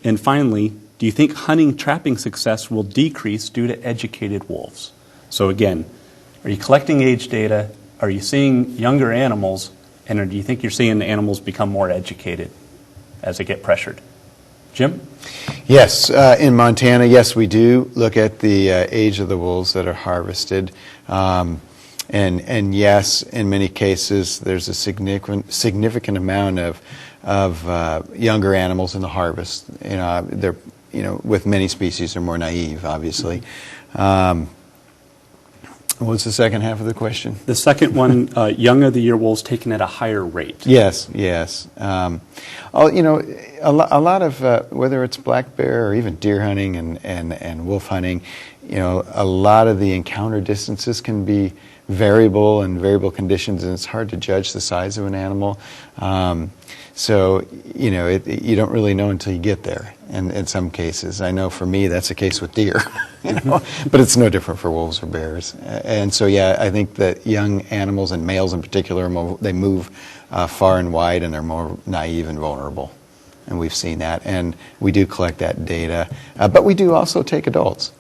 And finally, do you think hunting trapping success will decrease due to educated wolves? So again, are you collecting age data? Are you seeing younger animals? And do you think you're seeing the animals become more educated as they get pressured? Jim? Yes, in Montana, yes, we do look at the age of the wolves that are harvested. And yes, in many cases, there's a significant amount of younger animals in the harvest. With many species, they're more naive, obviously. What's the second half of the question? The second one, young of the year wolves taken at a higher rate. Yes. A lot of, whether it's black bear or even deer hunting and wolf hunting, a lot of the encounter distances can be variable in variable conditions, and it's hard to judge the size of an animal. So, you don't really know until you get there. And in some cases, I know for me that's the case with deer, but it's no different for wolves or bears. And so, yeah, I think that young animals, and males in particular, they move far and wide, and they're more naive and vulnerable. And we've seen that, and we do collect that data. But we do also take adults.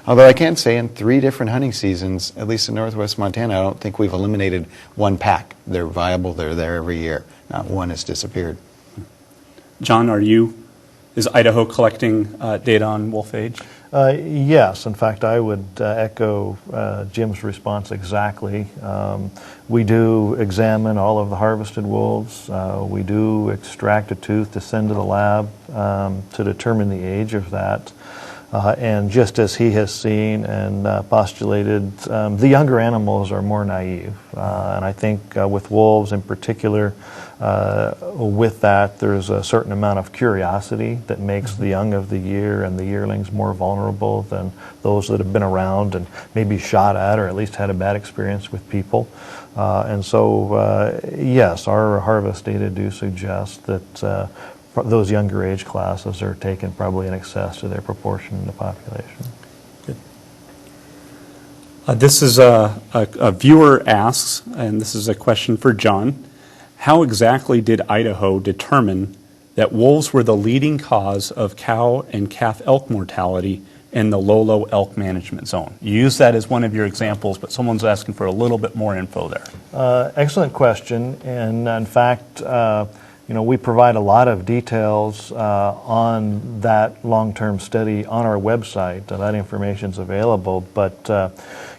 Although I can say in 3 different hunting seasons, at least in northwest Montana, I don't think we've eliminated one pack. They're viable, they're there every year. Not one has disappeared. Jon, is Idaho collecting data on wolf age? Yes, in fact, I would echo Jim's response exactly. We do examine all of the harvested wolves. We do extract a tooth to send to the lab to determine the age of that. And just as he has seen and postulated, the younger animals are more naive. And I think with wolves in particular, with that, there's a certain amount of curiosity that makes the young of the year and the yearlings more vulnerable than those that have been around and maybe shot at or at least had a bad experience with people. And so, yes, our harvest data do suggest that those younger age classes are taken probably in excess to their proportion in the population. Good. This is a viewer asks, and this is a question for Jon. How exactly did Idaho determine that wolves were the leading cause of cow and calf elk mortality in the Lolo elk management zone? You use that as one of your examples, but someone's asking for a little bit more info there. Excellent question, and in fact, we provide a lot of details on that long-term study on our website. That information's available, but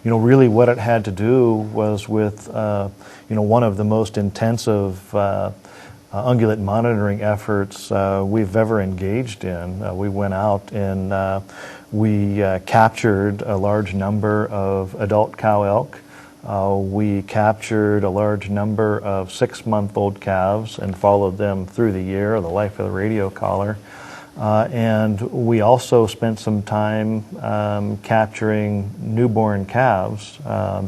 really what it had to do was with one of the most intensive ungulate monitoring efforts we've ever engaged in. We went out and we captured a large number of adult cow elk. We captured a large number of 6-month-old calves and followed them through the year, the life of the radio collar. And we also spent some time capturing newborn calves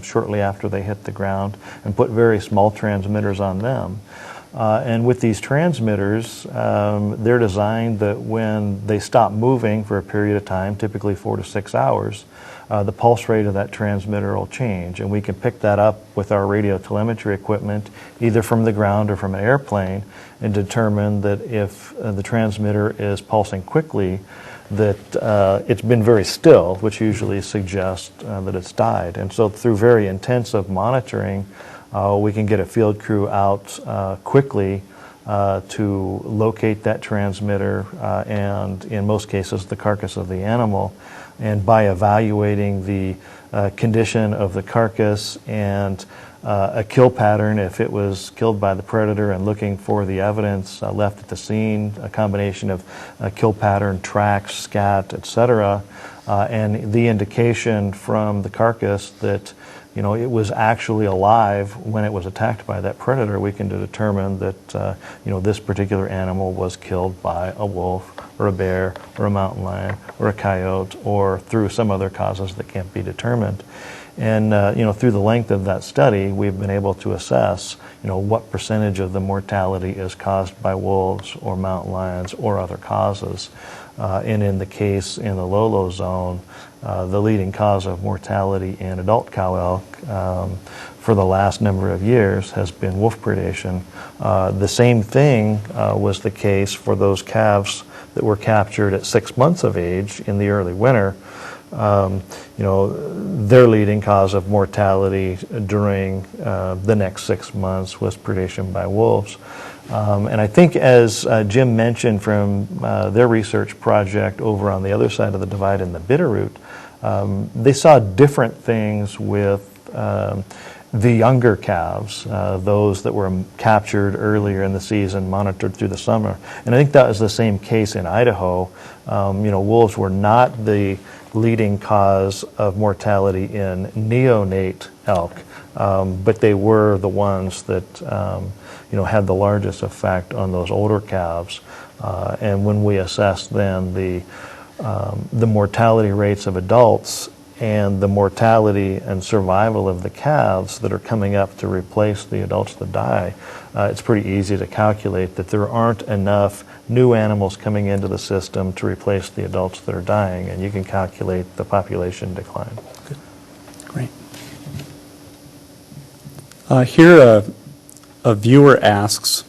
shortly after they hit the ground and put very small transmitters on them. And with these transmitters, they're designed that when they stop moving for a period of time, typically 4 to 6 hours, the pulse rate of that transmitter will change, and we can pick that up with our radio telemetry equipment, either from the ground or from an airplane, and determine that if the transmitter is pulsing quickly, that it's been very still, which usually suggests that it's died. And so through very intensive monitoring, we can get a field crew out quickly to locate that transmitter and, in most cases, the carcass of the animal. And by evaluating the condition of the carcass and a kill pattern, if it was killed by the predator, and looking for the evidence left at the scene, a combination of kill pattern, tracks, scat, etc., and the indication from the carcass that it was actually alive when it was attacked by that predator, we can determine that this particular animal was killed by a wolf or a bear or a mountain lion or a coyote or through some other causes that can't be determined. And through the length of that study, we've been able to assess what percentage of the mortality is caused by wolves or mountain lions or other causes. And in the case in the Lolo zone, the leading cause of mortality in adult cow elk for the last number of years has been wolf predation. The same thing was the case for those calves that were captured at 6 months of age in the early winter. Their leading cause of mortality during the next 6 months was predation by wolves. And I think, as Jim mentioned from their research project over on the other side of the divide in the Bitterroot, they saw different things with the younger calves, those that were captured earlier in the season, monitored through the summer. And I think that was the same case in Idaho. Wolves were not the leading cause of mortality in neonate elk, but they were the ones that had the largest effect on those older calves. And when we assessed then the mortality rates of adults and the mortality and survival of the calves that are coming up to replace the adults that die, it's pretty easy to calculate that there aren't enough new animals coming into the system to replace the adults that are dying, and you can calculate the population decline. Good. Great. Here a viewer asks,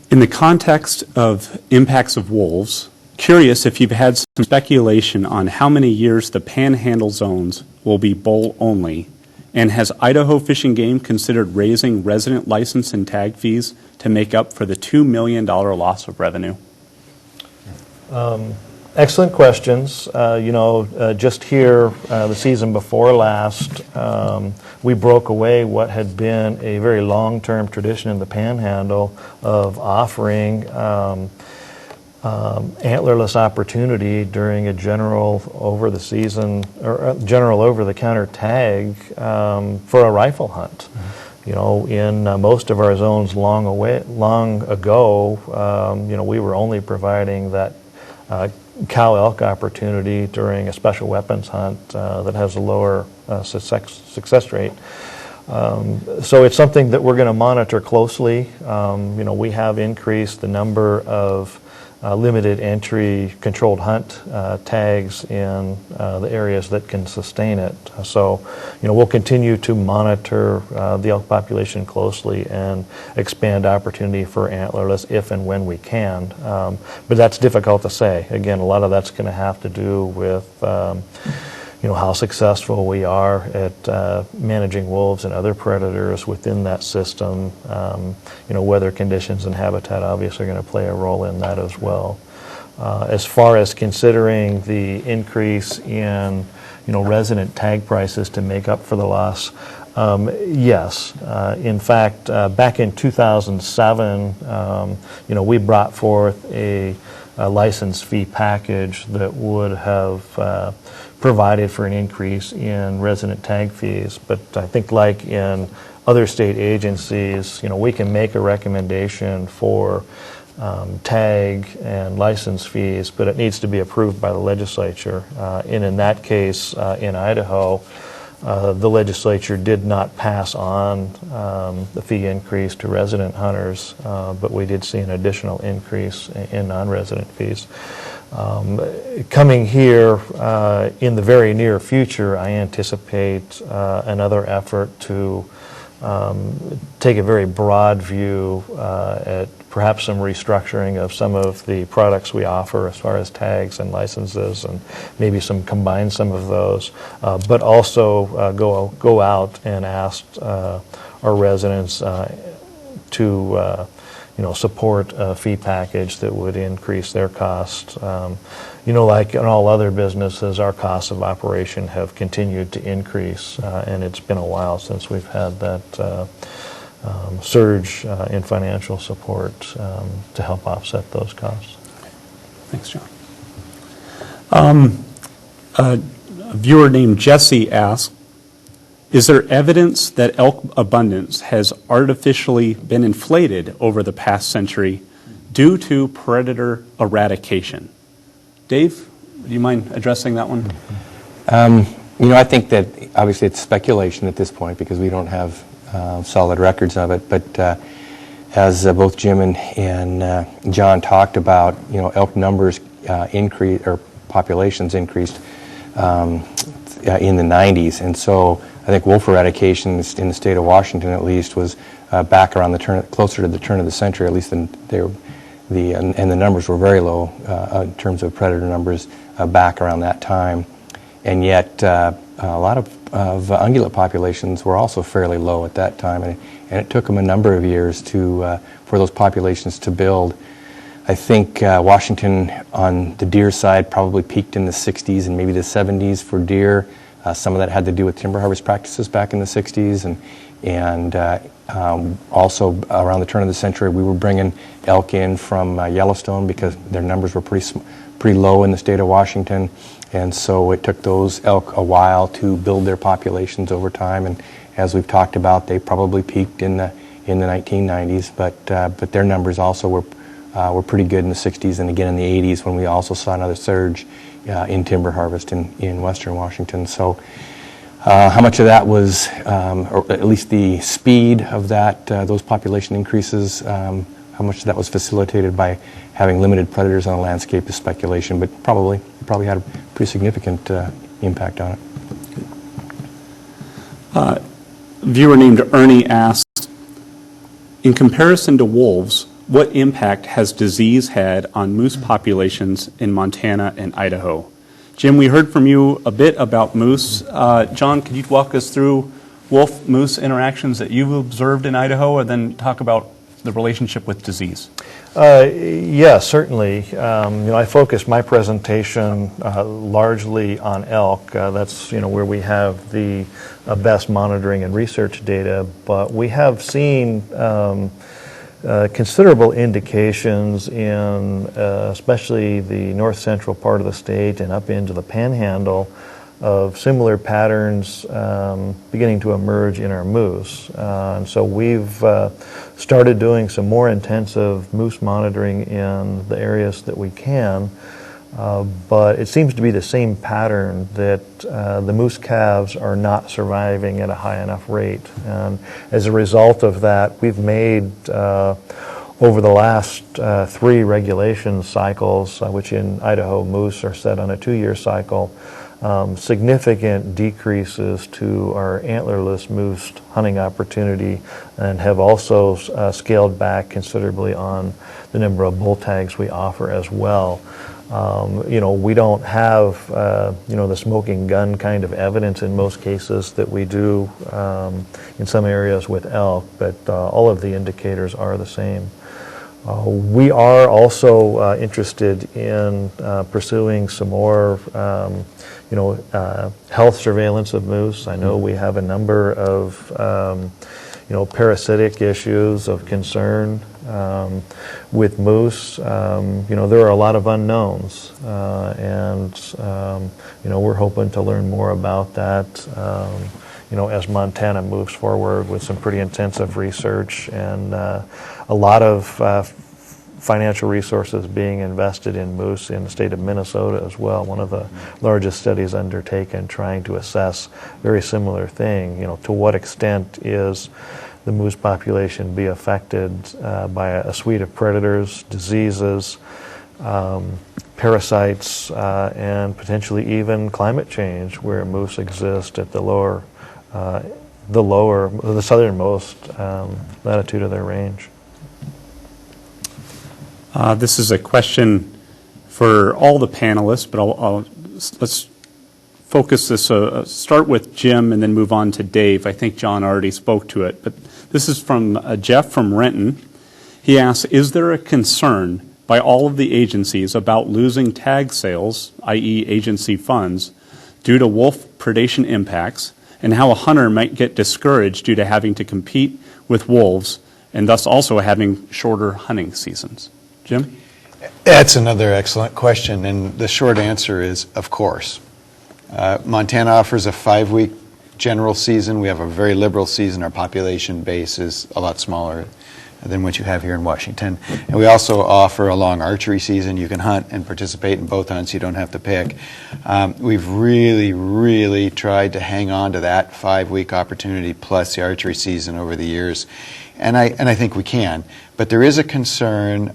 in the context of impacts of wolves, curious if you've had some speculation on how many years the panhandle zones will be bull only, and has Idaho Fish and Game considered raising resident license and tag fees to make up for the $2 million loss of revenue? Excellent questions. Just here the season before last, we broke away what had been a very long-term tradition in the Panhandle of offering antlerless opportunity during a general over the season or general over the counter tag for a rifle hunt. You know, in most of our zones long ago, you know, we were only providing that cow elk opportunity during a special weapons hunt that has a lower success rate. So it's something that we're going to monitor closely. You know, we have increased the number of limited entry controlled hunt tags in the areas that can sustain it. So, you know, we'll continue to monitor the elk population closely and expand opportunity for antlerless if and when we can. But that's difficult to say. Again, a lot of that's going to have to do with you know, how successful we are at managing wolves and other predators within that system. You know, weather conditions and habitat obviously are going to play a role in that as well. As far as considering the increase in, you know, resident tag prices to make up for the loss, yes. In fact, back in 2007, you know, we brought forth a license fee package that would have provided for an increase in resident tag fees. But I think, like in other state agencies, you know, we can make a recommendation for tag and license fees, but it needs to be approved by the legislature. And in that case, in Idaho, the legislature did not pass on the fee increase to resident hunters, but we did see an additional increase in non-resident fees. Coming here in the very near future, I anticipate another effort to take a very broad view at perhaps some restructuring of some of the products we offer as far as tags and licenses, and maybe combine some of those, but also go out and ask our residents to you know, support a fee package that would increase their cost. You know, like in all other businesses, our costs of operation have continued to increase, and it's been a while since we've had that surge in financial support to help offset those costs. Thanks, John. A viewer named Jesse asked, is there evidence that elk abundance has artificially been inflated over the past century due to predator eradication? Dave, do you mind addressing that one? You know, I think that obviously it's speculation at this point because we don't have solid records of it. But as both Jim and John talked about, you know, elk numbers increased, or populations increased in the 90s, and so I think wolf eradication in the state of Washington, at least, was back around closer to the turn of the century. At least, and the numbers were very low in terms of predator numbers back around that time. And yet, a lot of ungulate populations were also fairly low at that time, and it took them a number of years for those populations to build. I think Washington, on the deer side, probably peaked in the 60s and maybe the 70s for deer. Some of that had to do with timber harvest practices back in the 60s, and also around the turn of the century, we were bringing elk in from Yellowstone because their numbers were pretty low in the state of Washington, and so it took those elk a while to build their populations over time. And as we've talked about, they probably peaked in the 1990s, but their numbers also were pretty good in the 60s and again in the 80s when we also saw another surge in timber harvest in western Washington. So how much of that was, or at least the speed of that, those population increases, how much of that was facilitated by having limited predators on the landscape is speculation, but probably had a pretty significant impact on it. Viewer named Ernie asked, in comparison to wolves, what impact has disease had on moose populations in Montana and Idaho? Jim, we heard from you a bit about moose. John, could you walk us through wolf-moose interactions that you've observed in Idaho, and then talk about the relationship with disease? Yes, certainly. You know, I focused my presentation largely on elk. That's, you know, where we have the best monitoring and research data. But we have seen considerable indications in especially the north central part of the state and up into the panhandle of similar patterns beginning to emerge in our moose. And so we've started doing some more intensive moose monitoring in the areas that we can. But it seems to be the same pattern that the moose calves are not surviving at a high enough rate. And as a result of that, we've made, over the last 3 regulation cycles, which in Idaho moose are set on a 2-year cycle, significant decreases to our antlerless moose hunting opportunity, and have also scaled back considerably on the number of bull tags we offer as well. We don't have, the smoking gun kind of evidence in most cases that we do in some areas with elk, but all of the indicators are the same. We are also interested in pursuing some more, health surveillance of moose. I know we have a number of, parasitic issues of concern with moose. There are a lot of unknowns, and we're hoping to learn more about that. As Montana moves forward with some pretty intensive research and a lot of financial resources being invested in moose in the state of Minnesota as well. One of the largest studies undertaken trying to assess very similar thing. To what extent is the moose population be affected by a suite of predators, diseases, parasites, and potentially even climate change, where moose exist at the southernmost latitude of their range. This is a question for all the panelists, but let's focus this, start with Jim and then move on to Dave. I think Jon already spoke to it, but this is from Jeff from Renton. He asks, is there a concern by all of the agencies about losing tag sales, i.e. agency funds, due to wolf predation impacts, and how a hunter might get discouraged due to having to compete with wolves and thus also having shorter hunting seasons? Jim? That's another excellent question, and the short answer is, of course. Montana offers a 5-week general season. We have a very liberal season. Our population base is a lot smaller than what you have here in Washington. And we also offer a long archery season. You can hunt and participate in both hunts. You don't have to pick. We've really, really tried to hang on to that 5-week opportunity plus the archery season over the years. And I think we can. But there is a concern,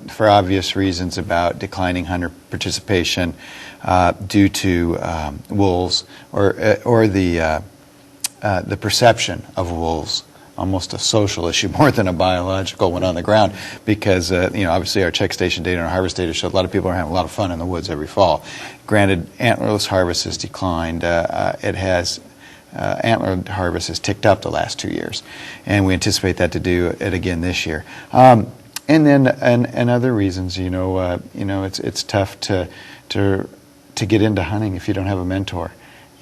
for obvious reasons, about declining hunter participation due to wolves or the perception of wolves, almost a social issue more than a biological one on the ground, because obviously our check station data and our harvest data show a lot of people are having a lot of fun in the woods every fall. Granted, antlerless harvest has declined. Antler harvest has ticked up the last 2 years, and we anticipate that to do it again this year. And then and other reasons, it's tough to get into hunting if you don't have a mentor.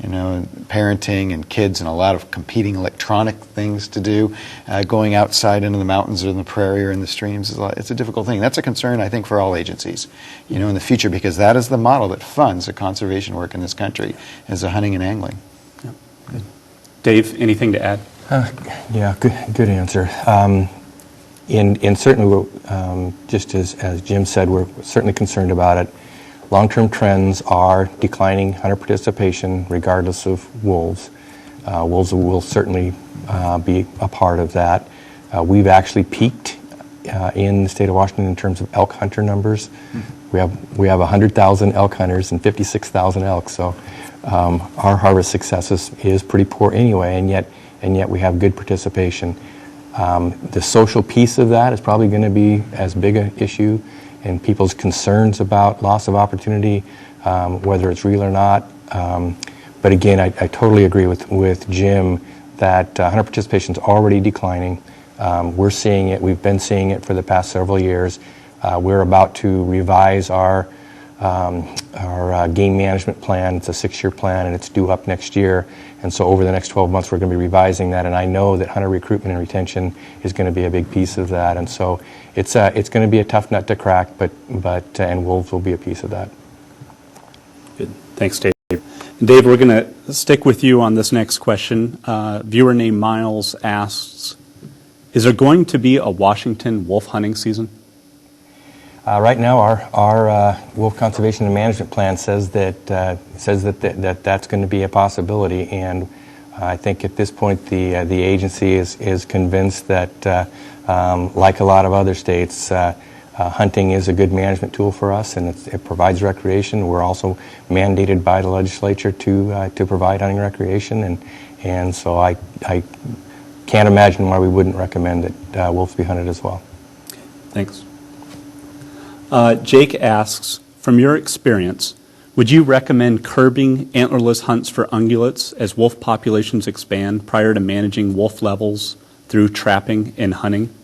Parenting and kids and a lot of competing electronic things to do, going outside into the mountains or in the prairie or in the streams, it's a difficult thing. That's a concern, I think, for all agencies, in the future, because that is the model that funds the conservation work in this country, is the hunting and angling. Yeah. Good. Dave, anything to add? Yeah, good answer. And certainly, just as Jim said, we're certainly concerned about it. Long-term trends are declining hunter participation regardless of wolves. Wolves will certainly be a part of that. We've actually peaked in the state of Washington in terms of elk hunter numbers. We have 100,000 elk hunters and 56,000 elk, so our harvest success is pretty poor anyway, and yet we have good participation. The social piece of that is probably going to be as big an issue, and people's concerns about loss of opportunity, whether it's real or not. But again, I totally agree with Jim that hunter participation is already declining. We're seeing it. We've been seeing it for the past several years. We're about to revise our game management plan. It's a 6-year plan, and it's due up next year. And so over the next 12 months, we're going to be revising that. And I know that hunter recruitment and retention is going to be a big piece of that. And so it's going to be a tough nut to crack, and wolves will be a piece of that. Good. Thanks, Dave. Dave, we're going to stick with you on this next question. Viewer named Miles asks, is there going to be a Washington wolf hunting season? Right now, our wolf conservation and management plan says that's going to be a possibility, and I think at this point the agency is convinced that, like a lot of other states, hunting is a good management tool for us, and it provides recreation. We're also mandated by the legislature to provide hunting recreation, and so I can't imagine why we wouldn't recommend that wolves be hunted as well. Thanks. Jake asks, from your experience, would you recommend curbing antlerless hunts for ungulates as wolf populations expand prior to managing wolf levels through trapping and hunting?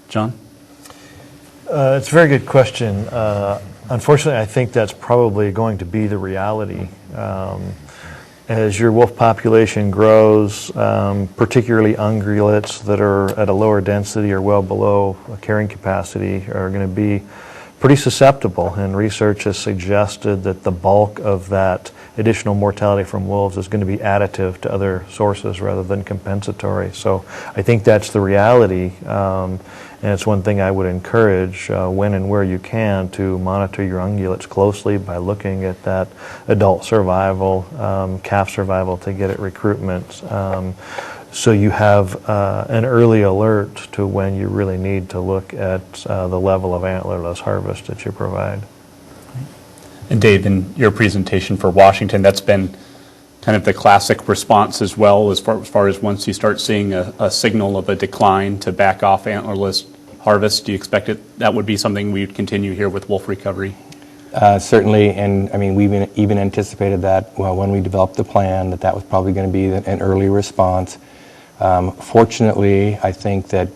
John? It's a very good question. Unfortunately, I think that's probably going to be the reality. As your wolf population grows, particularly ungulates that are at a lower density or well below carrying capacity are going to be pretty susceptible, and research has suggested that the bulk of that additional mortality from wolves is going to be additive to other sources rather than compensatory. So I think that's the reality, and it's one thing I would encourage when and where you can to monitor your ungulates closely by looking at that adult survival, calf survival to get at recruitment. So you have an early alert to when you really need to look at the level of antlerless harvest that you provide. And Dave, in your presentation for Washington, that's been kind of the classic response as well, as far as once you start seeing a signal of a decline to back off antlerless harvest. Do you expect that would be something we would continue here with wolf recovery? Certainly, and I mean, we even anticipated that when we developed the plan, that was probably going to be an early response. Fortunately, I think that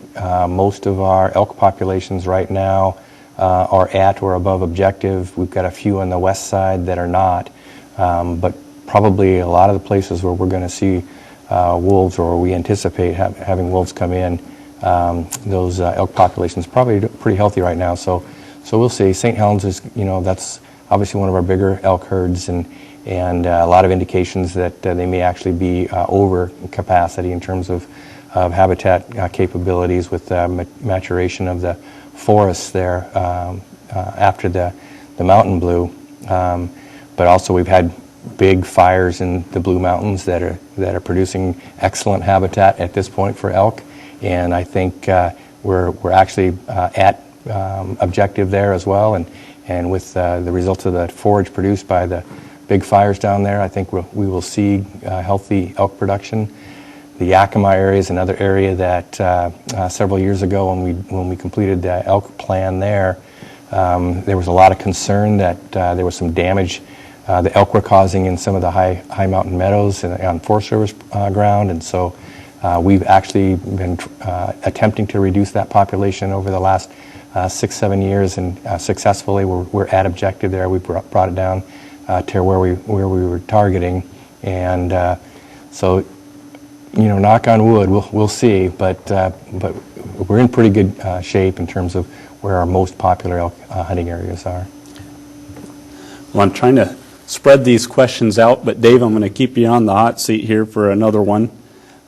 most of our elk populations right now are at or above objective. We've got a few on the west side that are not, but probably a lot of the places where we're going to see wolves, or we anticipate having wolves come in, those elk populations probably pretty healthy right now. So we'll see. St. Helens is, that's obviously one of our bigger elk herds, and a lot of indications that they may actually be over capacity in terms of habitat capabilities with maturation of the forests there after the mountain blue. But also we've had big fires in the Blue Mountains that are producing excellent habitat at this point for elk, and I think we're actually at objective there as well, and with the results of the forage produced by the big fires down there, I think we will see healthy elk production. The Yakima area is another area that several years ago when we completed the elk plan there was a lot of concern that there was some damage the elk were causing in some of the high mountain meadows and on Forest Service ground, and so we've actually been attempting to reduce that population over the last 6-7 years, and successfully we're at objective there. We brought it down to where we were targeting, and so knock on wood, we'll see, but we're in pretty good shape in terms of where our most popular elk hunting areas are. Well, I'm trying to spread these questions out, but Dave, I'm going to keep you on the hot seat here for another one.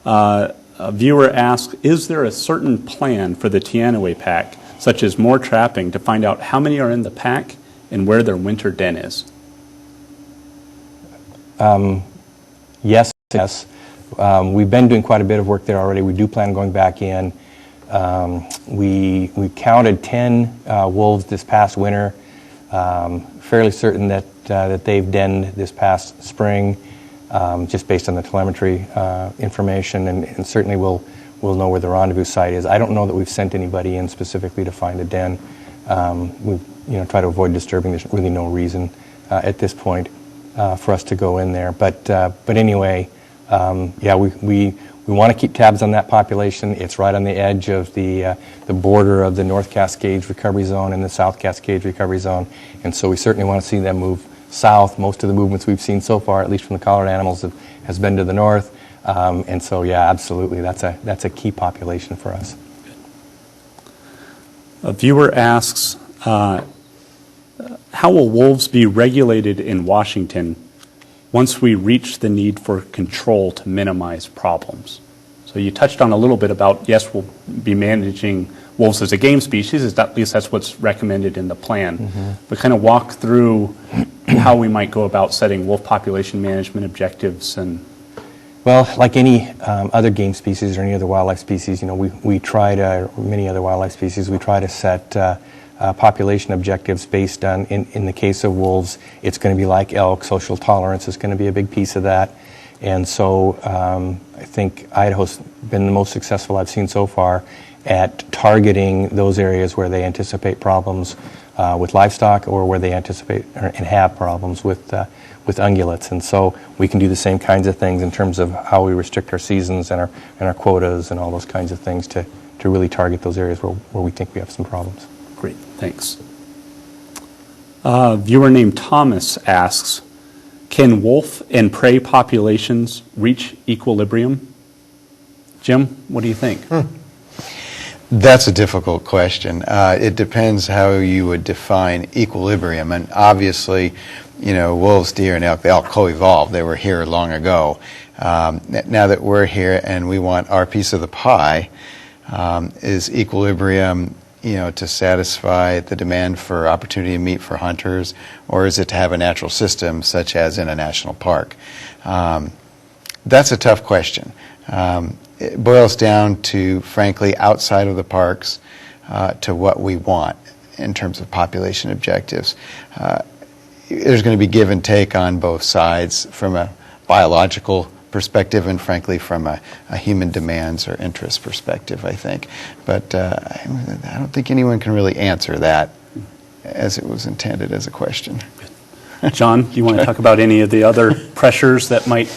A viewer asks, is there a certain plan for the Teanaway pack, such as more trapping, to find out how many are in the pack and where their winter den is? Yes. We've been doing quite a bit of work there already. We do plan on going back in. We counted 10 wolves this past winter. Fairly certain that they've denned this past spring, just based on the telemetry information, and certainly we'll know where the rendezvous site is. I don't know that we've sent anybody in specifically to find a den. We try to avoid disturbing. There's really no reason at this point for us to go in there. But anyway, we want to keep tabs on that population. It's right on the edge of the border of the North Cascades Recovery Zone and the South Cascades Recovery Zone, and so we certainly want to see them move south. Most of the movements we've seen so far, at least from the collared animals, has been to the north. And so, yeah, absolutely, that's a key population for us. A viewer asks, how will wolves be regulated in Washington once we reach the need for control to minimize problems? So you touched on a little bit about, yes, we'll be managing wolves as a game species, at least that's what's recommended in the plan. But kind of walk through how we might go about setting wolf population management objectives. And well, like any other game species or any other wildlife species, we try to, or many other wildlife species, we try to set population objectives based on, in the case of wolves, it's going to be like elk. Social tolerance is going to be a big piece of that. And so I think Idaho's been the most successful I've seen so far at targeting those areas where they anticipate problems with livestock, or where they anticipate and have problems with ungulates. And so we can do the same kinds of things in terms of how we restrict our seasons and our quotas and all those kinds of things to really target those areas where we think we have some problems. great, thanks. A viewer named Thomas asks, can wolf and prey populations reach equilibrium? Jim, what do you think? That's a difficult question. It depends how you would define equilibrium. And obviously, wolves, deer, and elk, they all co-evolved. They were here long ago. Now that we're here and we want our piece of the pie, is equilibrium, to satisfy the demand for opportunity to meet for hunters, or is it to have a natural system such as in a national park? That's a tough question. It boils down to, frankly, outside of the parks, to what we want in terms of population objectives. There's going to be give and take on both sides from a biological perspective and, frankly, from a human demands or interest perspective, I think. But I don't think anyone can really answer that as it was intended as a question. John, do you want to talk about any of the other pressures that might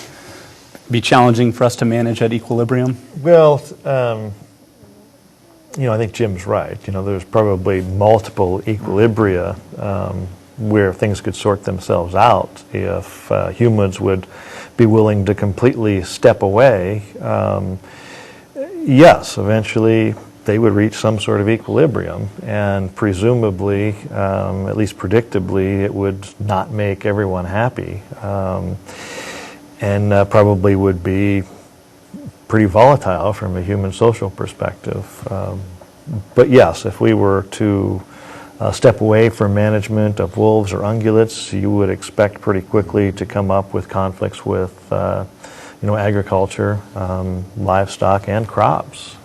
be challenging for us to manage at equilibrium? Well, I think Jim's right. There's probably multiple equilibria where things could sort themselves out if humans would be willing to completely step away. Yes, eventually they would reach some sort of equilibrium, and presumably, at least predictably, it would not make everyone happy, and probably would be pretty volatile from a human social perspective. But yes, if we were to step away from management of wolves or ungulates, you would expect pretty quickly to come up with conflicts with agriculture, livestock, and crops.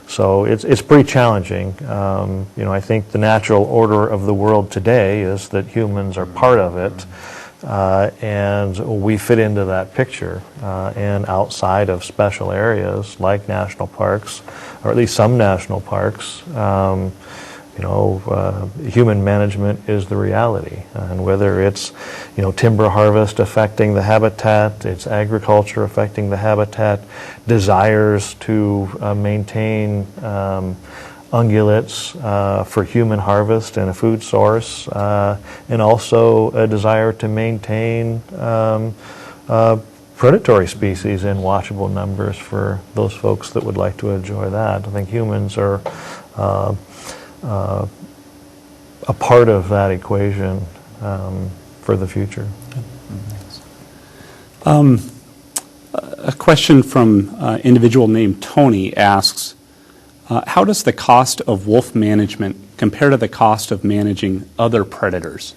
So it's pretty challenging. I think the natural order of the world today is that humans are part of it, and we fit into that picture. And outside of special areas like national parks, or at least some national parks, human management is the reality, and whether it's timber harvest affecting the habitat, it's agriculture affecting the habitat, desires to maintain ungulates for human harvest and a food source, and also a desire to maintain predatory species in watchable numbers for those folks that would like to enjoy that. I think humans are a part of that equation for the future. A question from an individual named Tony asks, how does the cost of wolf management compare to the cost of managing other predators?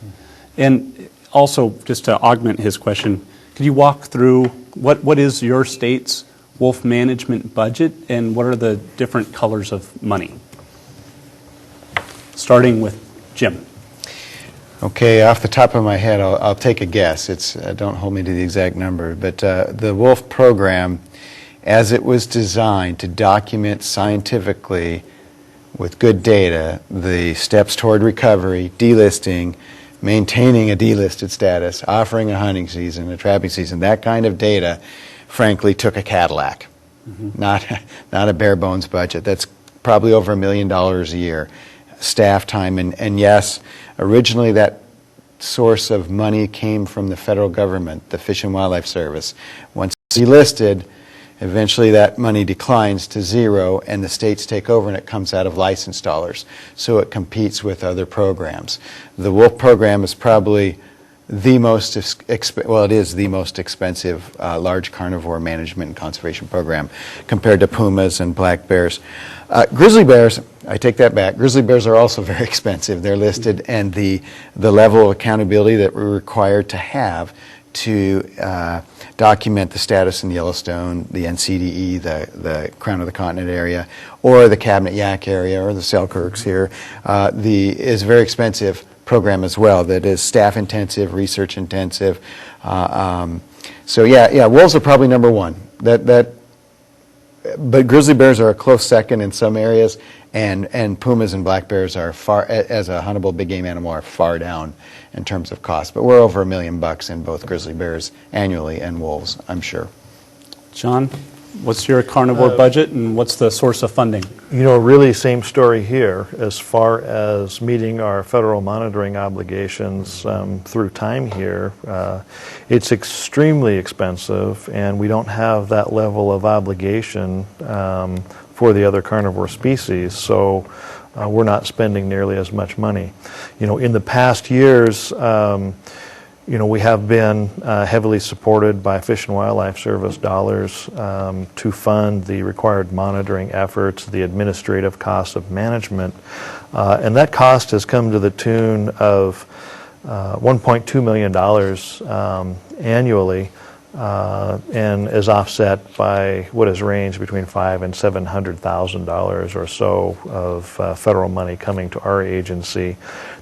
And also, just to augment his question, could you walk through what is your state's wolf management budget, and what are the different colors of money? Starting with Jim. Okay, off the top of my head, I'll take a guess. Don't hold me to the exact number, but the wolf program, as it was designed to document scientifically with good data the steps toward recovery, delisting, maintaining a delisted status, offering a hunting season, a trapping season, that kind of data, frankly, took a Cadillac, not a bare bones budget. That's probably over $1 million a year. Staff time, and yes, originally that source of money came from the federal government, the Fish and Wildlife Service. Once it's delisted, eventually that money declines to zero and the states take over and it comes out of license dollars. So it competes with other programs. The wolf program is probably the most, it is the most expensive large carnivore management and conservation program compared to pumas and black bears. Grizzly bears, I take that back. Grizzly bears are also very expensive. They're listed, and the level of accountability that we're required to have to document the status in Yellowstone, the NCDE, the Crown of the Continent area, or the Cabinet Yaak area, or the Selkirks here, is a very expensive program as well. That is staff intensive, research intensive. So yeah, wolves are probably number one. But grizzly bears are a close second in some areas, and pumas and black bears are far, as a huntable big game animal, are far down in terms of cost. But we're over $1 million in both grizzly bears annually and wolves, I'm sure. John, what's your carnivore budget and what's the source of funding? You know, really same story here as far as meeting our federal monitoring obligations through time here. It's extremely expensive, and we don't have that level of obligation for the other carnivore species, so we're not spending nearly as much money. You know, in the past years, you know, we have been heavily supported by Fish and Wildlife Service dollars to fund the required monitoring efforts, the administrative costs of management, and that cost has come to the tune of $1.2 million annually, and is offset by what has ranged between $500,000 and $700,000 or so of federal money coming to our agency.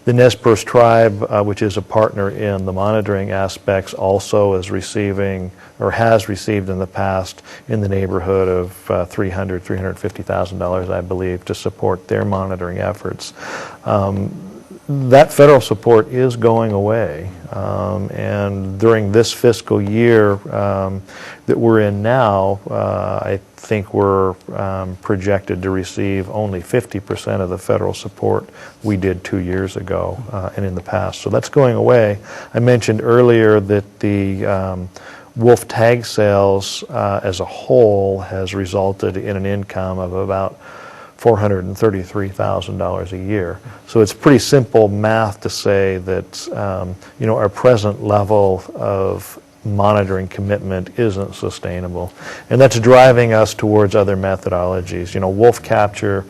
The Nez Perce tribe, which is a partner in the monitoring aspects, also is receiving, or has received in the past, in the neighborhood of $300,000, $350,000, I believe, to support their monitoring efforts. That federal support is going away, and during this fiscal year that we're in now, I think we're projected to receive only 50% of the federal support we did 2 years ago and in the past. So that's going away. I mentioned earlier that the wolf tag sales as a whole has resulted in an income of about $433,000 a year. So it's pretty simple math to say that you know, our present level of monitoring commitment isn't sustainable, and that's driving us towards other methodologies. You know, wolf capture,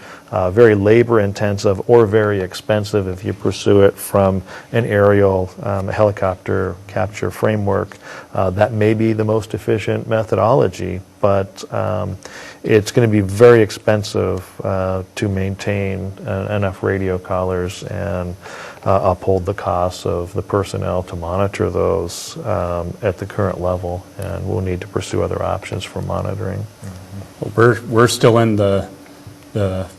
very labor intensive or very expensive if you pursue it from an aerial helicopter capture framework. That may be the most efficient methodology, but it's going to be very expensive to maintain enough radio collars and uphold the costs of the personnel to monitor those at the current level, and we'll need to pursue other options for monitoring. Well, we're still in the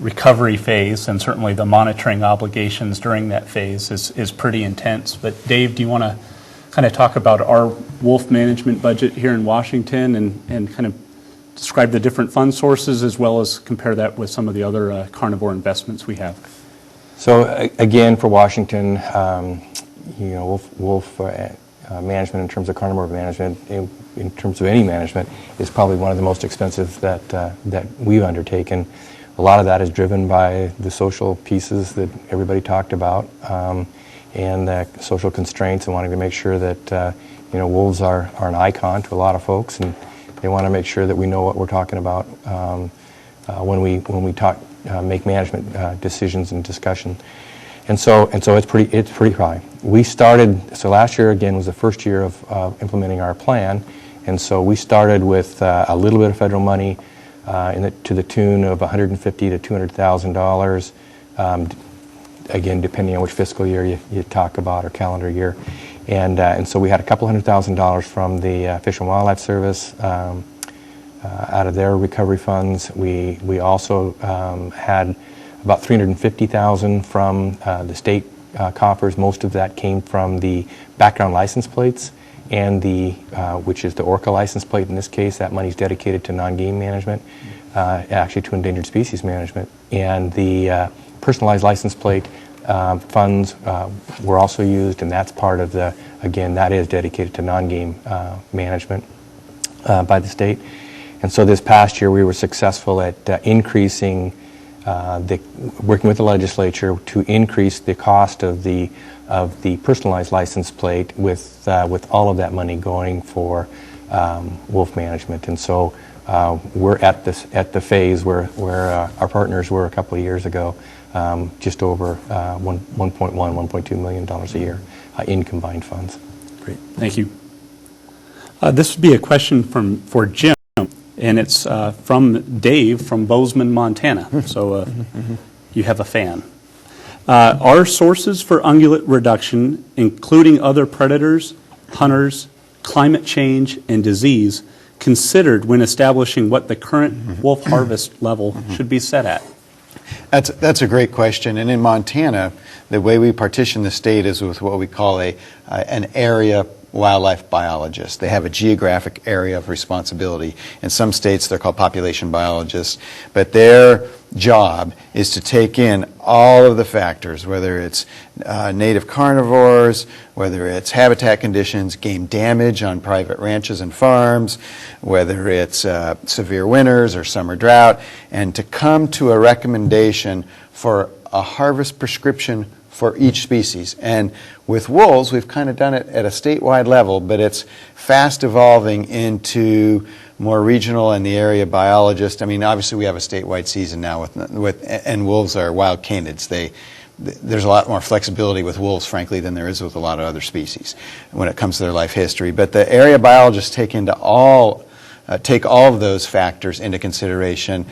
recovery phase, and certainly the monitoring obligations during that phase is pretty intense. But Dave, do you want to kind of talk about our wolf management budget here in Washington and kind of describe the different fund sources, as well as compare that with some of the other carnivore investments we have? So again, for Washington, you know, wolf management in terms of carnivore management, in terms of any management, is probably one of the most expensive that we've undertaken. A lot of that is driven by the social pieces that everybody talked about, and social constraints, and wanting to make sure that you know, wolves are an icon to a lot of folks, and they want to make sure that we know what we're talking about when we talk. Make management decisions and discussion, and so it's pretty high. We started, so last year again was the first year of implementing our plan, and so we started with a little bit of federal money to the tune of $150,000 to $200,000, again depending on which fiscal year you talk about or calendar year, and so we had a couple $100,000 from the Fish and Wildlife Service. Out of their recovery funds. We also had about $350,000 from the state coffers. Most of that came from the background license plates, and the which is the ORCA license plate in this case. That money is dedicated to non-game management, actually to endangered species management. And the personalized license plate, funds were also used, and that's part of the, again, that is dedicated to non-game management by the state. And so this past year we were successful at increasing, working with the legislature to increase the cost of the personalized license plate with all of that money going for wolf management. And so we're at the phase where our partners were a couple of years ago, just over $1.2 million a year in combined funds. Great, thank you. This would be a question for Jim, and it's from Dave from Bozeman, Montana. So you have a fan. Are sources for ungulate reduction, including other predators, hunters, climate change, and disease, considered when establishing what the current wolf harvest level should be set at? That's a great question. And in Montana, the way we partition the state is with what we call an area wildlife biologist. They have a geographic area of responsibility. In some states, they're called population biologists. But their job is to take in all of the factors, whether it's native carnivores, whether it's habitat conditions, game damage on private ranches and farms, whether it's severe winters or summer drought, and to come to a recommendation for a harvest prescription for each species. And with wolves, we've kind of done it at a statewide level, but it's fast evolving into more regional and the area biologist. I mean, obviously we have a statewide season now and wolves are wild canids. There's a lot more flexibility with wolves, frankly, than there is with a lot of other species when it comes to their life history. But the area biologists take all of those factors into consideration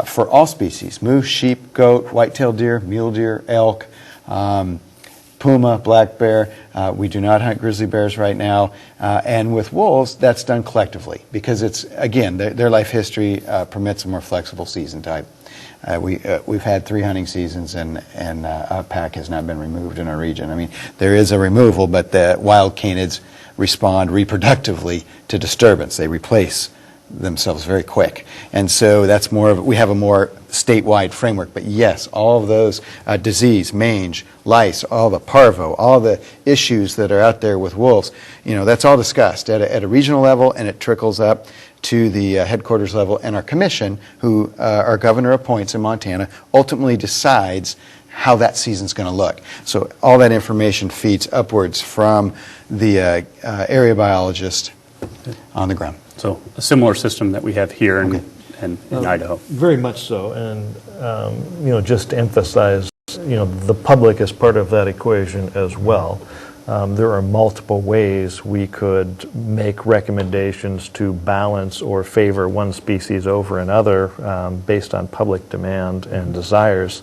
for all species: moose, sheep, goat, white-tailed deer, mule deer, elk, puma, black bear. We do not hunt grizzly bears right now. And with wolves, that's done collectively because it's, again, their life history permits a more flexible season type. We've had 3 hunting seasons and a pack has not been removed in our region. I mean, there is a removal, but the wild canids respond reproductively to disturbance. They replace themselves very quick. And so that's we have a more statewide framework. But yes, all of those disease, mange, lice, all the parvo, all the issues that are out there with wolves, that's all discussed at a regional level, and it trickles up to the headquarters level. And our commission, who our governor appoints in Montana, ultimately decides how that season's going to look. So all that information feeds upwards from the area biologist on the ground. So a similar system that we have here in Idaho. Very much so, and just to emphasize, the public is part of that equation as well. There are multiple ways we could make recommendations to balance or favor one species over another based on public demand and desires.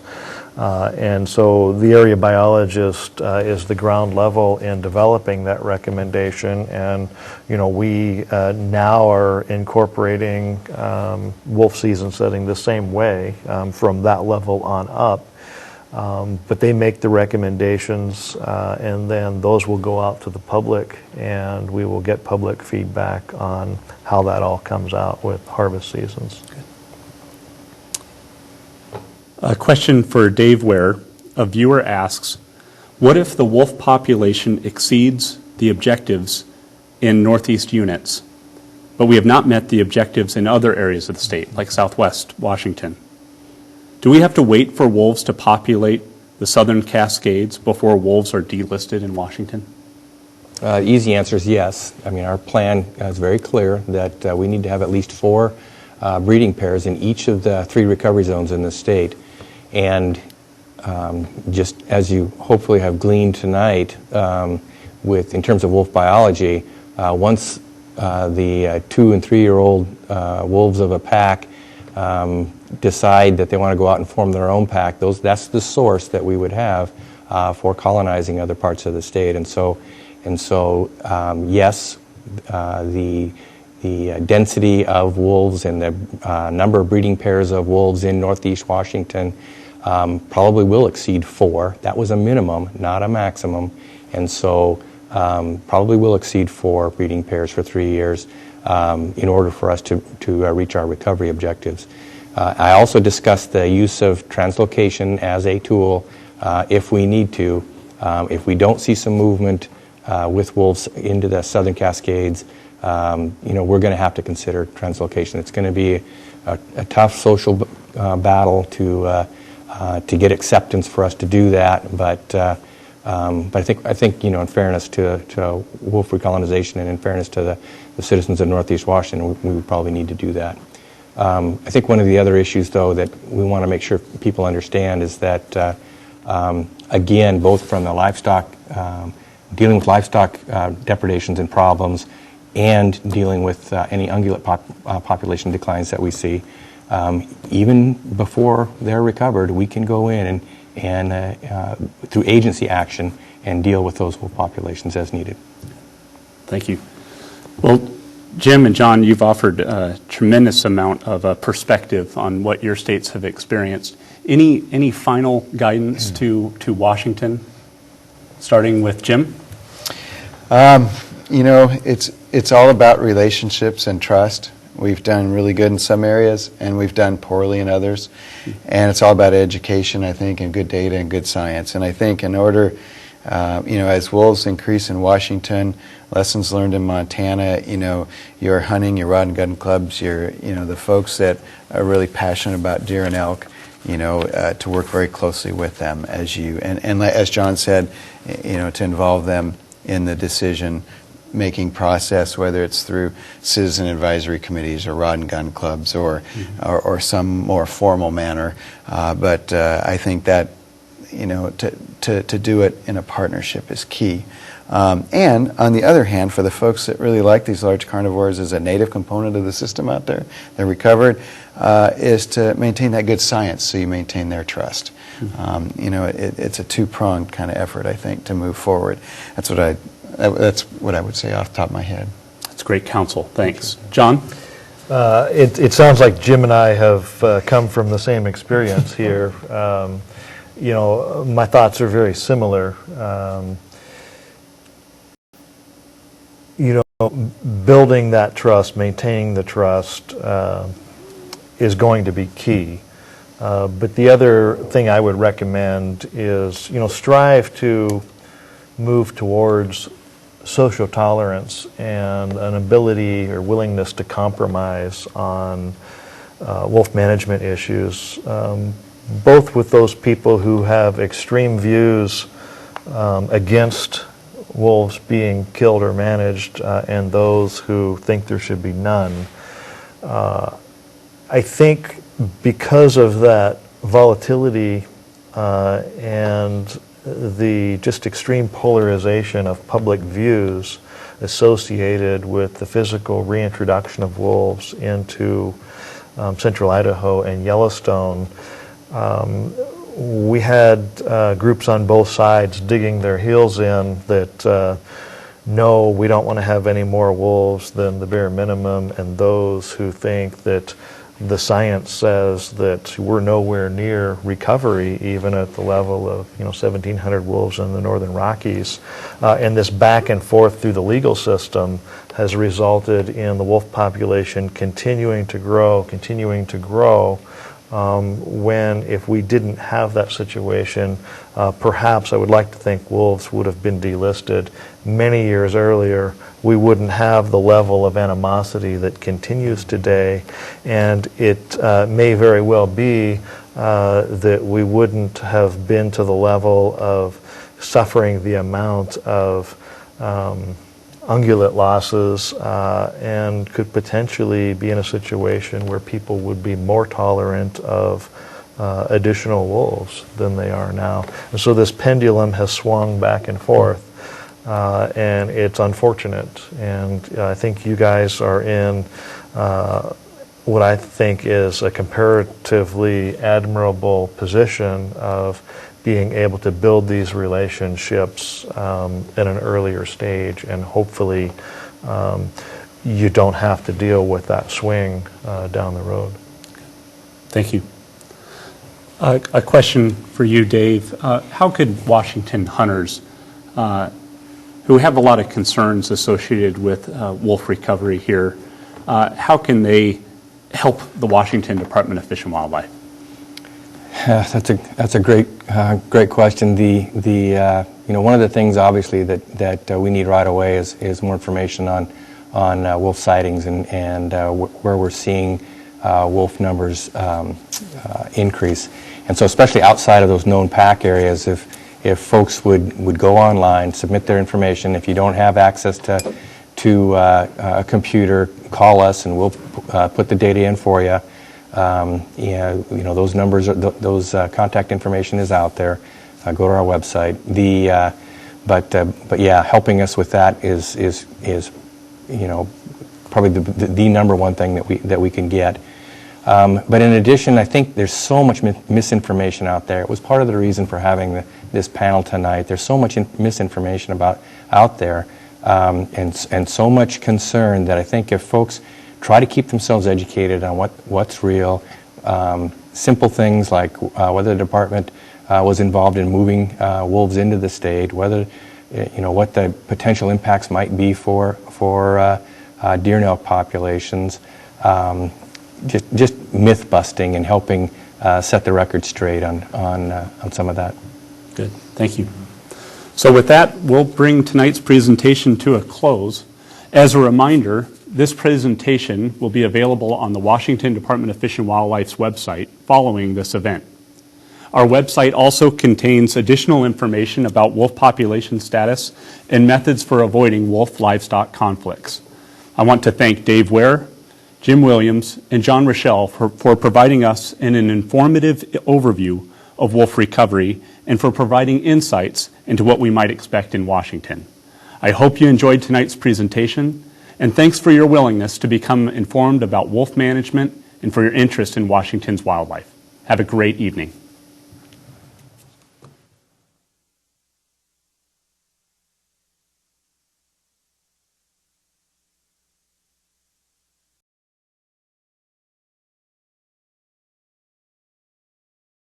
And so the area biologist is the ground level in developing that recommendation, and we now are incorporating wolf season setting the same way from that level on up. But they make the recommendations, and then those will go out to the public, and we will get public feedback on how that all comes out with harvest seasons. A question for Dave Ware. A viewer asks, what if the wolf population exceeds the objectives in Northeast units, but we have not met the objectives in other areas of the state, like Southwest Washington? Do we have to wait for wolves to populate the southern Cascades before wolves are delisted in Washington? The easy answer is yes. I mean, our plan is very clear that we need to have at least 4 breeding pairs in each of the 3 recovery zones in the state. And just as you hopefully have gleaned tonight, in terms of wolf biology, once the 2- and 3-year-old wolves of a pack decide that they want to go out and form their own pack, that's the source that we would have for colonizing other parts of the state. And so yes, the density of wolves and the number of breeding pairs of wolves in Northeast Washington probably will exceed 4. That was a minimum, not a maximum. And so probably will exceed 4 breeding pairs for 3 years in order for us to reach our recovery objectives. I also discussed the use of translocation as a tool if we need to. If we don't see some movement with wolves into the southern Cascades, we're going to have to consider translocation. It's going to be a tough social battle to get acceptance for us to do that, but I think in fairness to wolf recolonization and in fairness to the citizens of Northeast Washington, we would probably need to do that. I think one of the other issues, though, that we want to make sure people understand is that, again, both from the livestock, dealing with livestock depredations and problems, and dealing with any ungulate population declines that we see, even before they're recovered, we can go in and through agency action and deal with those wolf populations as needed. Thank you. Well, Jim and John, you've offered a tremendous amount of perspective on what your states have experienced. Any final guidance to Washington, starting with Jim? It's all about relationships and trust. We've done really good in some areas, and we've done poorly in others. And it's all about education, I think, and good data and good science. And I think in order, as wolves increase in Washington, lessons learned in Montana, your hunting, your rod and gun clubs, the folks that are really passionate about deer and elk, to work very closely with them and as John said, to involve them in the decision-making process, whether it's through citizen advisory committees or rod and gun clubs or some more formal manner. But I think that to do it in a partnership is key. And on the other hand, for the folks that really like these large carnivores as a native component of the system out there, they're recovered, is to maintain that good science so you maintain their trust. It's a two-pronged kind of effort, I think, to move forward. That's what I would say off the top of my head. That's great counsel. Thanks. John? It sounds like Jim and I have come from the same experience here. My thoughts are very similar. Building that trust, maintaining the trust is going to be key. But the other thing I would recommend is, strive to move towards social tolerance and an ability or willingness to compromise on wolf management issues, both with those people who have extreme views against wolves being killed or managed and those who think there should be none. I think because of that volatility and the just extreme polarization of public views associated with the physical reintroduction of wolves into central Idaho and Yellowstone, we had groups on both sides digging their heels in that no, we don't want to have any more wolves than the bare minimum, and those who think that the science says that we're nowhere near recovery, even at the level of 1,700 wolves in the northern Rockies. And this back and forth through the legal system has resulted in the wolf population continuing to grow, when if we didn't have that situation, perhaps I would like to think wolves would have been delisted many years earlier. We wouldn't have the level of animosity that continues today, and it may very well be that we wouldn't have been to the level of suffering the amount of ungulate losses and could potentially be in a situation where people would be more tolerant of additional wolves than they are now. And so this pendulum has swung back and forth, and it's unfortunate. And I think you guys are in what I think is a comparatively admirable position of being able to build these relationships at an earlier stage, and hopefully you don't have to deal with that swing down the road. Thank you. A question for you, Dave. How could Washington hunters who have a lot of concerns associated with wolf recovery here, how can they help the Washington Department of Fish and Wildlife? That's a great question. One of the things obviously that we need right away is more information on wolf sightings and where we're seeing wolf numbers increase. And so especially outside of those known pack areas, if folks would go online, submit their information. If you don't have access to a computer, call us and we'll put the data in for you. Those numbers, those contact information is out there. Go to our website. But yeah, helping us with that is probably the number one thing that we can get. But in addition, I think there's so much misinformation out there. It was part of the reason for having this panel tonight. There's so much misinformation out there, and so much concern that I think if folks try to keep themselves educated on what's real, simple things like whether the department was involved in moving wolves into the state, whether what the potential impacts might be for deer and elk populations. Just myth busting and helping set the record straight on some of that. Good, thank you. So with that, we'll bring tonight's presentation to a close. As a reminder, this presentation will be available on the Washington Department of Fish and Wildlife's website following this event. Our website also contains additional information about wolf population status and methods for avoiding wolf livestock conflicts. I want to thank Dave Ware, Jim Williams, and Jon Rachael for providing us an informative overview of wolf recovery and for providing insights into what we might expect in Washington. I hope you enjoyed tonight's presentation, and thanks for your willingness to become informed about wolf management and for your interest in Washington's wildlife. Have a great evening.